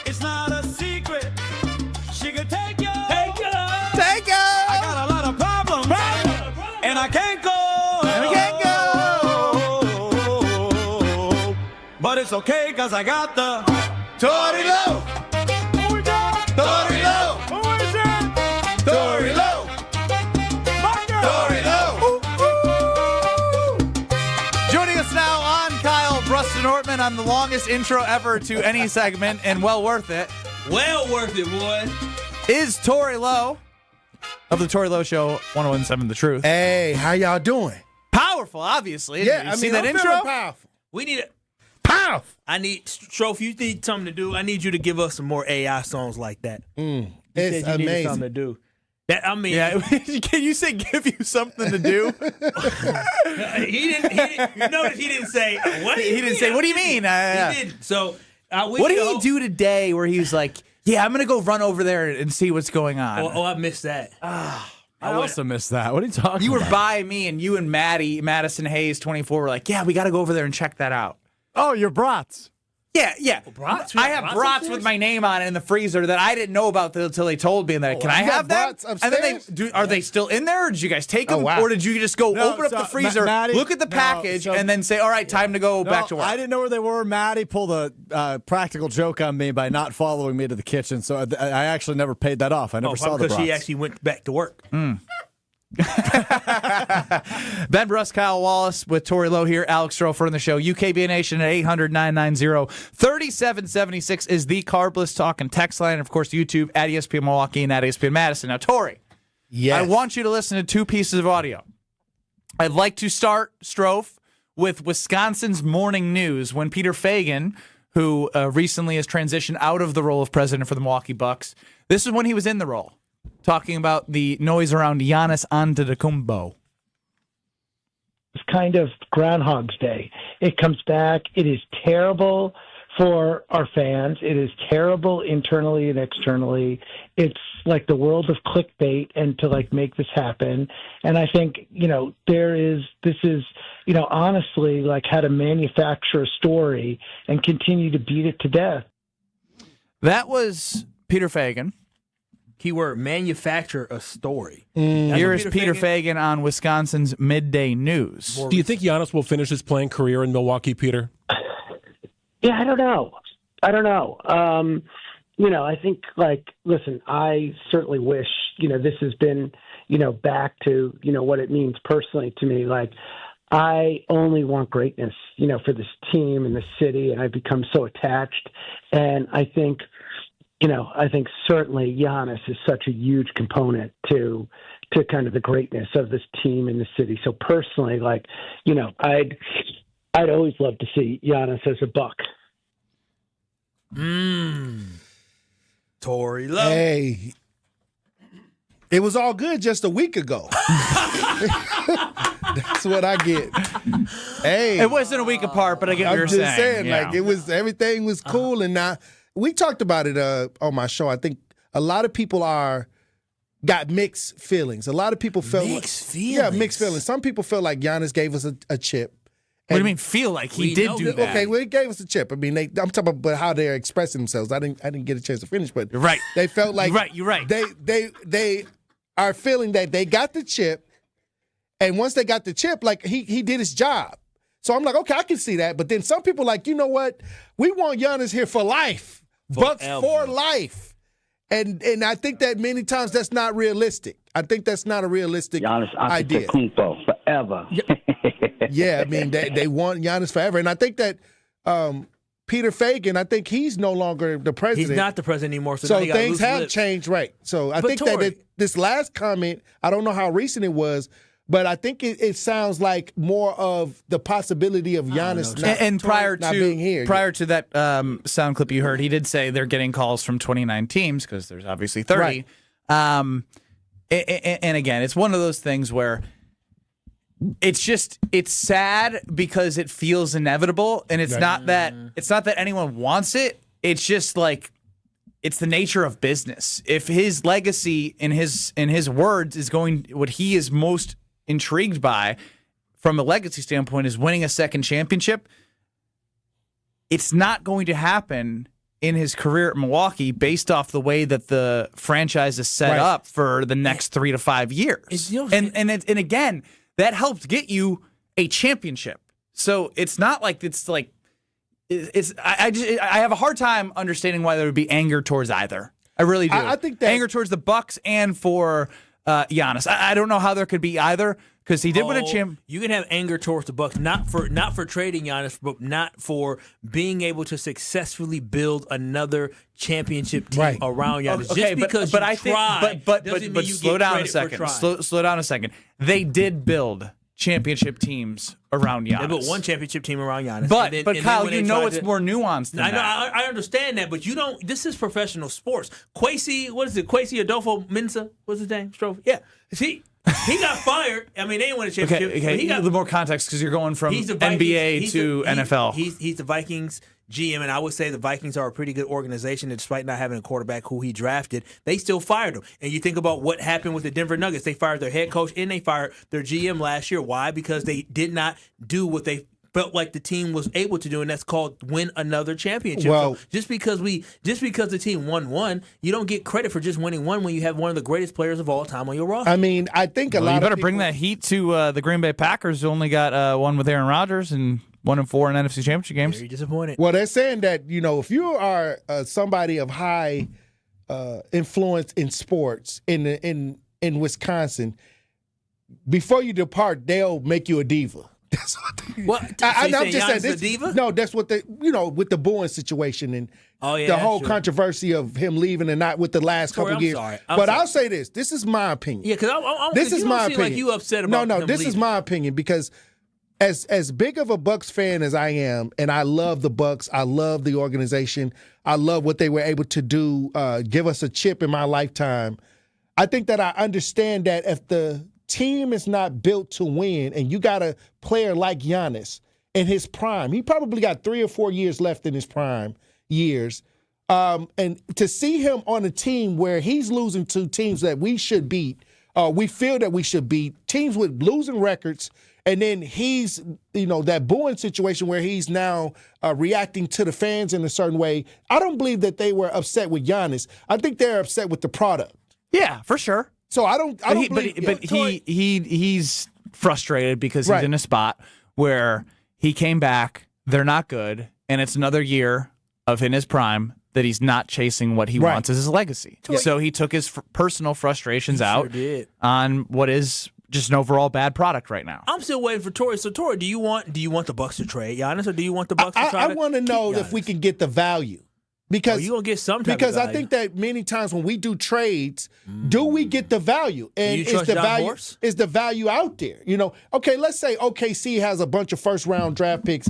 it's not a secret. She could take you. Take you. I got a lot of problems. And I can't go. But it's okay, cause I got the Tory Lowe. Who is that? Tory Lowe. Who is that? Tory Lowe. Tory Lowe. Joining us now on Kyle Brust Nortman on the longest intro ever to any segment, and well worth it. Well worth it, boy. Is Tory Lowe of the Tory Lowe Show, 101.7 The Truth. Hey, how y'all doing? Powerful, obviously. Yeah, you see that I'm intro? powerful. We need it. Powerful. I need Strofe. You need something to do. I need you to give us some more AI songs like that. It's you needed something amazing. to do. That, I mean, Yeah, can you say give you something to do? he didn't. You notice he didn't say what. Do you He didn't mean? say, what do you mean? He didn't. So What did he do today where he was like, yeah, I'm going to go run over there and see what's going on? Oh, I missed that. I also missed that. What are you talking You were about? by me, and you and Madison Hayes, 24, were like, yeah, we got to go over there and check that out. Oh, your brats. Yeah. Brats? I have brats with my name on it in the freezer that I didn't know about until they told me that. Can I have them? And then are they still in there? Or did you guys take them? Or did you just go open up the freezer, look at the package, and then say, all right, time to go back to work? I didn't know where they were. Maddie pulled a practical joke on me by not following me to the kitchen, so I actually never paid that off. I never saw the brats. Because she actually went back to work. Ben Brust, Kyle Wallace with Tory Lowe here. Alex Strofer in the show. UKBA Nation at 800-990-3776 is the Carbless Talk and text line. And of course, YouTube at ESPN Milwaukee and at ESPN Madison. Now, Tory, I want you to listen to two pieces of audio. I'd like to start, Strofe, with Wisconsin's morning news when Peter Fagan, who recently has transitioned out of the role of president for the Milwaukee Bucks, this is when he was in the role, talking about the noise around Giannis-to-the-Warriors. It's kind of Groundhog's Day. It comes back. It is terrible for our fans. It is terrible internally and externally. It's like the world of clickbait and to like make this happen. And I think, this is honestly like how to manufacture a story and continue to beat it to death. That was Peter Fagan. Keyword, manufacture a story. Here is Peter Fagan on Wisconsin's Midday News. Do you think Giannis will finish his playing career in Milwaukee, Peter? Yeah, I don't know. I think, listen, I certainly wish, this has been, back to, what it means personally to me. Like, I only want greatness, for this team and the city, and I've become so attached. And I think certainly Giannis is such a huge component to kind of the greatness of this team and the city. So personally, I'd always love to see Giannis as a Buck. Tory Lowe. Hey, it was all good just a week ago. That's what I get. Hey, it wasn't a week apart, but I get what you're saying. I'm just saying, it was, everything was cool, and now we talked about it on my show. I think a lot of people got mixed feelings. A lot of people felt mixed feelings. Yeah, mixed feelings. Some people feel like Giannis gave us a chip. What do you mean feel like he did do that? Okay, well, he gave us a chip. I mean, I'm talking about how they're expressing themselves. I didn't get a chance to finish, but you're right. They felt like you're right. They are feeling that they got the chip, and once they got the chip, like he did his job. So I'm like, okay, I can see that. But then some people like, you know what? We want Giannis here for life. Bucks for life. And I think that many times that's not realistic. I think that's not a realistic idea. Giannis forever. Yeah, I mean, they want Giannis forever. And I think that Peter Fagan, I think he's no longer the president. He's not the president anymore. So things have changed, right. So I think that this last comment, I don't know how recent it was, but I think it sounds like more of the possibility of Giannis not being here. Prior to that sound clip you heard, he did say they're getting calls from 29 teams because there's obviously 30. Right. And again, it's one of those things where it's sad because it feels inevitable, and it's not that anyone wants it. It's just like it's the nature of business. If his legacy in his words is what he is most intrigued by from a legacy standpoint is winning a second championship, it's not going to happen in his career at Milwaukee based off the way that the franchise is set up for the next 3 to 5 years. And again, that helped get you a championship. So it's not like I have a hard time understanding why there would be anger towards either. I really do. I think that anger towards the Bucks and for Giannis. I don't know how there could be either because he did win a champ. You can have anger towards the Bucks, not for trading Giannis, but not for being able to successfully build another championship team around Giannis. Okay, but slow down a second. Slow down a second. They did build championship teams around Giannis. They built one championship team around Giannis. But Kyle, it's more nuanced than that. I know. I understand that, but you don't. This is professional sports. Kwesi Adolfo Mensah? What's his name? Strofe? Yeah. He got fired. I mean, they didn't win a championship. Okay. He got a little more context because you're going from NBA to NFL. He's the Vikings GM, and I would say the Vikings are a pretty good organization. And despite not having a quarterback who he drafted, they still fired him. And you think about what happened with the Denver Nuggets. They fired their head coach and they fired their GM last year. Why? Because they did not do what they felt like the team was able to do, and that's called win another championship. Well, so just because the team won one, you don't get credit for just winning one when you have one of the greatest players of all time on your roster. I mean, I think a lot. You better of people, bring that heat to the Green Bay Packers, who only got one with Aaron Rodgers and 1-4 in NFC Championship games. Very disappointed. Well, they're saying that if you are somebody of high influence in sports in Wisconsin, before you depart, they'll make you a diva. That's what they, what? I'm just saying this, a diva? No, that's what they, with the Bowen situation and the whole controversy of him leaving and not with the last Tory, couple years. Sorry. I'll say this. This is my opinion. Yeah, because this is my opinion. Like you upset about No, him this leaving. is my opinion because as big of a Bucs fan as I am, and I love the Bucs, I love the organization, I love what they were able to do, give us a chip in my lifetime. I think that I understand that if the team is not built to win and you got a player like Giannis in his prime, he probably got 3 or 4 years left in his prime years, and to see him on a team where he's losing to teams that we should beat, we feel that we should beat, teams with losing records, and then he's, that Bowen situation where he's now reacting to the fans in a certain way. I don't believe that they were upset with Giannis. I think they're upset with the product. Yeah, for sure. So I don't believe. But he's frustrated because he's in a spot where he came back, they're not good, and it's another year of in his prime that he's not chasing what he wants as his legacy. So he took his personal frustrations out on what is just an overall bad product right now. I'm still waiting for Tory. So Tory, do you want the Bucs to trade Giannis, or do you want the Bucs to try I want to know if we can get the value. Because you're gonna get some type because of I value. think that many times when we do trades, do we get the value? And you trust is the John value Horse? is the value out there? Okay, let's say OKC has a bunch of first round draft picks.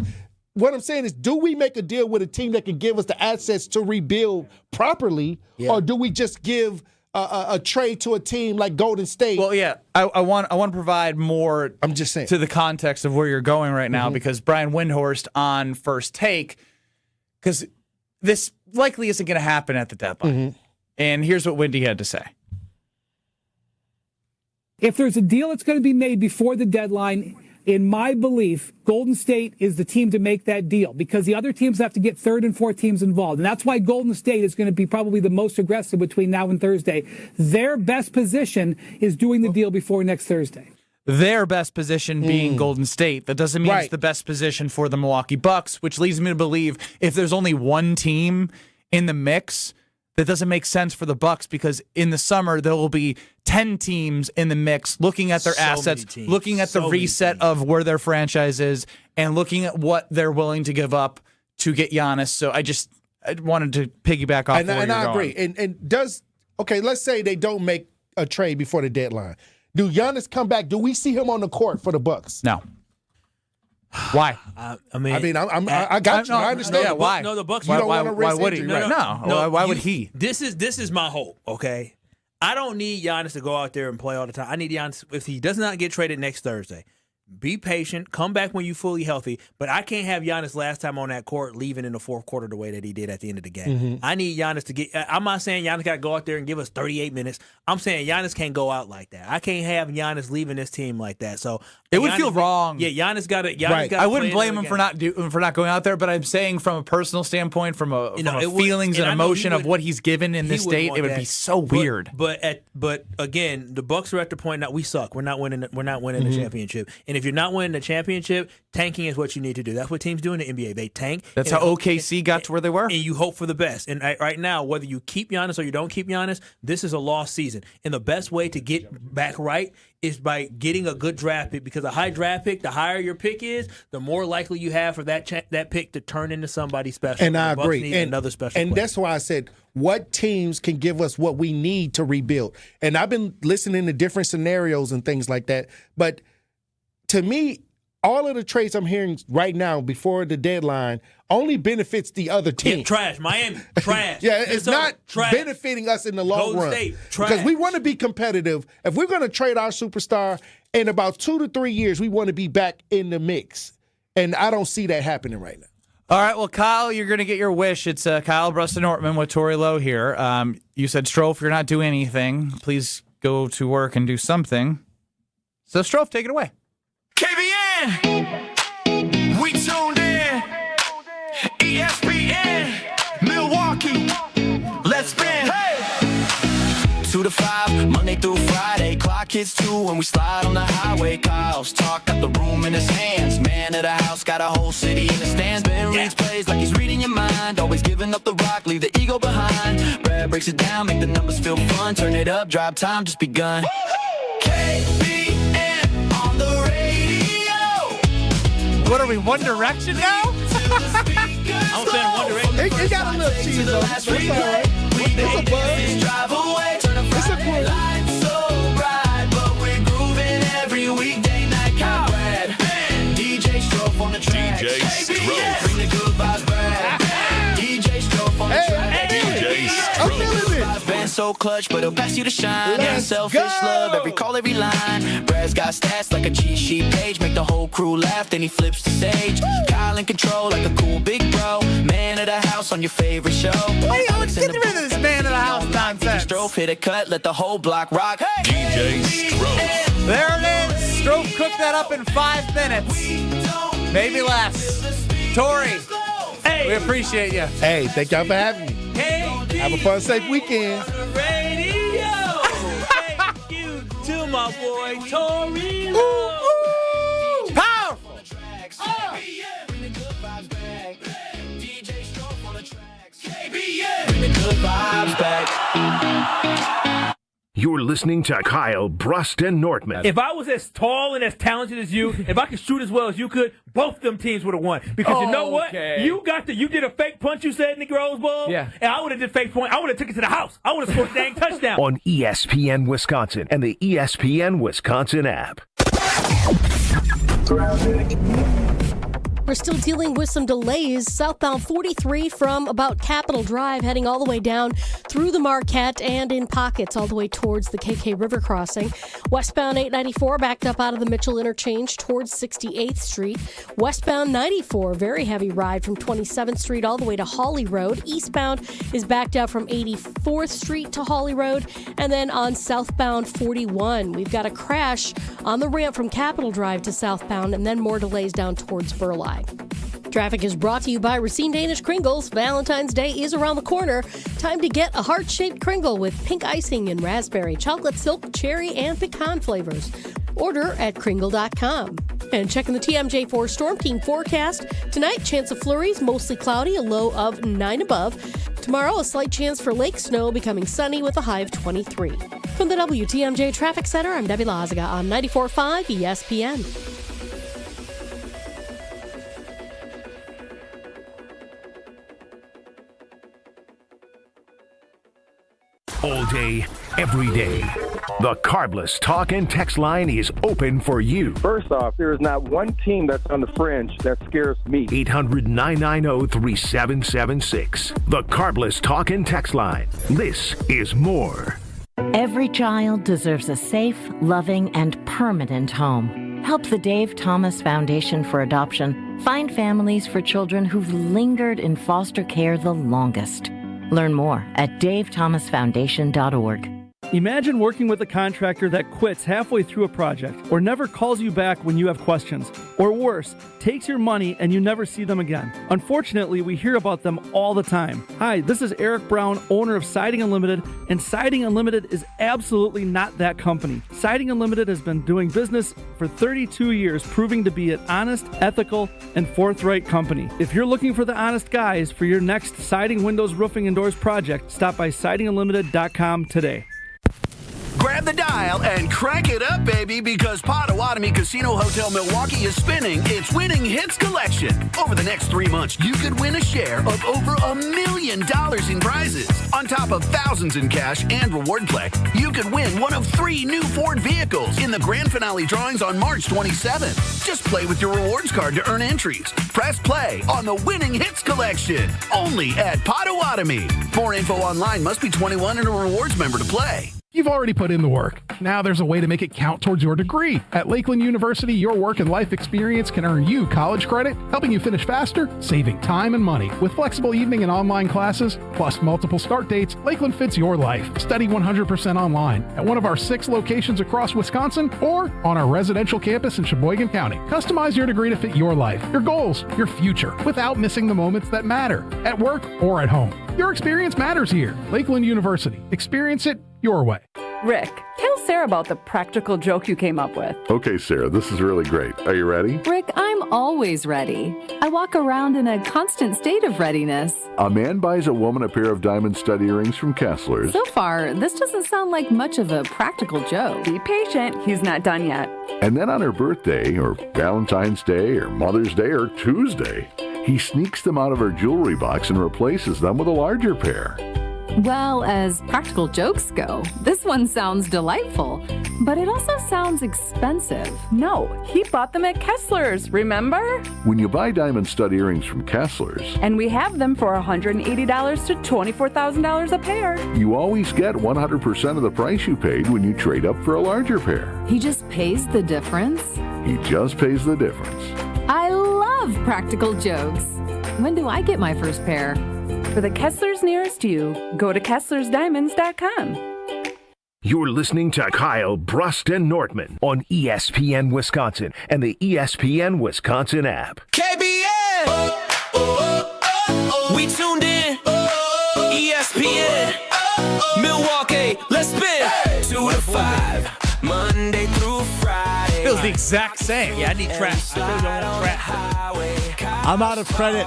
What I'm saying is, do we make a deal with a team that can give us the assets to rebuild properly, or do we just give a trade to a team like Golden State? Well, yeah, I want to provide more. I'm just saying to the context of where you're going right now, because Brian Windhorst on First Take, because this likely isn't going to happen at the deadline. And here's what Windy had to say. If there's a deal that's going to be made before the deadline, in my belief, Golden State is the team to make that deal because the other teams have to get third and fourth teams involved. And that's why Golden State is going to be probably the most aggressive between now and Thursday. Their best position is doing the deal before next Thursday. Their best position being Golden State. That doesn't mean it's the best position for the Milwaukee Bucks, which leads me to believe if there's only one team in the mix, that doesn't make sense for the Bucks because in the summer there will be 10 teams in the mix looking at their assets, looking at the reset of where their franchise is, and looking at what they're willing to give up to get Giannis. So I wanted to piggyback off where and you're I agree. going. And let's say they don't make a trade before the deadline. Do Giannis come back? Do we see him on the court for the Bucks? No. Why? I got you. I understand. Yeah, why? No, the Bucks. You don't want to risk why would he? injury. Why would he? This is my hope. Okay, I don't need Giannis to go out there and play all the time. I need Giannis if he does not get traded next Thursday. Be patient. Come back when you're fully healthy. But I can't have Giannis last time on that court leaving in the fourth quarter the way that he did at the end of the game. I need Giannis to get – I'm not saying Giannis got to go out there and give us 38 minutes. I'm saying Giannis can't go out like that. I can't have Giannis leaving this team like that. So it would feel wrong. Yeah, Giannis got to I wouldn't blame him for not going out there, but I'm saying from a personal standpoint, from a feelings and emotion of what he's given in this state, it would be so weird. But again, the Bucks are at the point now we suck. We're not winning the championship. And if you're not winning the championship, tanking is what you need to do. That's what teams do in the NBA. They tank. That's how OKC got to where they were. And you hope for the best. And right now, whether you keep Giannis or you don't keep Giannis, this is a lost season. And the best way to get back right is by getting a good draft pick, because a high draft pick, the higher your pick is, the more likely you have for that pick to turn into somebody special. And I agree. And another special and player. That's why I said, what teams can give us what we need to rebuild? And I've been listening to different scenarios and things like that. But to me, all of the trades I'm hearing right now before the deadline only benefits the other team. Yeah, trash. Miami, trash. Yeah, it's not benefiting us in the long Golden run. State, trash. Because we want to be competitive. If we're going to trade our superstar, in about 2 to 3 years, we want to be back in the mix. And I don't see that happening right now. All right, well, Kyle, you're going to get your wish. It's Kyle, Brust Nortman with Tory Lowe here. You said, Strofe, you're not doing anything. Please go to work and do something. So, Strofe, take it away. KBN! We ESPN Milwaukee. Let's spin. Hey! 2 to 5, Monday through Friday. Clock hits 2 when we slide on the highway. Kyle's talk, got the room in his hands. Man of the house, got a whole city in the stands. Ben reads plays like he's reading your mind. Always giving up the rock, leave the ego behind. Brad breaks it down, make the numbers feel fun. Turn it up, drive time just begun. KBN on the radio. What are we, One Direction now? I'm saying One Direction. It got a little cheese on it. It's all right. It's a buzz. Drive away. It's a cool. Lights so bright, but we're grooving every weekday night. Brad, DJ Strofe on the track. DJ Strofe. Bring the good vibes, Brad. DJ Strofe on the track. DJ I'm feeling it. Band so clutch, but he'll pass you the shine. Let's Selfish go. love, every call, every line. Brad's got stats like a cheat sheet page. Make the whole crew laugh, then he flips the stage. Kyle in control like a cool big bro. Man of the house on your favorite show. Hey, let's get rid of this man of the house nonsense. Strofe hit a cut, let the whole block rock. DJ Strofe. There it is. Strofe cooked that up in 5 minutes. Maybe less. Tory, we appreciate you. Hey, thank y'all for having me. Have a fun, safe weekend. Radio. Thank you to my boy Tory. Lowe. Powerful. You're listening to Kyle Brust and Nortman. If I was as tall and as talented as you, if I could shoot as well as you could, both them teams would have won. Because you know what? You did a fake punch, you said, in the Rose Bowl. Yeah. And I would have did fake point. I would have took it to the house. I would have scored a dang touchdown. On ESPN Wisconsin and the ESPN Wisconsin app. We're still dealing with some delays. Southbound 43 from about Capitol Drive heading all the way down through the Marquette and in pockets all the way towards the KK River crossing. Westbound 894 backed up out of the Mitchell interchange towards 68th Street. Westbound 94, very heavy ride from 27th Street all the way to Hawley Road. Eastbound is backed up from 84th Street to Hawley Road. And then on southbound 41, we've got a crash on the ramp from Capitol Drive to southbound and then more delays down towards Burleigh. Traffic is brought to you by Racine Danish Kringles. Valentine's Day is around the corner. Time to get a heart-shaped Kringle with pink icing and raspberry, chocolate, silk, cherry, and pecan flavors. Order at Kringle.com. And checking the TMJ4 Storm Team forecast. Tonight, chance of flurries, mostly cloudy, a low of 9 above. Tomorrow, a slight chance for lake snow, becoming sunny with a high of 23. From the WTMJ Traffic Center, I'm Debbie Lazaga on 94.5 ESPN. All day, every day. The Carbless Talk and Text line is open for you. First off, there is not one team that's on the fringe that scares me. 800-990-3776. The Carbless Talk and Text line. This is more. Every child deserves a safe, loving, and permanent home. Help the Dave Thomas Foundation for Adoption find families for children who've lingered in foster care the longest. Learn more at davethomasfoundation.org. Imagine working with a contractor that quits halfway through a project or never calls you back when you have questions. Or worse, takes your money and you never see them again. Unfortunately, we hear about them all the time. Hi, this is Eric Brown, owner of Siding Unlimited, and Siding Unlimited is absolutely not that company. Siding Unlimited has been doing business for 32 years, proving to be an honest, ethical, and forthright company. If you're looking for the honest guys for your next siding, windows, roofing, and doors project, stop by sidingunlimited.com today. Grab the dial and crank it up, baby, because Potawatomi Casino Hotel Milwaukee is spinning its Winning Hits collection. Over the next 3 months, you could win a share of over $1 million in prizes. On top of thousands in cash and reward play, you could win one of 3 new Ford vehicles in the grand finale drawings on March 27th. Just play with your rewards card to earn entries. Press play on the Winning Hits collection, only at Potawatomi. For more info online, must be 21 and a rewards member to play. You've already put in the work. Now there's a way to make it count towards your degree. At Lakeland University, your work and life experience can earn you college credit, helping you finish faster, saving time and money. With flexible evening and online classes, plus multiple start dates, Lakeland fits your life. Study 100% online at one of our 6 locations across Wisconsin or on our residential campus in Sheboygan County. Customize your degree to fit your life, your goals, your future, without missing the moments that matter, at work or at home. Your experience matters here. Lakeland University. Experience it your way. Rick, tell Sarah about the practical joke you came up with. Okay, Sarah, this is really great. Are you ready? Rick, I'm always ready. I walk around in a constant state of readiness. A man buys a woman a pair of diamond-stud earrings from Kessler's. So far, this doesn't sound like much of a practical joke. Be patient. He's not done yet. And then on her birthday, or Valentine's Day, or Mother's Day, or Tuesday, he sneaks them out of her jewelry box and replaces them with a larger pair. Well, as practical jokes go, this one sounds delightful, but it also sounds expensive. No, he bought them at Kessler's, remember? When you buy diamond stud earrings from Kessler's, And we have them for $180 to $24,000 a pair. you always get 100% of the price you paid when you trade up for a larger pair. He just pays the difference? He just pays the difference. I love practical jokes. When do I get my first pair? For the Kesslers nearest you, go to KesslersDiamonds.com. You're listening to Kyle, Brust, and Nortman on ESPN Wisconsin and the ESPN Wisconsin app. KBN! We tuned in. ESPN. Milwaukee. Let's spin. 2 to 5. Monday through Friday. Feels the exact same. Yeah, I need trap. I told you I want trap. I'm out of credit.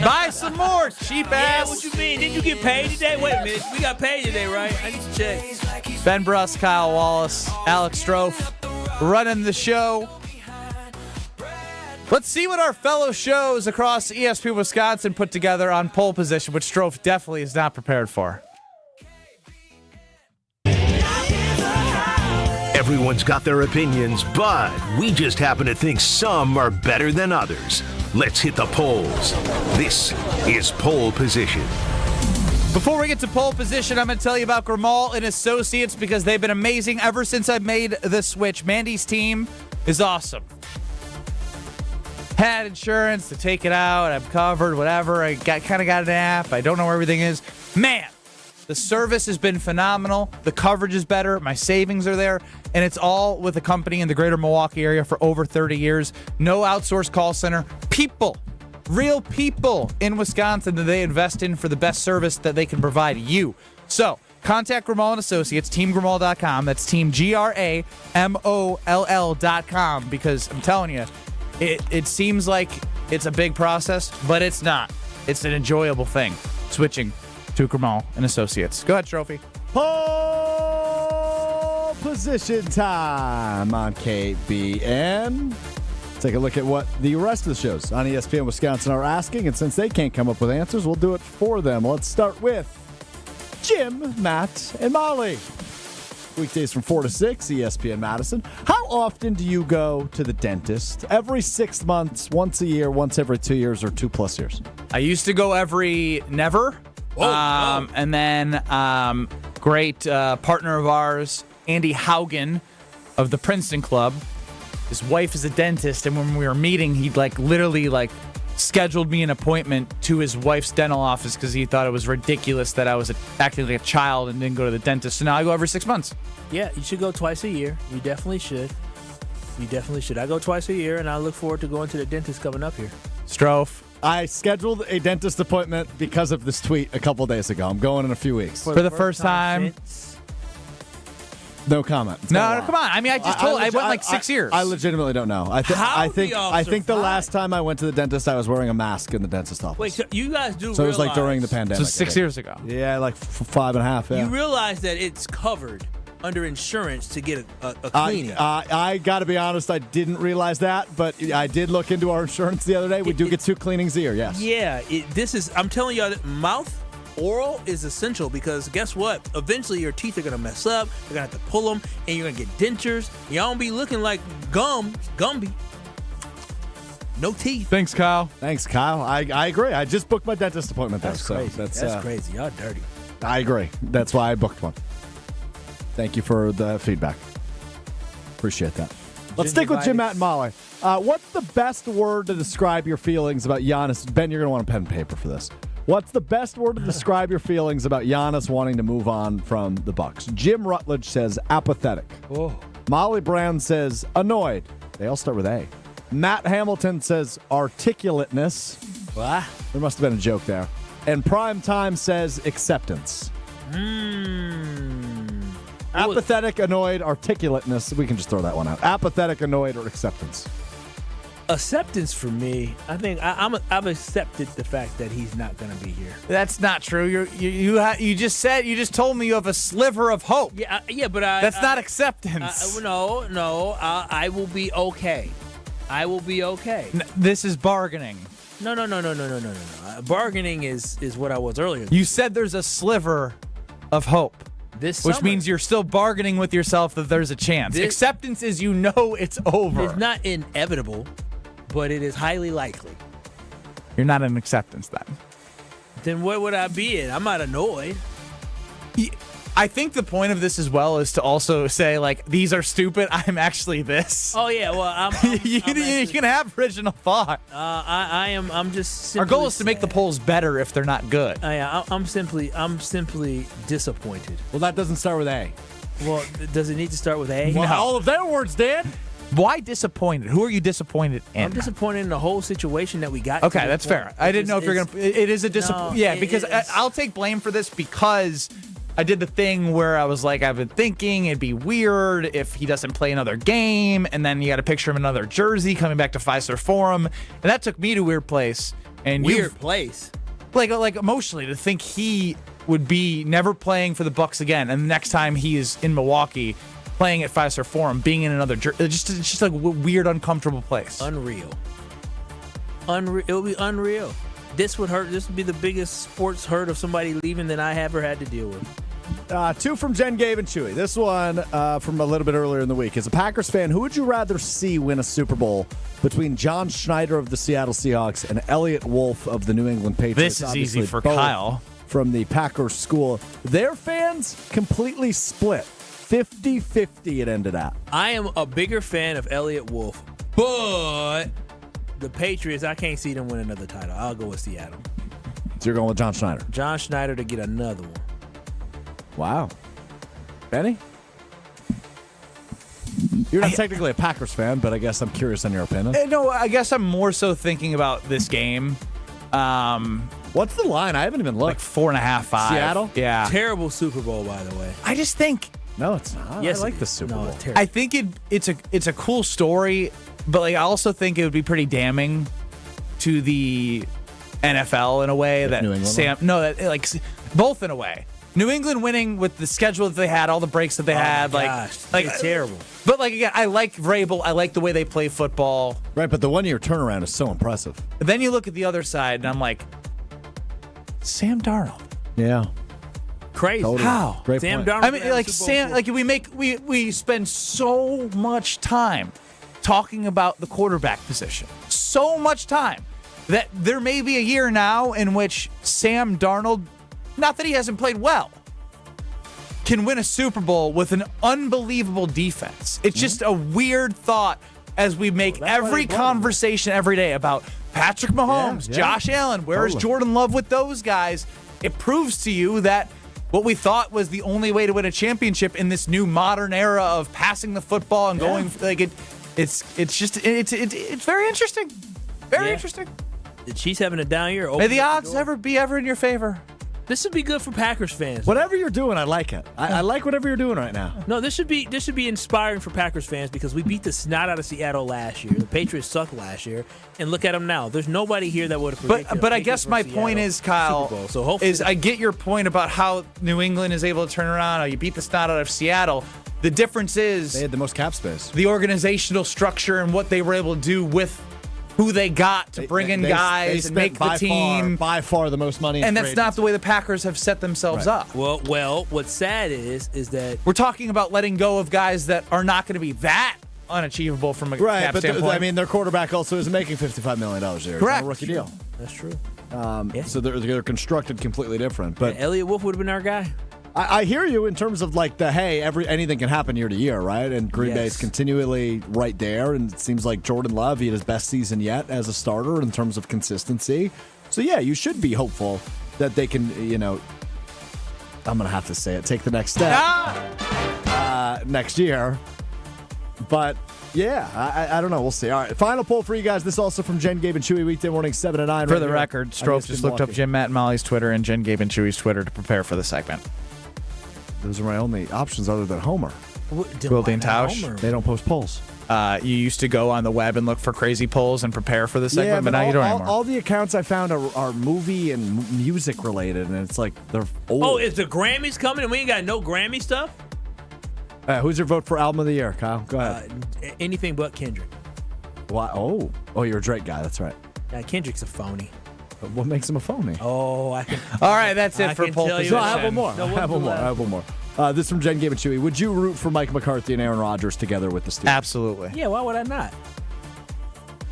Buy some more, cheap ass. Yeah, what you mean? Did you get paid today? Wait a minute. We got paid today, right? I need to check. Ben Brust, Kyle Wallace, Alex Strofe running the show. Let's see what our fellow shows across ESPN Wisconsin put together on pole position, which Strofe definitely is not prepared for. Everyone's got their opinions, but we just happen to think some are better than others. Let's hit the polls. This is Pole Position. Before we get to pole position, I'm going to tell you about Grimal and Associates because they've been amazing ever since I made the switch. Mandy's team is awesome. Had insurance to take it out. I'm covered, whatever. I kind of got an app. I don't know where everything is. Man, the service has been phenomenal. The coverage is better. My savings are there. And it's all with a company in the greater Milwaukee area for over 30 years. No outsourced call center. People, real people in Wisconsin that they invest in for the best service that they can provide you. So contact Grimal & Associates, teamgrimal.com. That's team GRAMOLL.com, because I'm telling you, it seems like it's a big process, but it's not. It's an enjoyable thing, switching to Grimal & Associates. Go ahead, Trophy. Pole position time on KBN. Take a look at what the rest of the shows on ESPN Wisconsin are asking, and since they can't come up with answers, we'll do it for them. Let's start with Jim, Matt, and Molly. Weekdays from 4 to 6, ESPN Madison. How often do you go to the dentist? Every 6 months, once a year, once every 2 years, or 2+ years? I used to go every never. And then great partner of ours, Andy Haugen of the Princeton Club. His wife is a dentist, and when we were meeting, he literally scheduled me an appointment to his wife's dental office because he thought it was ridiculous that I was acting like a child and didn't go to the dentist. So now I go every 6 months. Yeah, you should go twice a year. You definitely should. You definitely should. I go twice a year, and I look forward to going to the dentist coming up here. Strofe. I scheduled a dentist appointment because of this tweet a couple days ago. I'm going in a few weeks. For the first time. No comment. No, come on. I mean, I went 6 years. I legitimately don't know. I think the last time I went to the dentist, I was wearing a mask in the dentist office. Wait, so you guys do So it realize, was during the pandemic. So 6 years ago. Yeah, 5.5. Yeah. You realize that it's covered under insurance to get a cleaning. I got to be honest, I didn't realize that, but I did look into our insurance the other day. We do get 2 cleanings a year, yes. Yeah, I'm telling y'all that oral is essential because guess what? Eventually your teeth are going to mess up. You're going to have to pull them, and you're going to get dentures. Y'all don't be looking like Gumby. No teeth. Thanks, Kyle. I agree. I just booked my dentist appointment. That's crazy. That's crazy. Y'all dirty. I agree. That's why I booked one. Thank you for the feedback. Appreciate that. Let's stick with Jim, Matt, and Molly. What's the best word to describe your feelings about Giannis? Ben, you're going to want a pen and paper for this. What's the best word to describe your feelings about Giannis wanting to move on from the Bucks? Jim Rutledge says apathetic. Oh. Molly Brown says annoyed. They all start with A. Matt Hamilton says articulateness. What? There must have been a joke there. And Prime Time says acceptance. Apathetic, annoyed, articulateness. We can just throw that one out. Apathetic, annoyed, or acceptance. Acceptance for me. I think I've accepted the fact that he's not going to be here. That's not true. You just told me you have a sliver of hope. Yeah, but that's not acceptance. No. I will be okay. I will be okay. This is bargaining. No. Bargaining is what I was earlier. You said there's a sliver of hope. Which means you're still bargaining with yourself that there's a chance. Acceptance is it's over. It's not inevitable, but it is highly likely. You're not in acceptance then. Then what would I be in? I'm not annoyed. I think the point of this as well is to also say, like, these are stupid. I'm actually this. Oh, yeah. Well, you can have original thought. I'm just simply Our goal is to make the polls better if they're not good. Yeah, I'm simply disappointed. Well, that doesn't start with A. Well, does it need to start with A? Well, No. all of their words did. Why disappointed? Who are you disappointed in? I'm disappointed in the whole situation that we got. Okay, that's fair. I didn't know if you're going to... It is a disappointment. Yeah, because I'll take blame for this because... I did the thing where I was like, I've been thinking it'd be weird if he doesn't play another game, and then you got to picture him in another jersey coming back to Fiserv Forum, and that took me to a weird place. And weird place, like emotionally, to think he would be never playing for the Bucks again, and the next time he is in Milwaukee, playing at Fiserv Forum, being in another jersey, it's just like a weird, uncomfortable place. Unreal. It would be unreal. This would hurt. This would be the biggest sports hurt of somebody leaving that I ever had to deal with. Two from Jen, Gabe, and Chewy. This one from a little bit earlier in the week. As a Packers fan, who would you rather see win a Super Bowl between John Schneider of the Seattle Seahawks and Elliott Wolf of the New England Patriots? This is easy for Kyle. From the Packers school. Their fans completely split. 50-50 it ended up. I am a bigger fan of Elliott Wolf, but... the Patriots, I can't see them win another title. I'll go with Seattle. So you're going with John Schneider? John Schneider to get another one. Wow. Benny? You're not technically a Packers fan, but I guess I'm curious on your opinion. No, I guess I'm more so thinking about this game. What's the line? I haven't even looked. Like 4.5, 5. Seattle? Yeah. Terrible Super Bowl, by the way. I just think... No, it's not. Yes, I like the Super Bowl. It's terrible. I think it's a cool story, but like I also think it would be pretty damning to the NFL in a way that New England both in a way. New England winning with the schedule that they had, all the breaks that they had, like terrible. But like again, I like Vrabel. I like the way they play football. Right, but the 1 year turnaround is so impressive. But then you look at the other side, and I'm like, Sam Darnold. Yeah. Crazy. Totally. How? Great Sam point. Darnold. I mean, like Sam, like we spend so much time talking about the quarterback position, so much time that there may be a year now in which Sam Darnold, not that he hasn't played well, can win a Super Bowl with an unbelievable defense. It's just a weird thought as we make every conversation every day about Patrick Mahomes, Josh Allen, where's Jordan Love with those guys? It proves to you that what we thought was the only way to win a championship in this new modern era of passing the football and going like it's very interesting. Very interesting. The Chiefs having a down year. May the odds ever be in your favor. This would be good for Packers fans. Whatever you're doing, I like it. I like whatever you're doing right now. No, this should be inspiring for Packers fans because we beat the snot out of Seattle last year. The Patriots sucked last year, and look at them now. There's nobody here that would have predicted. But I guess my point is, Kyle, so hopefully I get your point about how New England is able to turn around. How you beat the snot out of Seattle. The difference is they had the most cap space, the organizational structure, and what they were able to do with who they got to bring in guys and make the team. By far the most money. And that's not the way the Packers have set themselves up. Well, what's sad is that we're talking about letting go of guys that are not going to be that unachievable from a cap standpoint. I mean, their quarterback also isn't making $55 million a year. Correct. On a rookie deal. That's true. So they're constructed completely different. But Elliot Wolf would have been our guy. I hear you in terms of like anything can happen year to year, right? And Green Bay's continually right there, and it seems like Jordan Love, he had his best season yet as a starter in terms of consistency. So yeah, you should be hopeful that they can, I'm gonna have to say it, take the next step next year. But yeah, I don't know. We'll see. All right, final poll for you guys. This also from Jen, Gabe, and Chewy, weekday morning 7 to 9. For the record, Strofe just looked up Jim, Matt, and Molly's Twitter and Jen, Gabe, and Chewy's Twitter to prepare for the segment. Those are my only options other than Homer. Wilde and Tausch. They don't post polls. You used to go on the web and look for crazy polls and prepare for the segment, but now you don't anymore. All the accounts I found are movie and music related, and it's like they're old. Oh, is the Grammys coming and we ain't got no Grammy stuff? Who's your vote for Album of the Year, Kyle? Go ahead. Anything but Kendrick. Why? Oh, you're a Drake guy. That's right. Kendrick's a phony. What makes him a phony? Oh, I can. All right, that's it for poll position. I have one more. This from Jen, Gabe, and Chewy. Would you root for Mike McCarthy and Aaron Rodgers together with the Steelers? Absolutely. Yeah, why would I not?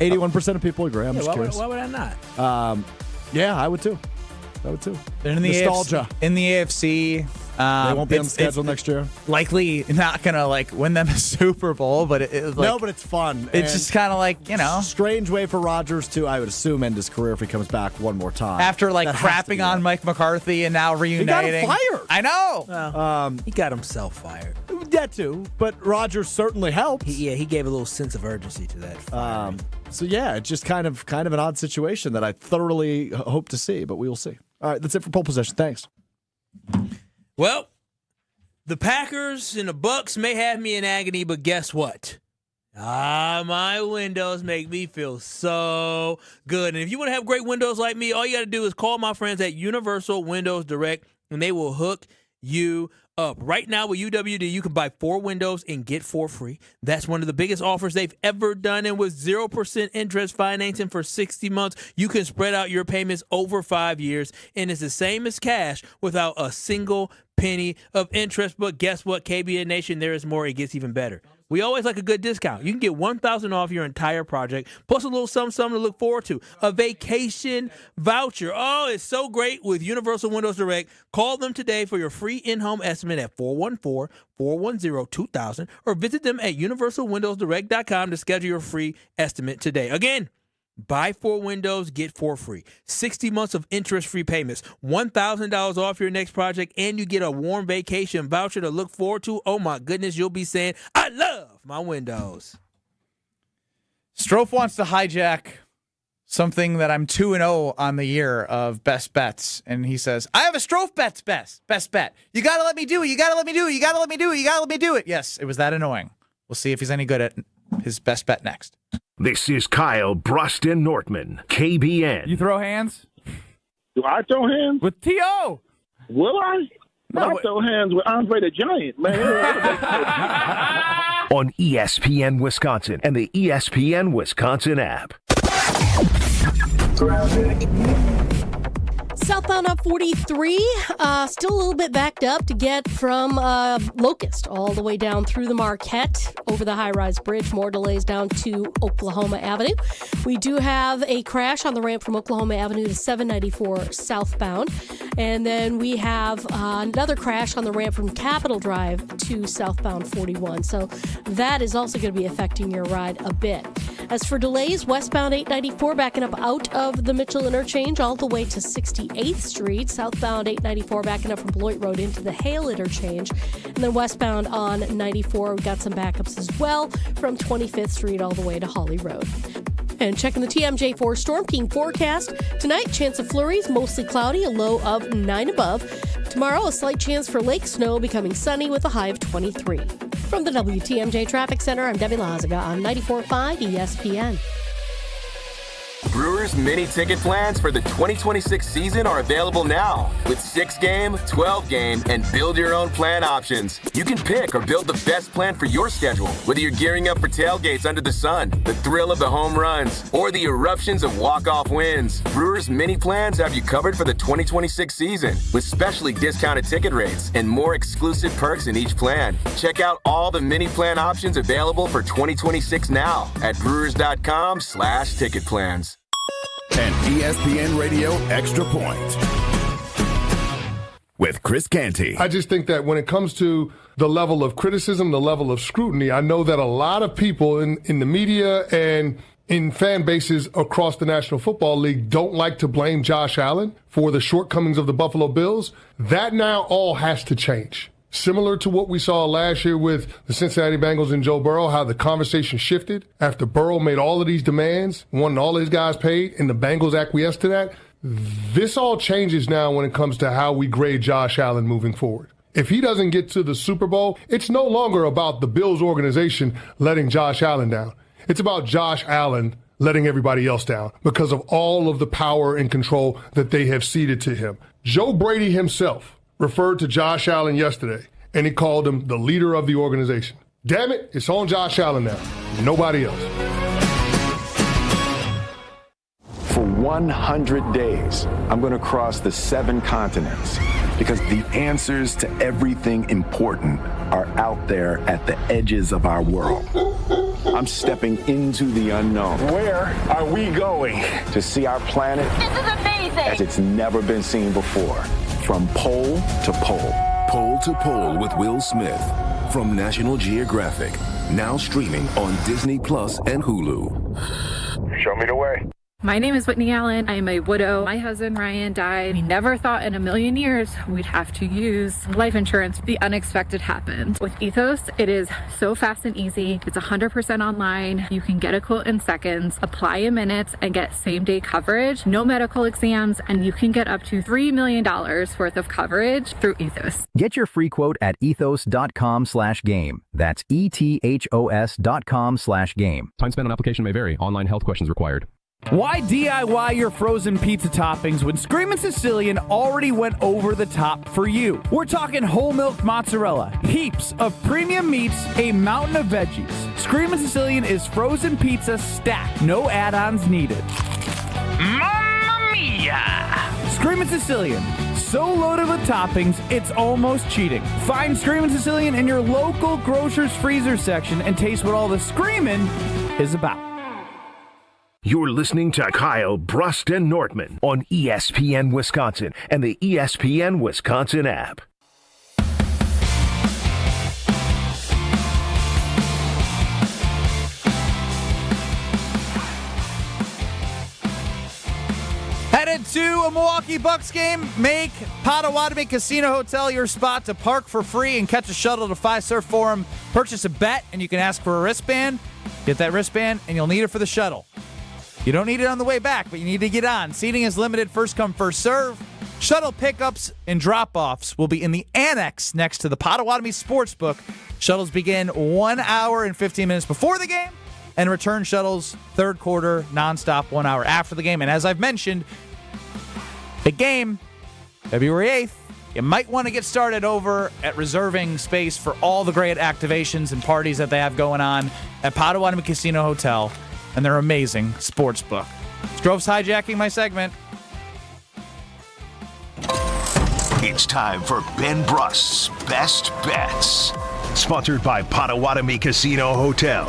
81% of people agree. I'm just curious. Why would I not? Yeah, I would too. They're in the nostalgia. In the AFC. They won't be on the schedule next year. Likely not going to win them a Super Bowl, but but it's fun. It's just kind of strange way for Rodgers to, I would assume, end his career if he comes back one more time. After crapping on Mike McCarthy and now reuniting. He got him fired. I know. Well, he got himself fired. That too, but Rodgers certainly helped. He gave a little sense of urgency to that. So yeah, it's just kind of an odd situation that I thoroughly hope to see, but we will see. All right, that's it for pole position. Thanks. Well, the Packers and the Bucks may have me in agony, but guess what? My windows make me feel so good. And if you want to have great windows like me, all you got to do is call my friends at Universal Windows Direct, and they will hook you up. Right now with UWD, you can buy 4 windows and get 4 free. That's one of the biggest offers they've ever done. And with 0% interest financing for 60 months, you can spread out your payments over 5 years. And it's the same as cash without a single penny of interest. But guess what, KBN Nation? There is more. It gets even better. We always like a good discount. You can get $1,000 off your entire project, plus a little something to look forward to. A vacation voucher. Oh, it's so great with Universal Windows Direct. Call them today for your free in-home estimate at 414-410-2000 or visit them at universalwindowsdirect.com to schedule your free estimate today. Again, buy 4 windows, get 4 free. 60 months of interest-free payments. $1,000 off your next project, and you get a warm vacation voucher to look forward to. Oh, my goodness, you'll be saying, I love my windows. Strofe wants to hijack something that I'm 2-0 on the year of best bets. And he says, I have a Strofe best bet. You got to let me do it. You got to let me do it. You got to let me do it. You got to let me do it. Yes, it was that annoying. We'll see if he's any good at his best bet next. This is Kyle Brust Nortman, KBN. You throw hands? Do I throw hands? With T.O. Will I? I throw hands with Andre the Giant, man. On ESPN Wisconsin and the ESPN Wisconsin app. Southbound up 43, still a little bit backed up to get from Locust all the way down through the Marquette over the high-rise bridge. More delays down to Oklahoma Avenue. We do have a crash on the ramp from Oklahoma Avenue to 794 southbound. And then we have another crash on the ramp from Capitol Drive to southbound 41. So that is also going to be affecting your ride a bit. As for delays, westbound 894 backing up out of the Mitchell Interchange all the way to 68th Street. Southbound 894 backing up from Beloit Road into the Hale Interchange. And then westbound on 94, we've got some backups as well from 25th Street all the way to Holly Road. And checking the TMJ4 Storm King forecast. Tonight, chance of flurries, mostly cloudy, a low of 9 above. Tomorrow, a slight chance for lake snow, becoming sunny with a high of 23. From the WTMJ Traffic Center, I'm Debbie Lazaga on 94.5 ESPN. Brewers mini ticket plans for the 2026 season are available now with 6-game, 12-game, and build your own plan options. You can pick or build the best plan for your schedule, whether you're gearing up for tailgates under the sun, the thrill of the home runs, or the eruptions of walk-off wins. Brewers mini plans have you covered for the 2026 season with specially discounted ticket rates and more exclusive perks in each plan. Check out all the mini plan options available for 2026 now at brewers.com/ticket plans. An ESPN Radio Extra Point with Chris Canty. I just think that when it comes to the level of criticism, the level of scrutiny, I know that a lot of people in the media and in fan bases across the National Football League don't like to blame Josh Allen for the shortcomings of the Buffalo Bills. That now all has to change. Similar to what we saw last year with the Cincinnati Bengals and Joe Burrow, how the conversation shifted after Burrow made all of these demands, wanted all his guys paid, and the Bengals acquiesced to that. This all changes now when it comes to how we grade Josh Allen moving forward. If he doesn't get to the Super Bowl, it's no longer about the Bills organization letting Josh Allen down. It's about Josh Allen letting everybody else down because of all of the power and control that they have ceded to him. Joe Brady himself referred to Josh Allen yesterday, and he called him the leader of the organization. Damn it, it's on Josh Allen now, nobody else. For 100 days, I'm going to cross the 7 continents because the answers to everything important are out there at the edges of our world. I'm stepping into the unknown. Where are we going? To see our planet This is amazing. as it's never been seen before. From pole to pole. Pole to Pole with Will Smith from National Geographic. Now streaming on Disney Plus and Hulu. Show me the way. My name is Whitney Allen. I'm a widow. My husband Ryan died. We never thought in a million years we'd have to use life insurance. The unexpected happened. With Ethos, it is so fast and easy. It's 100% online. You can get a quote in seconds, apply in minutes, and get same-day coverage. No medical exams, and you can get up to $3 million worth of coverage through Ethos. Get your free quote at ethos.com/game. That's ETHOS.com/game. Time spent on application may vary. Online health questions required. Why DIY your frozen pizza toppings when Screamin' Sicilian already went over the top for you? We're talking whole milk mozzarella, heaps of premium meats, a mountain of veggies. Screamin' Sicilian is frozen pizza stacked, no add-ons needed. Mamma mia! Screamin' Sicilian, so loaded with toppings, it's almost cheating. Find Screamin' Sicilian in your local grocer's freezer section and taste what all the screamin' is about. You're listening to Kyle, Brust, and Nortman on ESPN Wisconsin and the ESPN Wisconsin app. Headed to a Milwaukee Bucks game? Make Potawatomi Casino Hotel your spot to park for free and catch a shuttle to Fiserv Forum. Purchase a bet, and you can ask for a wristband. Get that wristband, and you'll need it for the shuttle. You don't need it on the way back, but you need to get on. Seating is limited, first come, first serve. Shuttle pickups and drop-offs will be in the annex next to the Potawatomi Sportsbook. Shuttles begin 1 hour and 15 minutes before the game, and return shuttles third quarter, nonstop 1 hour after the game. And as I've mentioned, the game, February 8th, you might want to get started over at reserving space for all the great activations and parties that they have going on at Potawatomi Casino Hotel and their amazing sports book. Strove's hijacking my segment. It's time for Ben Brust's Best Bets. Sponsored by Potawatomi Casino Hotel.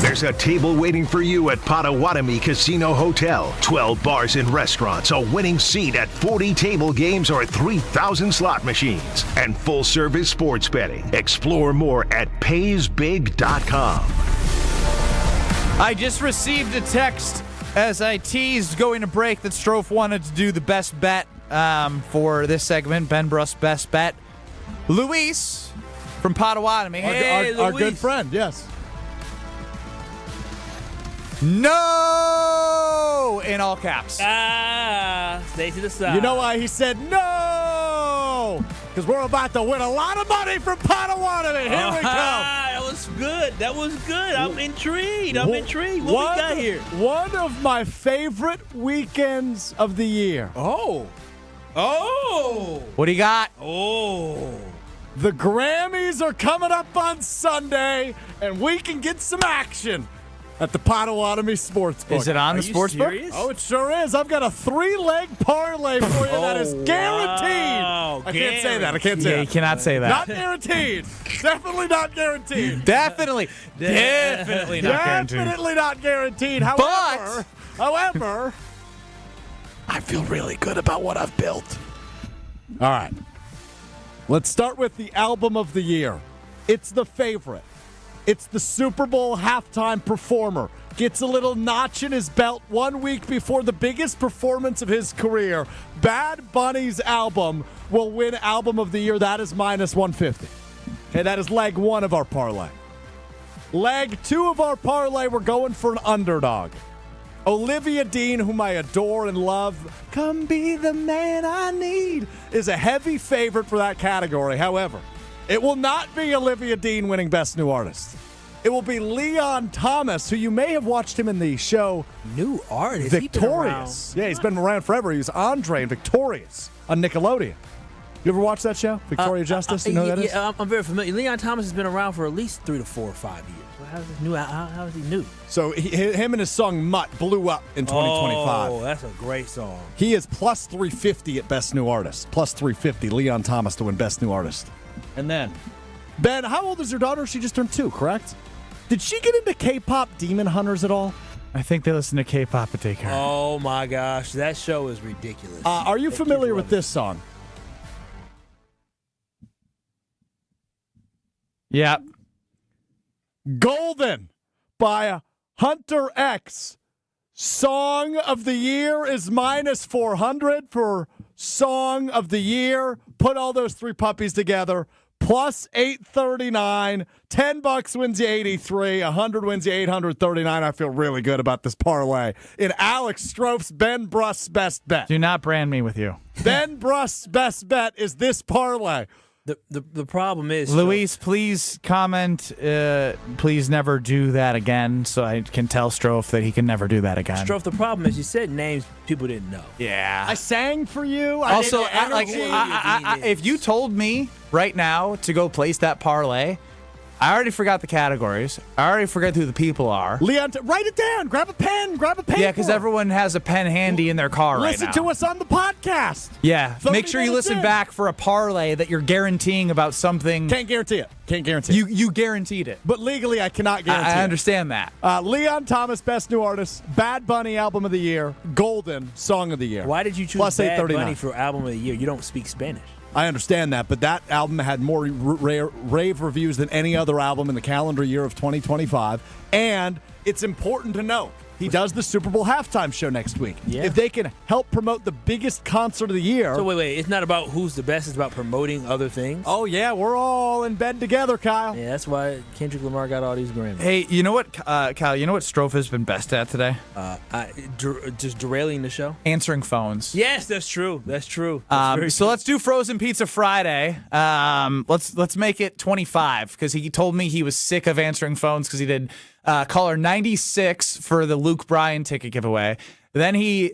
There's a table waiting for you at Potawatomi Casino Hotel. 12 bars and restaurants, a winning seat at 40 table games or 3,000 slot machines, and full-service sports betting. Explore more at paysbig.com. I just received a text as I teased going to break that Strofe wanted to do the best bet for this segment, Ben Brust's Best Bet. Luis from Potawatomi. Hey, our good friend, yes. No! In all caps. Stay to the side. You know why he said no? Because we're about to win a lot of money from Potawatomi. Here we come. That was good. That was good. I'm intrigued. What we got here? One of my favorite weekends of the year. Oh. What do you got? Oh. The Grammys are coming up on Sunday, and we can get some action. at the Potawatomi Sportsbook. Is it on the Sportsbook? Serious? Oh, it sure is. I've got a 3-leg parlay for you that is guaranteed. Wow, I can't say that. I can't say Yeah, that. you cannot say that. Not guaranteed. Definitely not guaranteed. Definitely not guaranteed. Definitely not guaranteed. However, I feel really good about what I've built. All right. Let's start with the album of the year. It's the favorite. It's the Super Bowl halftime performer. Gets a little notch in his belt 1 week before the biggest performance of his career. Bad Bunny's album will win album of the year. That is minus 150. Okay, that is leg 1 of our parlay. Leg 2 of our parlay, we're going for an underdog. Olivia Dean, whom I adore and love, come be the man I need, is a heavy favorite for that category. However, it will not be Olivia Dean winning Best New Artist. It will be Leon Thomas, who you may have watched him in the show New Artist. Victorious. Yeah, he's been around forever. He was Andre in Victorious on Nickelodeon. You ever watch that show, Victoria Justice? You know who that is? Yeah, I'm very familiar. Leon Thomas has been around for at least 3 to 4 or 5 years. How is he new? So him and his song Mutt blew up in 2025. Oh, that's a great song. He is plus 350 at Best New Artist. Plus 350, Leon Thomas to win Best New Artist. And then, Ben, how old is your daughter? She just turned 2, correct? Did she get into K-pop Demon Hunters at all? I think they listen to K-pop at daycare. Oh, my gosh. That show is ridiculous. Are you familiar with this song? Yep. Golden by Hunter X. Song of the year is minus 400 for Song of the Year. Put all those 3 puppies together. Plus 839. $10 wins you 83. 100 wins you 839. I feel really good about this parlay. In Alex Strouf's Ben Brust's best bet. Do not brand me with you. Ben Brust's best bet is this parlay. The problem is, Luis, please comment. Please never do that again, so I can tell Strouf that he can never do that again. Strouf, the problem is you said names people didn't know. Yeah. I sang for you. Also, if you told me right now to go place that parlay, I already forgot the categories. I already forgot who the people are. Leon, write it down. Grab a pen. Grab a paper. Yeah, because everyone has a pen handy in their car right now. Listen to us on the podcast. Yeah, make sure you listen back for a parlay that you're guaranteeing about something. Can't guarantee it. Can't guarantee it. You guaranteed it. But legally, I cannot guarantee it. I understand that. Leon Thomas, Best New Artist. Bad Bunny, Album of the Year. Golden, Song of the Year. Why did you choose Plus Bad Bunny for Album of the Year? You don't speak Spanish. I understand that, but that album had more rave reviews than any other album in the calendar year of 2025. And it's important to note, he does the Super Bowl halftime show next week. Yeah. If they can help promote the biggest concert of the year. So wait, it's not about who's the best, it's about promoting other things? Oh, yeah, we're all in bed together, Kyle. Yeah, that's why Kendrick Lamar got all these Grammys. Hey, you know what, Kyle, you know what Strouf has been best at today? Just derailing the show? Answering phones. Yes, that's true. That's true. So let's do Frozen Pizza Friday. Let's make it 25 because he told me he was sick of answering phones because he did caller 96 for the Luke Bryan ticket giveaway. Then we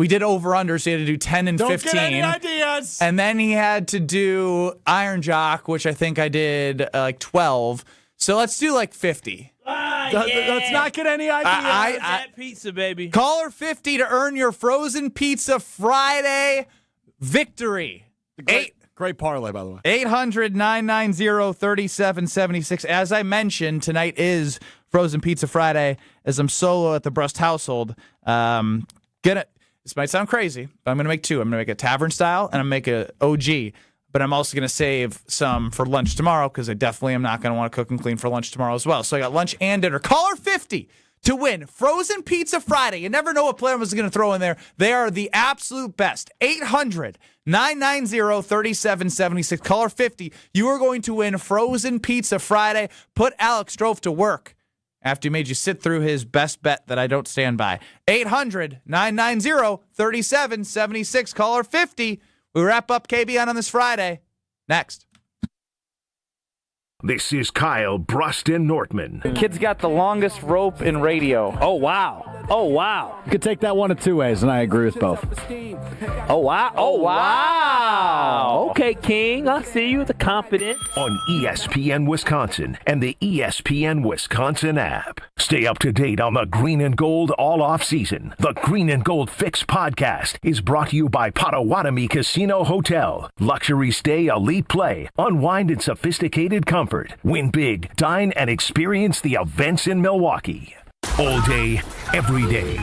did over-under, so he had to do 10 and 15. Don't get any ideas. And then he had to do Iron Jock, which I think I did like 12. So let's do like 50. Let's not get any ideas. That pizza, baby. Caller 50 to earn your Frozen Pizza Friday victory. Great parlay, by the way. 800-990-3776. As I mentioned, tonight is Frozen Pizza Friday as I'm solo at the Brust household. This might sound crazy, but I'm going to make 2. I'm going to make a tavern style and I'm going to make a OG. But I'm also going to save some for lunch tomorrow because I definitely am not going to want to cook and clean for lunch tomorrow as well. So I got lunch and dinner. Caller 50 to win Frozen Pizza Friday. You never know what player was going to throw in there. They are the absolute best. 800-990-3776. Caller 50. You are going to win Frozen Pizza Friday. Put Alex Strouf to work after he made you sit through his best bet that I don't stand by. 800-990-3776. Caller 50. We wrap up KBN on this Friday. Next. This is Kyle Brust Nortman. The kid's got the longest rope in radio. Oh, wow. Oh, wow. You could take that one of two ways, and I agree with both. Oh, wow. Oh, wow. Okay, King. I see you, the confident. On ESPN Wisconsin and the ESPN Wisconsin app. Stay up to date on the green and gold all off season. The Green and Gold Fix podcast is brought to you by Potawatomi Casino Hotel. Luxury stay, elite play, unwind in sophisticated comfort. Win big, dine, and experience the events in Milwaukee. All day, every day.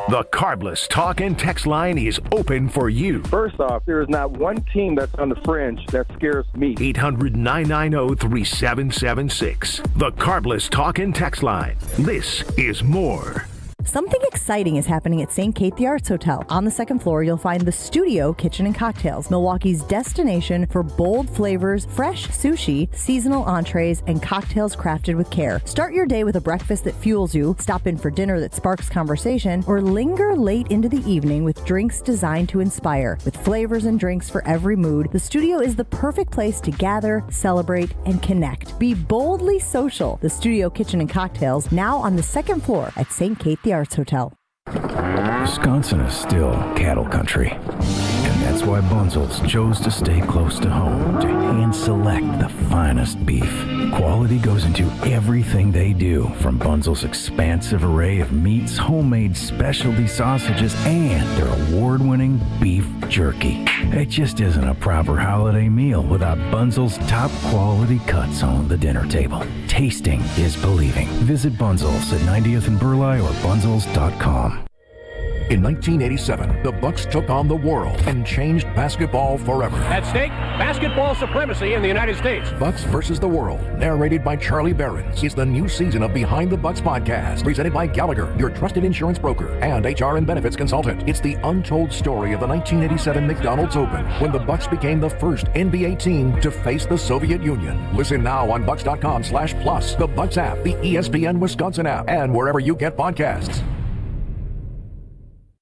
The Carbless talk and text line is open for you. First off, there is not one team that's on the fringe that scares me. 800-990-3776. The Carbless talk and text line. This is more. Something exciting is happening at St. Kate the Arts Hotel. On the second floor, you'll find the Studio Kitchen and Cocktails, Milwaukee's destination for bold flavors, fresh sushi, seasonal entrees, and cocktails crafted with care. Start your day with a breakfast that fuels you, stop in for dinner that sparks conversation, or linger late into the evening with drinks designed to inspire. With flavors and drinks for every mood, the Studio is the perfect place to gather, celebrate, and connect. Be boldly social. The Studio Kitchen and Cocktails, now on the second floor at St. Kate the Arts Hotel. Wisconsin is still cattle country, and that's why Bunzel's chose to stay close to home to hand select the finest beef. Quality goes into everything they do, from Bunzel's expansive array of meats, homemade specialty sausages, and their award-winning beef jerky. It just isn't a proper holiday meal without Bunzel's top quality cuts on the dinner table. Tasting is believing. Visit Bunzel's at 90th and Burleigh or bunzels.com. In 1987, the Bucks took on the world and changed basketball forever. At stake, basketball supremacy in the United States. Bucks versus the World, narrated by Charlie Behrens, is the new season of Behind the Bucks podcast, presented by Gallagher, your trusted insurance broker and HR and benefits consultant. It's the untold story of the 1987 McDonald's Open, when the Bucks became the first NBA team to face the Soviet Union. Listen now on bucks.com/plus, the Bucks app, the ESPN Wisconsin app, and wherever you get podcasts.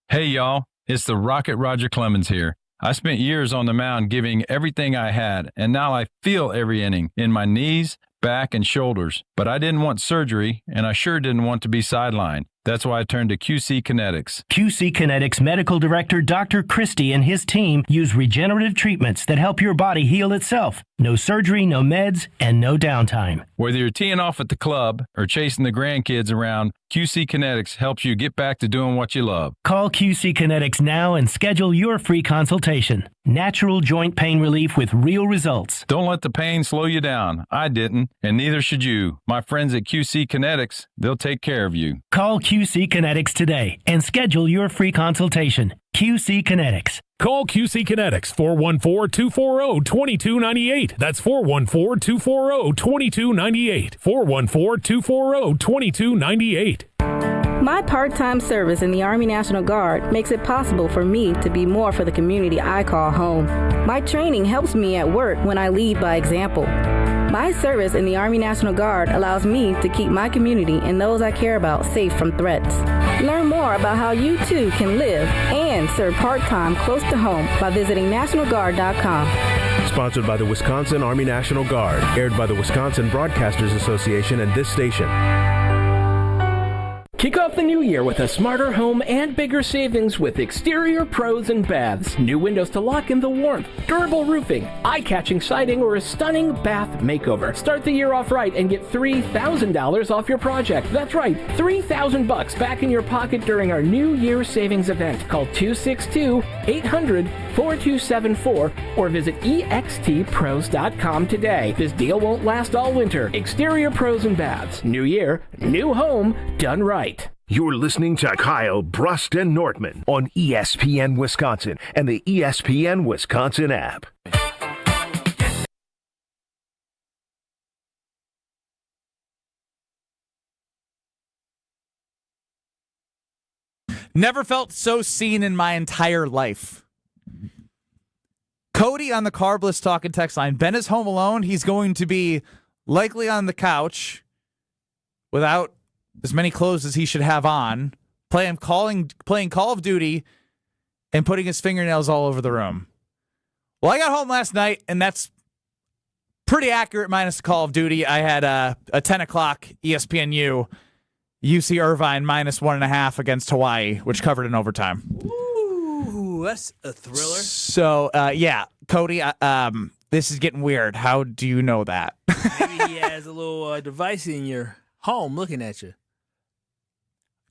Hey, y'all, it's the Rocket Roger Clemens here. I spent years on the mound giving everything I had, and now I feel every inning in my knees, back, and shoulders. But I didn't want surgery, and I sure didn't want to be sidelined. That's why I turned to QC Kinetics. QC Kinetics Medical Director Dr. Christie and his team use regenerative treatments that help your body heal itself. No surgery, no meds, and no downtime. Whether you're teeing off at the club or chasing the grandkids around, QC Kinetics helps you get back to doing what you love. Call QC Kinetics now and schedule your free consultation. Natural joint pain relief with real results. Don't let the pain slow you down. I didn't, and neither should you. My friends at QC Kinetics, they'll take care of you. Call QC Kinetics today and schedule your free consultation. QC Kinetics. Call QC Kinetics, 414-240-2298. That's 414-240-2298. 414-240-2298. My part-time service in the Army National Guard makes it possible for me to be more for the community I call home. My training helps me at work when I lead by example. My service in the Army National Guard allows me to keep my community and those I care about safe from threats. Learn more about how you too can live and serve part-time close to home by visiting NationalGuard.com. Sponsored by the Wisconsin Army National Guard. Aired by the Wisconsin Broadcasters Association and this station. Kick off the new year with a smarter home and bigger savings with Exterior Pros and Baths. New windows to lock in the warmth, durable roofing, eye-catching siding, or a stunning bath makeover. Start the year off right and get $3,000 off your project. That's right, $3,000 back in your pocket during our New Year savings event. Call 262-800-4274 or visit extpros.com today. This deal won't last all winter. Exterior Pros and Baths. New year, new home, done right. You're listening to Kyle, Brust, and Nortman on ESPN Wisconsin and the ESPN Wisconsin app. Never felt so seen in my entire life. Cody on the Carbless talk and text line. Ben is home alone. He's going to be likely on the couch without as many clothes as he should have on, playing Call of Duty and putting his fingernails all over the room. Well, I got home last night, and that's pretty accurate minus Call of Duty. I had a 10 o'clock ESPNU, UC Irvine -1.5 against Hawaii, which covered in overtime. Ooh, that's a thriller. So, yeah, Cody, this is getting weird. How do you know that? Maybe he has a little device in your home looking at you.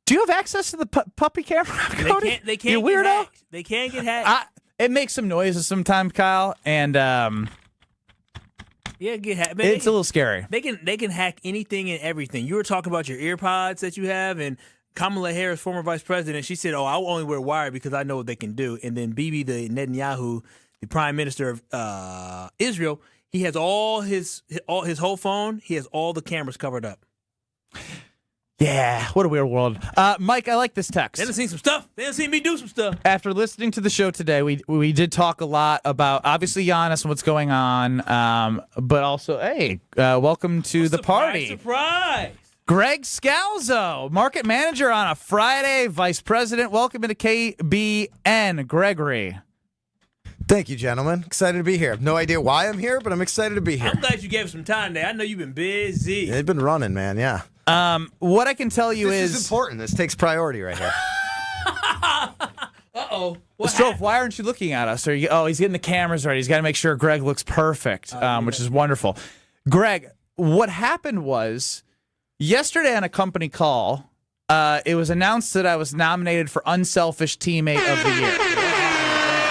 Do you have access to the puppy camera, Cody? They can't you weirdo? Hacked. They can't get hacked. It makes some noises sometimes, Kyle, and yeah, get hacked. It's a little scary. They can hack anything and everything. You were talking about your ear pods that you have, and Kamala Harris, former vice president, she said, "Oh, I will only wear wired because I know what they can do." And then Bibi, the Netanyahu, the prime minister of Israel, he has all his whole phone. He has all the cameras covered up. Yeah, what a weird world. Mike, I like this text. They done seen some stuff. They done seen me do some stuff. After listening to the show today, we did talk a lot about, obviously, Giannis and what's going on, but also, hey, welcome to the party. Surprise! Greg Scalzo, market manager on a Friday, vice president. Welcome into KBN, Gregory. Thank you, gentlemen. Excited to be here. No idea why I'm here, but I'm excited to be here. I'm glad you gave us some time today. I know you've been busy. They've been running, man, yeah. What I can tell you this is important. This takes priority right here. Uh-oh. Strofe, why aren't you looking at us? He's getting the cameras ready. He's got to make sure Greg looks perfect, which is wonderful. Greg, what happened was yesterday on a company call, it was announced that I was nominated for Unselfish Teammate of the Year.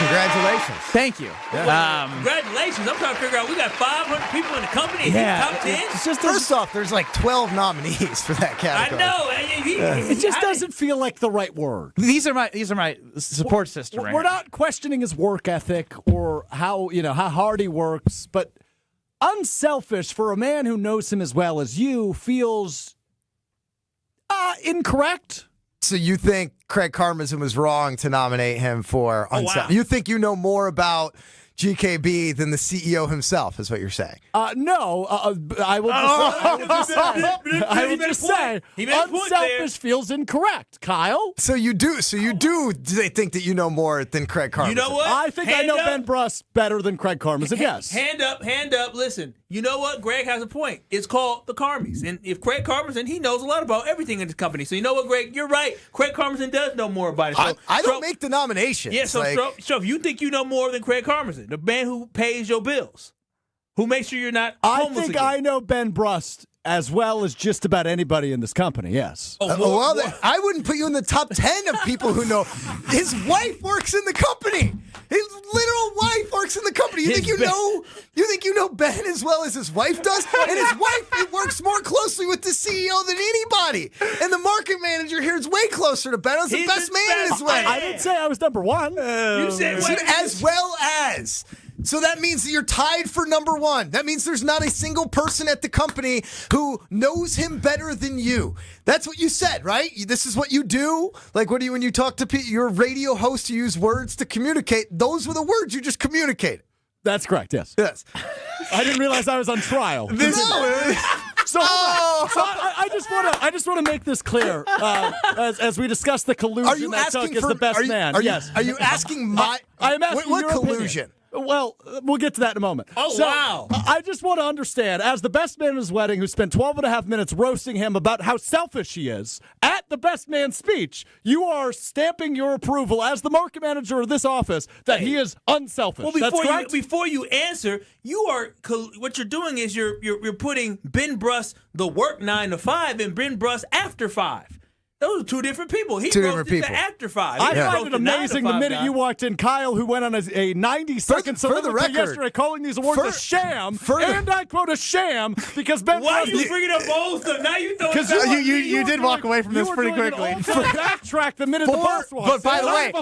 Congratulations. Thank you. Yeah. Congratulations. I'm trying to figure out, we got 500 people in the company. Yeah. Top 10? It's just, first off, there's like 12 nominees for that category. I know. It just doesn't feel like the right word. These are my support system. We're not questioning his work ethic or how hard he works, but unselfish for a man who knows him as well as you feels incorrect. So you think Craig Karmazin was wrong to nominate him for unselfish? Wow. You think you know more about GKB than the CEO himself, is what you're saying? No, I will just say unselfish feels incorrect, Kyle. So you do think that you know more than Craig Karmazin? You know what? I think I know Ben Brust better than Craig Karmazin, yes. Hand up. Listen, you know what? Greg has a point. It's called the Karmies. And if Craig Karmazin, he knows a lot about everything in this company. So you know what, Greg? You're right. Craig Karmazin does know more about it. So, I don't make the nominations. Yeah, so if you think you know more than Craig Karmazin, the man who pays your bills, who makes sure you're not homeless I think again. I know Ben Brust as well as just about anybody in this company, yes. I wouldn't put you in the top 10 of people who know. His wife works in the company. His literal wife works in the company. You think you know Ben as well as his wife does? And his wife works more closely with the CEO than anybody. And the market manager here is way closer to Ben. He's the best man in his way. I didn't say I was number one. You said as well as. So that means that you're tied for number one. That means there's not a single person at the company who knows him better than you. That's what you said, right? This is what you do? Like, when you talk to people, you're a radio host, you use words to communicate. Those were the words you just communicated. That's correct, yes. Yes. I didn't realize I was on trial. So I just want to make this clear as we discuss the collusion that took as the best man. Yes. Are you asking I am asking what your collusion? Opinion. Well, we'll get to that in a moment. Wow. I just want to understand, as the best man at his wedding who spent 12 and a half minutes roasting him about how selfish he is, at the best man speech, you are stamping your approval as the market manager of this office that he is unselfish. Well, before you answer, what you're doing is you're putting Ben Brust, the work 9 to 5, and Ben Brust after 5. Those are two different people. He wrote the after 5. I find it amazing the minute you walked in, Kyle, who went on a 90-second soliloquy yesterday calling these awards a sham, and I quote a sham, because Ben Why Brust... are you bringing up both of them? Now you throw Because you did walk away from this pretty quickly. Backtrack the minute the boss walks. But by the way,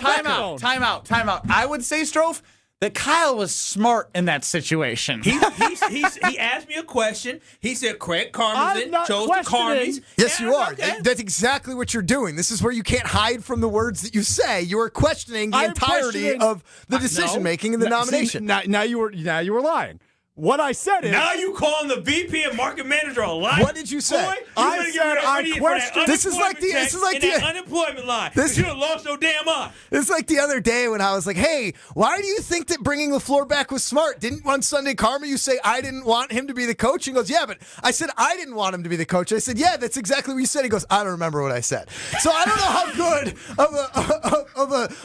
time out. I would say, Strofe, that Kyle was smart in that situation. He asked me a question. He said Craig Karmazin chose the Karmies. Yes, you are. Okay. That's exactly what you're doing. This is where you can't hide from the words that you say. You are questioning the entirety of the decision making in the nomination. Now you were lying. What I said is... Now you calling the VP and market manager a liar? What did you say? Boy, I said I questioned... This is like the unemployment line. You should have lost your damn mind. It's like the other day when I was like, hey, why do you think that bringing LaFleur back was smart? Didn't on Sunday Karma you say I didn't want him to be the coach? He goes, yeah, but I said I didn't want him to be the coach. I said, yeah, that's exactly what you said. He goes, I don't remember what I said. So I don't know how good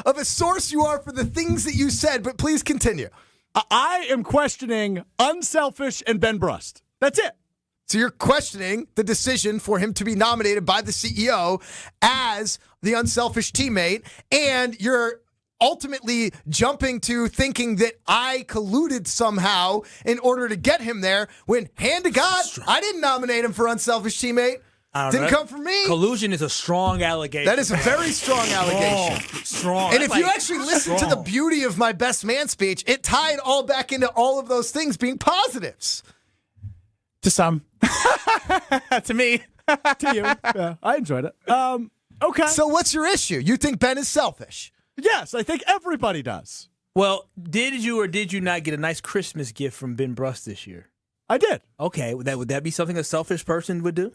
of a source you are for the things that you said, but please continue. I am questioning Unselfish and Ben Brust. That's it. So you're questioning the decision for him to be nominated by the CEO as the unselfish teammate, and you're ultimately jumping to thinking that I colluded somehow in order to get him there when, hand to God, I didn't nominate him for unselfish teammate. Didn't come from me. Collusion is a strong allegation. That is a very strong allegation. Strong. And if you actually listen to the beauty of my best man speech, it tied all back into all of those things being positives. To some. To me. To you. Yeah, I enjoyed it. Okay. So what's your issue? You think Ben is selfish? Yes, I think everybody does. Well, did you or did you not get a nice Christmas gift from Ben Brust this year? I did. Okay. Would that be something a selfish person would do?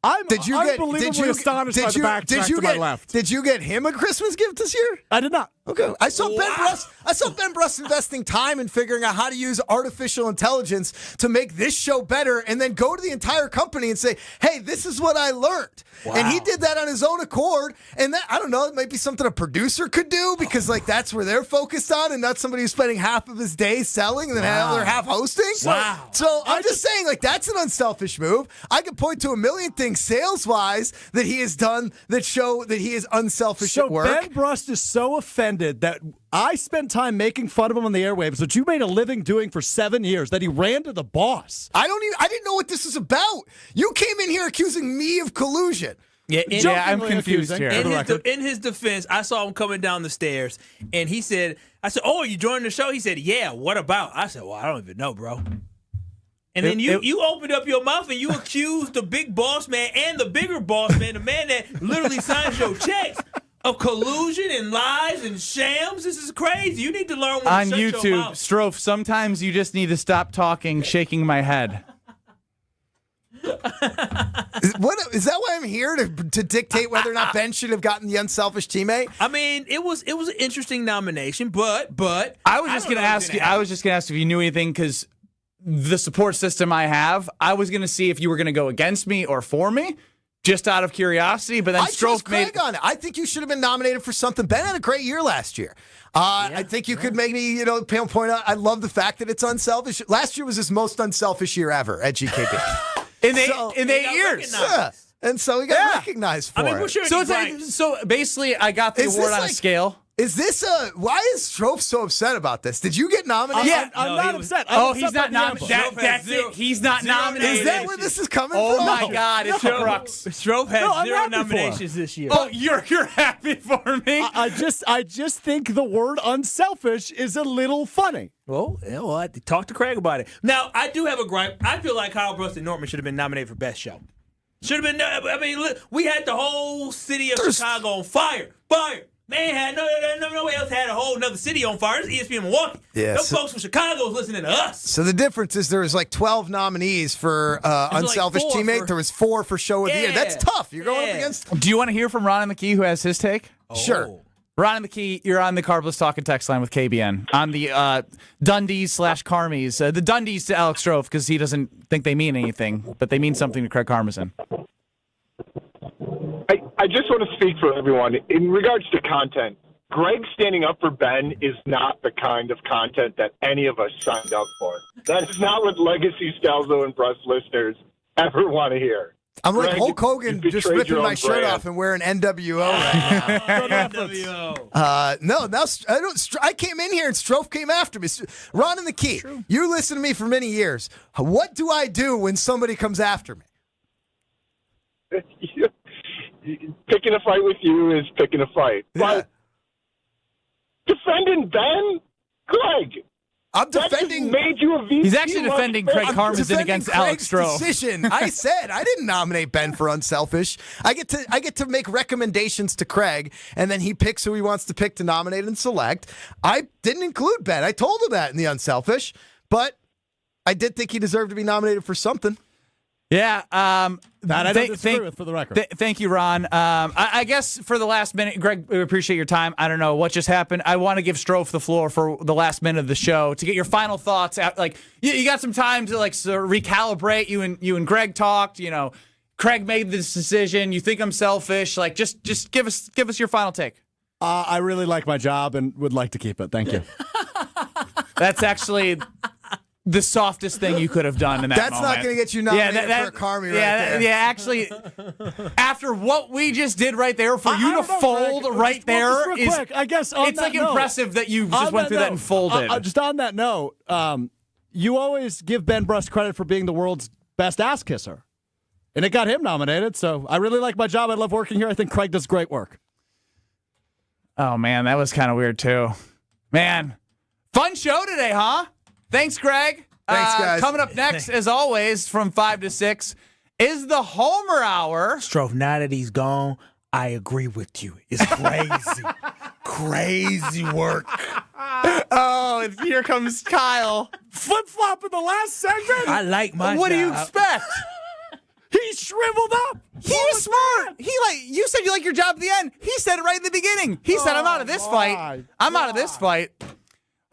I'm unbelievably astonished by the backtrack to my left. Did you get him a Christmas gift this year? I did not. Okay. I saw Ben Brust investing time in figuring out how to use artificial intelligence to make this show better and then go to the entire company and say, hey, this is what I learned. Wow. And he did that on his own accord. And that, I don't know, it might be something a producer could do because that's where they're focused on and not somebody who's spending half of his day selling and then another half hosting. Wow. So I'm just saying, that's an unselfish move. I could point to a million things sales-wise that he has done that show that he is unselfish at work. Ben Brust is so offended that I spent time making fun of him on the airwaves, which you made a living doing for 7 years, that he ran to the boss. I didn't know what this is about. You came in here accusing me of collusion. Yeah, I'm confused here. In his defense, I saw him coming down the stairs, and I said, oh, you joining the show? He said, yeah, what about? I said, well, I don't even know, bro. And then you opened up your mouth and you accused the big boss man and the bigger boss man, the man that literally signs your checks, of collusion and lies and shams. This is crazy. You need to learn when on to shut YouTube, your mouth. Strofe, sometimes you just need to stop talking, shaking my head. Is that why I'm here to dictate whether or not Ben should have gotten the unselfish teammate? I mean, it was an interesting nomination, but I was just going to ask you. I was just going to ask if you knew anything because the support system I have. I was going to see if you were going to go against me or for me. Just out of curiosity, but then Strofe Craig on it. I think you should have been nominated for something. Ben had a great year last year. I think you could maybe, point out, I love the fact that it's unselfish. Last year was his most unselfish year ever at GKB. in 8 years. Yeah. And so he got recognized for it. So basically, I got the award on a scale. Is this why is Strofe so upset about this? Did you get nominated? I'm not upset. He's not nominated. That's it. He's not nominated. Is that where this is coming from? Oh my God, it's a crux. Strofe has 0 nominations this year. Oh, you're happy for me? I just think the word unselfish is a little funny. Well, I talk to Craig about it. Now, I do have a gripe. I feel like Kyle Brust Nortman should have been nominated for Best Show. Should have been. I mean, look, we had the whole city of Chicago on fire. Man had nobody else had a whole another city on fire. It's ESPN Milwaukee. Yeah, Those folks from Chicago was listening to us. So the difference is there was 12 nominees for unselfish teammate. There was 4 for show of the year. That's tough. You're going up against. Do you want to hear from Ron and the Key, who has his take? Sure. Ron and the Key, you're on the Carbless Talk and Text line with KBN on the Dundies/Carmies. The Dundies to Alex Strofe because he doesn't think they mean anything, but they mean something to Craig Karmazin. I just want to speak for everyone. In regards to content, Greg standing up for Ben is not the kind of content that any of us signed up for. That is not what Legacy, Stelzo, and Brust listeners ever want to hear. I'm like Greg, Hulk Hogan just ripping my shirt off and wearing NWO right now. NWO. I came in here and Strofe came after me. Ron and the Key, you listen to me for many years. What do I do when somebody comes after me? Picking a fight with you is picking a fight. Yeah. But defending Ben? Greg. I'm defending. Made you a VP. He's actually defending Craig Karmazin against Alex Strofe. Decision. I said I didn't nominate Ben for unselfish. I get to make recommendations to Craig, and then he picks who he wants to pick to nominate and select. I didn't include Ben. I told him that in the unselfish, but I did think he deserved to be nominated for something. Yeah. That I don't disagree with, for the record. Thank you, Ron. I guess for the last minute, Greg, we appreciate your time. I don't know what just happened. I want to give Strofe the floor for the last minute of the show to get your final thoughts. Like you got some time to recalibrate. You and Greg talked. Craig made this decision. You think I'm selfish? Like just give us your final take. I really like my job and would like to keep it. Thank you. That's actually the softest thing you could have done in that moment. That's not going to get you nominated for a Carmi there. Yeah, actually, after what we just did right there, for you to fold right there is, quick, I guess it's like impressive that you just went through that and folded. Just on that note, you always give Ben Brust credit for being the world's best ass kisser. And it got him nominated, so I really like my job. I love working here. I think Craig does great work. Oh, man, that was kind of weird, too. Man, fun show today, huh? Thanks, Greg. Thanks, guys. Coming up next, as always, from 5 to 6, is the Homer Hour. Strofe, now that he's gone, I agree with you. It's crazy. Crazy work. Oh, here comes Kyle. Flip-flop in the last segment? I like my What job. do you expect? He shriveled up. He was smart. You said you like your job at the end. He said it right in the beginning. He said, I'm out of this fight. I'm out of this fight.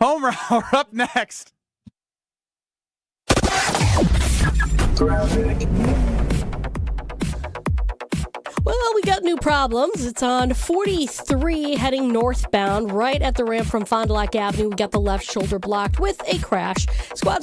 Homer Hour up next. Well, we got new problems. It's on 43 heading northbound, right at the ramp from Fond du Lac Avenue. We got the left shoulder blocked with a crash. Squad's